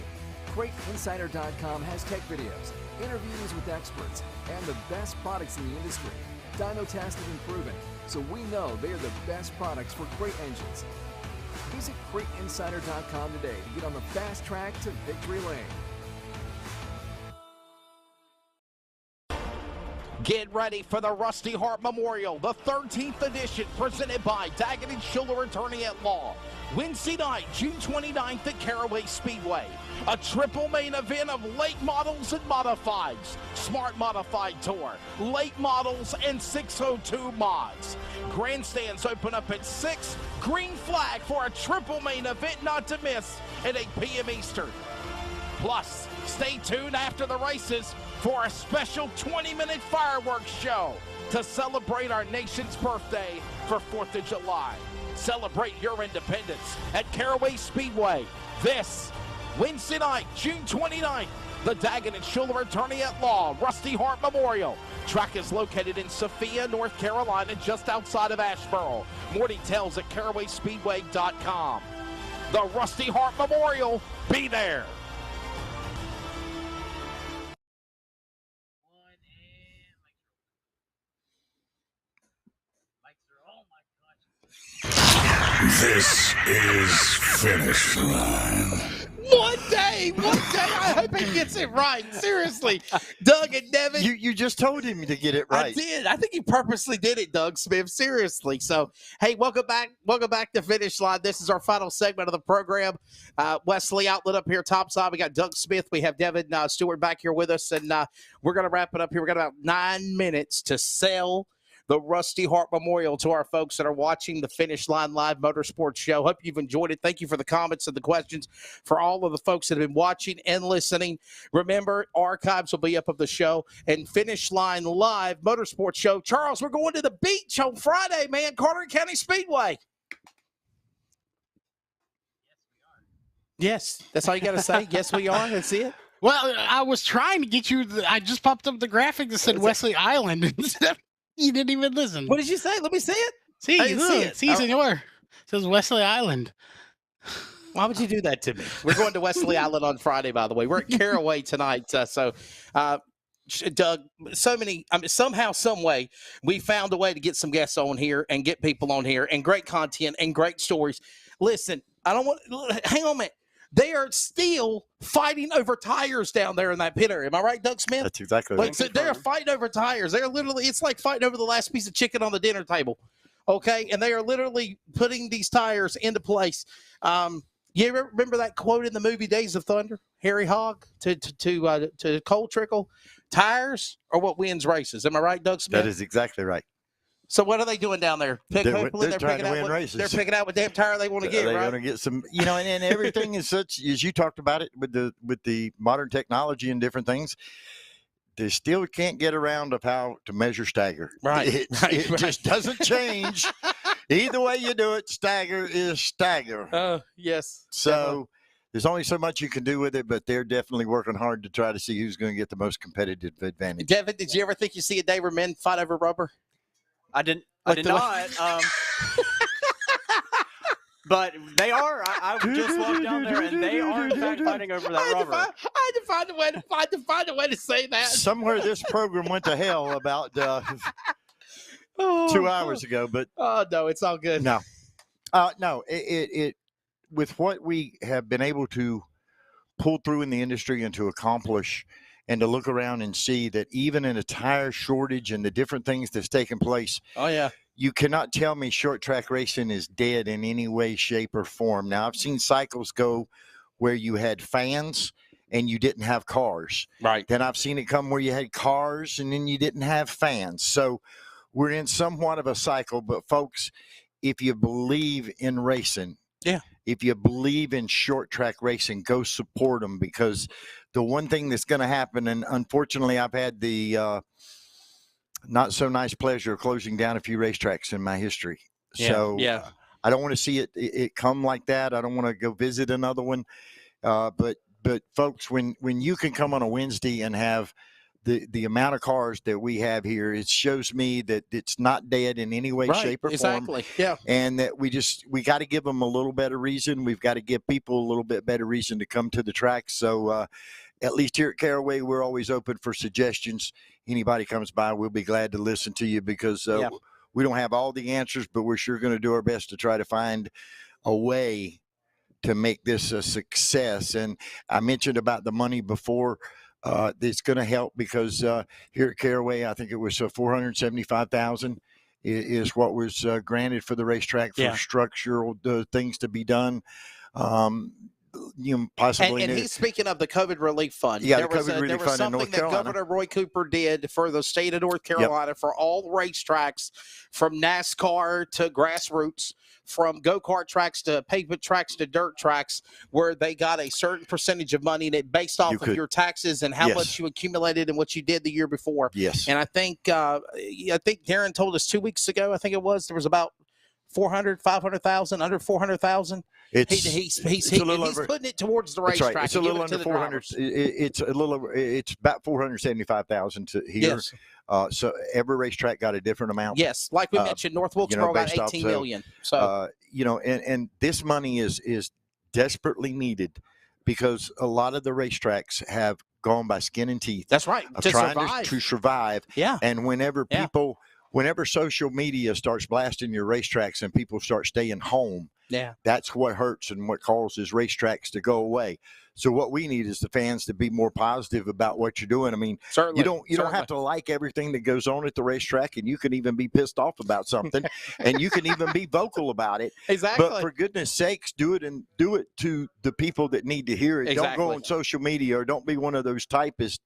CrateInsider.com has tech videos, interviews with experts, and the best products in the industry. Dyno tested and proven, so we know they are the best products for crate engines. Visit CrateInsider.com today to get on the fast track to victory lane. Get ready for the Rusty Hart Memorial, the 13th edition, presented by Daggett & Schiller Attorney at Law. Wednesday night, June 29th at Caraway Speedway. A triple main event of late models and modifieds, Smart Modified Tour, late models, and 602 mods. Grandstands open up at 6. Green flag for a triple main event not to miss at 8 p.m. Eastern. Plus, stay tuned after the races for a special 20-minute fireworks show to celebrate our nation's birthday for 4th of July. Celebrate your independence at Caraway Speedway this Wednesday night, June 29th. The Daggett & Schiller Attorney at Law, Rusty Hart Memorial. Track is located in Sophia, North Carolina, just outside of Asheboro. More details at carawayspeedway.com. The Rusty Hart Memorial, be there. This is Finish Line. One day, I hope he gets it right. Seriously, Doug and Devin. You just told him to get it right. I did. I think he purposely did it, Doug Smith. Seriously. So, hey, welcome back. Welcome back to Finish Line. This is our final segment of the program. Wesley Outlet up here topside. We got Doug Smith. We have Devin Stewart back here with us, and we're going to wrap it up here. We've got about 9 minutes to sell the Rusty Hart Memorial to our folks that are watching the Finish Line Live Motorsports show. Hope you've enjoyed it. Thank you for the comments and the questions for all of the folks that have been watching and listening. Remember, archives will be up of the show and Finish Line Live Motorsports show. Charles, we're going to the beach on Friday, man. Carter County Speedway. Yes, that's all you got to say. Yes, we are. That's it. Well, I was trying to get you. I just popped up the graphic that said Wesley Island. You didn't even listen. What did you say? Let me see it. See, look, see, senor. It says Wesley Island. Why would you do that to me? We're going to Wesley Island on Friday, by the way. We're at Caraway tonight. Doug, somehow, some way, we found a way to get some guests on here and get people on here and great content and great stories. Listen, hang on a minute. They are still fighting over tires down there in that pit area. Am I right, Doug Smith? That's exactly right. So they're fighting over tires. They're literally, it's like fighting over the last piece of chicken on the dinner table. Okay. And they are literally putting these tires into place. You remember that quote in the movie Days of Thunder? Harry Hogg to Cole Trickle. tires are what wins races. Am I right, Doug Smith? That is exactly right. So what are they doing down there? They're trying to win races. They're picking out what damn tire they want to get, They're right? going to get some, and everything is such, as you talked about it with the modern technology and different things, they still can't get around of how to measure stagger. Right. It just doesn't change. Either way you do it, stagger is stagger. Yes. So there's only so much you can do with it, but they're definitely working hard to try to see who's going to get the most competitive advantage. Devin, did you ever think you see a day where men fight over rubber? I did not. But they are. I just walked down there, and they are in fact fighting over that rubber. I had to find a way to say that. Somewhere this program went to hell about 2 hours ago, but no, it's all good. No, it with what we have been able to pull through in the industry and to accomplish, and to look around and see that even in a tire shortage and the different things that's taken place. Oh yeah. You cannot tell me short track racing is dead in any way, shape, or form. Now, I've seen cycles go where you had fans and you didn't have cars. Right. Then I've seen it come where you had cars and then you didn't have fans. So we're in somewhat of a cycle. But, folks, if you believe in racing, if you believe in short track racing, go support them, because the one thing that's going to happen, and unfortunately I've had the not so nice pleasure of closing down a few racetracks in my history. So I don't want to see it come like that. I don't want to go visit another one. But folks, when you can come on a Wednesday and have the amount of cars that we have here, it shows me that it's not dead in any way, shape, or form. Exactly. Yeah. And that we got to give them a little better reason. We've got to give people a little bit better reason to come to the track. So at least here at Caraway, we're always open for suggestions. Anybody comes by, we'll be glad to listen to you, because we don't have all the answers, but we're sure going to do our best to try to find a way to make this a success. And I mentioned about the money before. It's going to help, because here at Caraway, I think it was $475,000 is what was granted for the racetrack for structural things to be done. Possibly. And he's speaking of the COVID relief fund. Yeah, there was something that Governor Roy Cooper did for the state of North Carolina for all racetracks, from NASCAR to grassroots, from go-kart tracks to pavement tracks to dirt tracks, where they got a certain percentage of money that based off of your taxes and how much you accumulated and what you did the year before. Yes. And I think Darren told us 2 weeks ago, I think it was, there was about 500,000, under 400,000. He's putting it towards the racetrack. Right. It's a little under 400. It's about 475,000 here. Yes. So every racetrack got a different amount. Yes, like we mentioned, North Wilkesboro got 18 million. So and this money is desperately needed, because a lot of the racetracks have gone by skin and teeth. That's right. To survive. Yeah. And whenever social media starts blasting your racetracks and people start staying home, that's what hurts and what causes racetracks to go away. So what we need is the fans to be more positive about what you're doing. I mean, you don't have to like everything that goes on at the racetrack, and you can even be pissed off about something, and you can even be vocal about it. Exactly. But for goodness sakes, do it to the people that need to hear it. Exactly. Don't go on social media, or don't be one of those typists.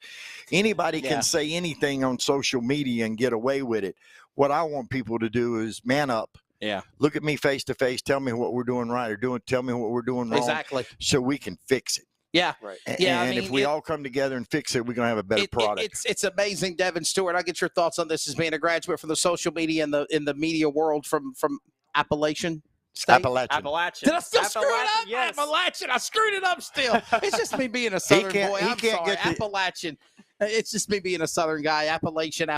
Anybody can say anything on social media and get away with it. What I want people to do is man up. Yeah. Look at me face to face. Tell me what we're doing right, or tell me what we're doing wrong. Exactly. So we can fix it. Yeah. Right. And if we all come together and fix it, we're going to have a better product. It's amazing, Devin Stewart. I'll get your thoughts on this as being a graduate from the social media and in the media world from Appalachian State. Appalachian. Did I still screw it up? Yes. Appalachian. I screwed it up still. It's just me being a Southern boy. I'm sorry. Appalachian. It's just me being a Southern guy. Appalachian.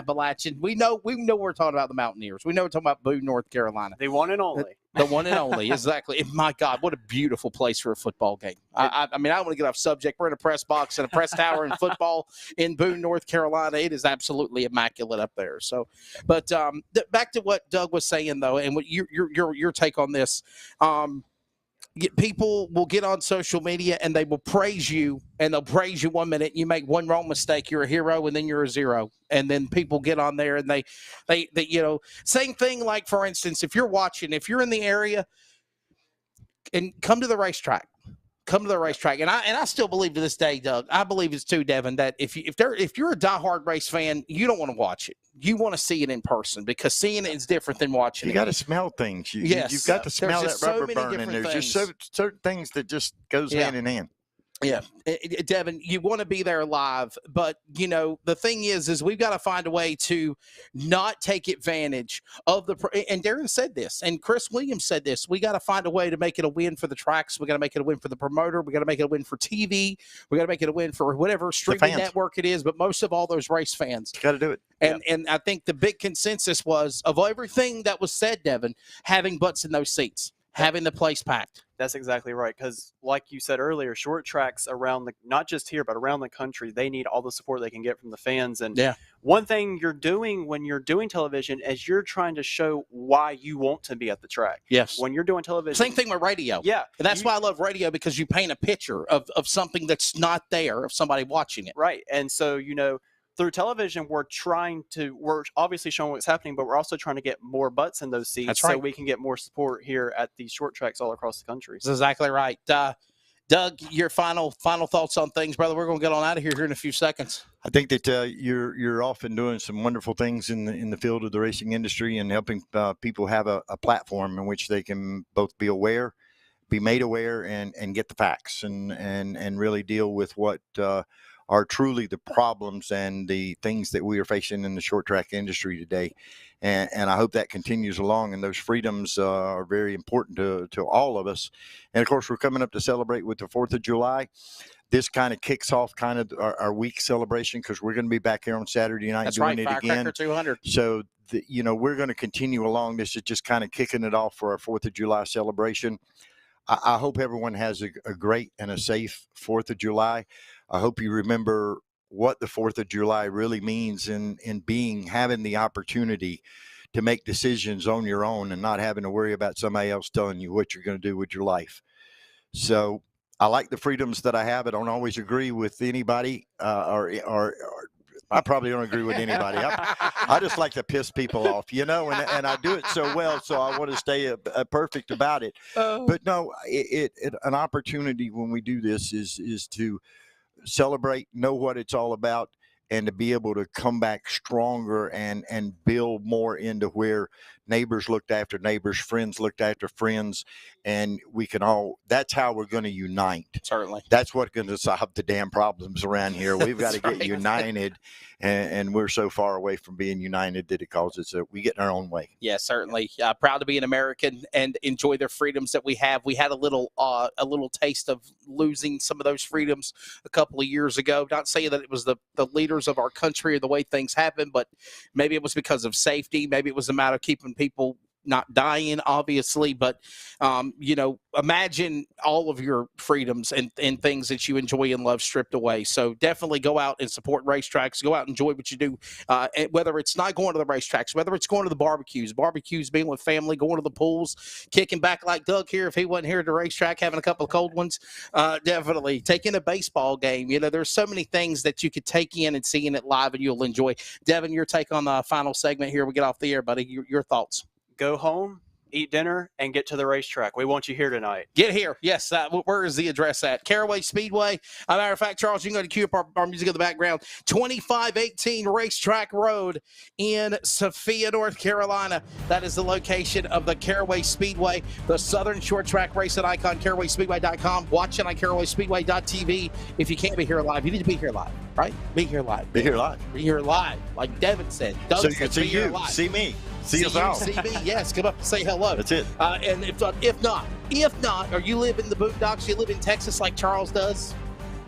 We know we're talking about the Mountaineers. We know we're talking about Boone, North Carolina. The one and only. The one and only, exactly. My God, what a beautiful place for a football game. I mean, I don't want to get off subject. We're in a press box and a press tower in football in Boone, North Carolina. It is absolutely immaculate up there. So, but back to what Doug was saying, though, and what your take on this. People will get on social media and they will praise you, and they'll praise you 1 minute. You make one wrong mistake, you're a hero, and then you're a zero. And then people get on there and they same thing. Like, for instance, if you're in the area and come to the racetrack, come to the racetrack. And I still believe to this day, Doug, I believe it's too, Devin, that if you're a diehard race fan, you don't want to watch it. You want to see it in person, because seeing it is different than watching it. You got to smell things. You've got to smell that rubber burning. There's just certain things that just goes hand in hand. Yeah, Devin, you want to be there live, but the thing is we've got to find a way to not take advantage of and Darren said this, and Chris Williams said this. We got to find a way to make it a win for the tracks. We got to make it a win for the promoter. We got to make it a win for TV. We got to make it a win for whatever streaming network it is. But most of all, those race fans. Got to do it. And I think the big consensus was, of everything that was said, Devin, having butts in those seats, having the place packed. That's exactly right. Because like you said earlier, short tracks around not just here, but around the country, they need all the support they can get from the fans. And one thing you're doing when you're doing television is you're trying to show why you want to be at the track. Yes. When you're doing television. Same thing with radio. Yeah. And that's why I love radio, because you paint a picture of something that's not there, of somebody watching it. Right. And so, through television, we're obviously showing what's happening, but we're also trying to get more butts in those seats so we can get more support here at these short tracks all across the country. That's exactly right. Doug, your final thoughts on things, brother. We're going to get on out of here in a few seconds. I think that you're often doing some wonderful things in the field of the racing industry, and helping people have a platform in which they can both be made aware, and get the facts, and really deal with what are truly the problems and the things that we are facing in the short track industry today. And I hope that continues along, and those freedoms are very important to all of us. And of course, we're coming up to celebrate with the 4th of July. This kind of kicks off kind of our week celebration, because we're going to be back here on Saturday night doing it again. Firecracker 200. So, we're going to continue along. This is just kind of kicking it off for our 4th of July celebration. I hope everyone has a great and a safe 4th of July. I hope you remember what the 4th of July really means in having the opportunity to make decisions on your own, and not having to worry about somebody else telling you what you're going to do with your life. So I like the freedoms that I have. I don't always agree with anybody, or I probably don't agree with anybody. I just like to piss people off, and I do it so well, so I want to stay perfect about it. But no, an opportunity when we do this is to celebrate, know what it's all about, and to be able to come back stronger and build more into where neighbors looked after neighbors, friends looked after friends, and we can all, that's how we're going to unite. Certainly. That's what's going to solve the damn problems around here. We've got to get united, and we're so far away from being united that it causes we get in our own way. Yeah, certainly. Proud to be an American and enjoy the freedoms that we have. We had a little taste of losing some of those freedoms a couple of years ago. Not saying that it was the leaders of our country or the way things happened, but maybe it was because of safety. Maybe it was a matter of keeping people not dying, obviously, but imagine all of your freedoms and things that you enjoy and love stripped away. So definitely go out and support racetracks. Go out and enjoy what you do, whether it's not going to the racetracks, whether it's going to the barbecues, being with family, going to the pools, kicking back like Doug here if he wasn't here at the racetrack, having a couple of cold ones. Definitely taking a baseball game. There's so many things that you could take in and seeing it live and you'll enjoy. Devin, your take on the final segment here. We get off the air, buddy. Your thoughts. Go home, eat dinner, and get to the racetrack. We want you here tonight. Get here. Yes. Where is the address at? Caraway Speedway. As a matter of fact, Charles, you can go to cue up our music in the background. 2518 Racetrack Road in Sophia, North Carolina. That is the location of the Caraway Speedway, the Southern Short Track Racing icon, CarawaySpeedway.com. Watching on CarawaySpeedway.tv. If you can't be here live, you need to be here live, right? Be here live. Be here live. Be here live. Like Devin said. Doug so you can see you, see me. See us all. See me, yes. Come up and say hello. That's it. And if not, or you live in the boondocks, you live in Texas like Charles does,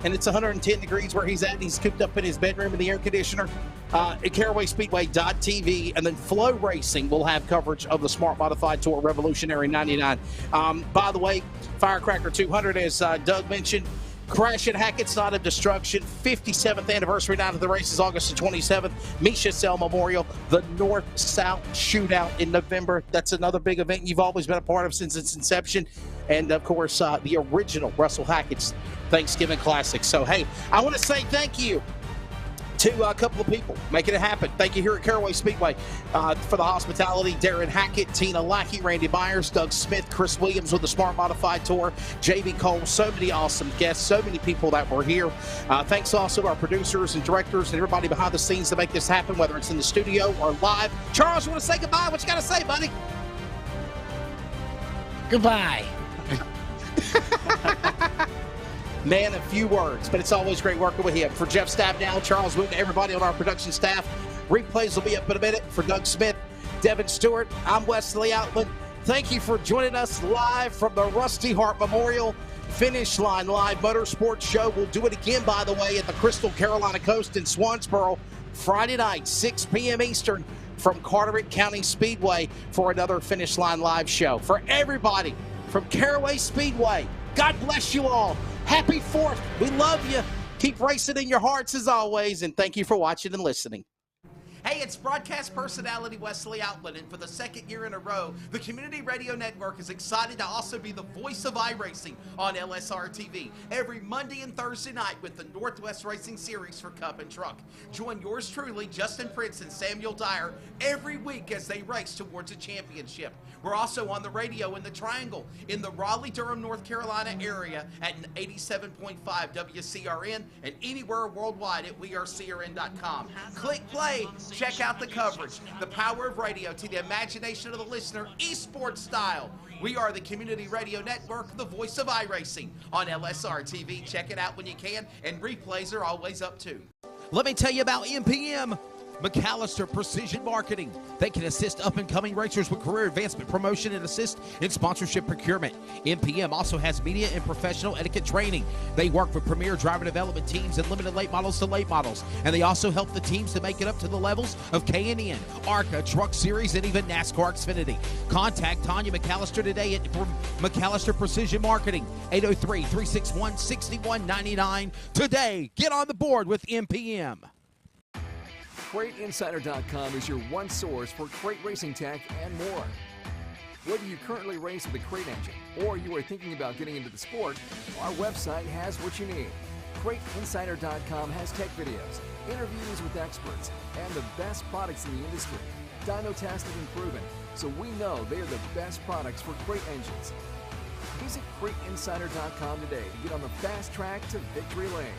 and it's 110 degrees where he's at, and he's cooped up in his bedroom in the air conditioner, at CarawaySpeedway.tv, and then Flow Racing will have coverage of the Smart Modified Tour Revolutionary 99. By the way, Firecracker 200, as Doug mentioned, Crash at Hackett's Night of Destruction, 57th anniversary night of the race is August the 27th. Misha Cell Memorial, the North-South Shootout in November. That's another big event you've always been a part of since its inception. And, of course, the original Russell Hackett's Thanksgiving Classic. So, hey, I want to say thank you to a couple of people making it happen. Thank you here at Caraway Speedway for the hospitality. Darren Hackett, Tina Lackey, Randy Myers, Doug Smith, Chris Williams with the Smart Modified Tour, JB Cole, so many awesome guests, so many people that were here. Thanks also to our producers and directors and everybody behind the scenes to make this happen, whether it's in the studio or live. Charles, you want to say goodbye? What you got to say, buddy? Goodbye. Man, a few words, but it's always great working with him. For Jeff Stabnow, Charles Wooten, everybody on our production staff, replays will be up in a minute. For Doug Smith, Devin Stewart, I'm Wesley Outland. Thank you for joining us live from the Rusty Hart Memorial Finish Line Live Motorsports Show. We'll do it again, by the way, at the Crystal Carolina Coast in Swansboro, Friday night, 6 p.m. Eastern, from Carteret County Speedway for another Finish Line Live show. For everybody from Caraway Speedway, God bless you all. Happy 4th. We love you. Keep racing in your hearts as always, and thank you for watching and listening. Hey, it's broadcast personality Wesley Outland, and for the second year in a row, the Community Radio Network is excited to also be the voice of iRacing on LSRTV every Monday and Thursday night with the Northwest Racing Series for Cup and Truck. Join yours truly, Justin Prince and Samuel Dyer, every week as they race towards a championship. We're also on the radio in the Triangle in the Raleigh-Durham, North Carolina area at 87.5 WCRN and anywhere worldwide at wearecrn.com. Click play. Check out the coverage, the power of radio to the imagination of the listener, esports style. We are the Community Radio Network, the voice of iRacing on LSRTV. Check it out when you can, and replays are always up too. Let me tell you about MPM. McAllister Precision Marketing. They can assist up-and-coming racers with career advancement, promotion, and assist in sponsorship procurement. MPM also has media and professional etiquette training. They work with premier driver development teams and limited late models to late models. And they also help the teams to make it up to the levels of K&N, ARCA, Truck Series, and even NASCAR Xfinity. Contact Tanya McAllister today at McAllister Precision Marketing, 803-361-6199. Today, get on the board with MPM. CrateInsider.com is your one source for crate racing tech and more. Whether you currently race with a crate engine or you are thinking about getting into the sport, our website has what you need. CrateInsider.com has tech videos, interviews with experts, and the best products in the industry. Dyno tested and proven, so we know they are the best products for crate engines. Visit CrateInsider.com today to get on the fast track to victory lane.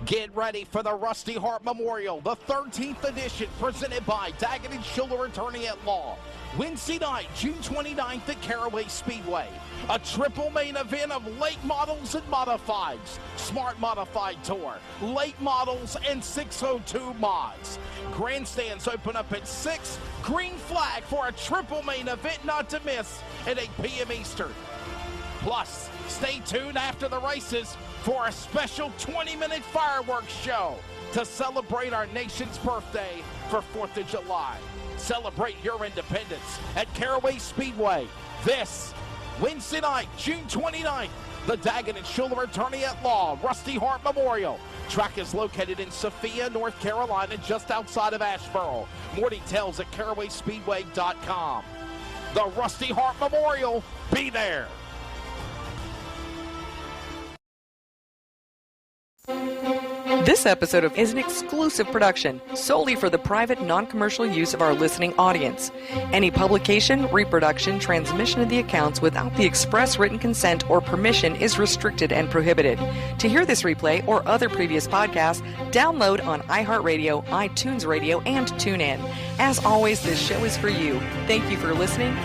Get ready for the Rusty Hart Memorial, the 13th edition, presented by Daggett & Schiller Attorney at Law. Wednesday night, June 29th at Caraway Speedway. A triple main event of late models and modifieds, Smart Modified Tour, late models, and 602 mods. Grandstands open up at 6. Green flag for a triple main event not to miss at 8 p.m. Eastern. Plus, stay tuned after the races for a special 20-minute fireworks show to celebrate our nation's birthday for 4th of July. Celebrate your independence at Caraway Speedway this Wednesday night, June 29th. The Daggett & Schiller Attorney at Law, Rusty Hart Memorial. Track is located in Sophia, North Carolina, just outside of Asheboro. More details at carawayspeedway.com. The Rusty Hart Memorial, be there. This episode is an exclusive production solely for the private, non-commercial use of our listening audience. Any publication, reproduction, transmission of the accounts without the express written consent or permission is restricted and prohibited. To hear this replay or other previous podcasts, download on iHeartRadio, iTunes Radio, and TuneIn. As always, this show is for you. Thank you for listening.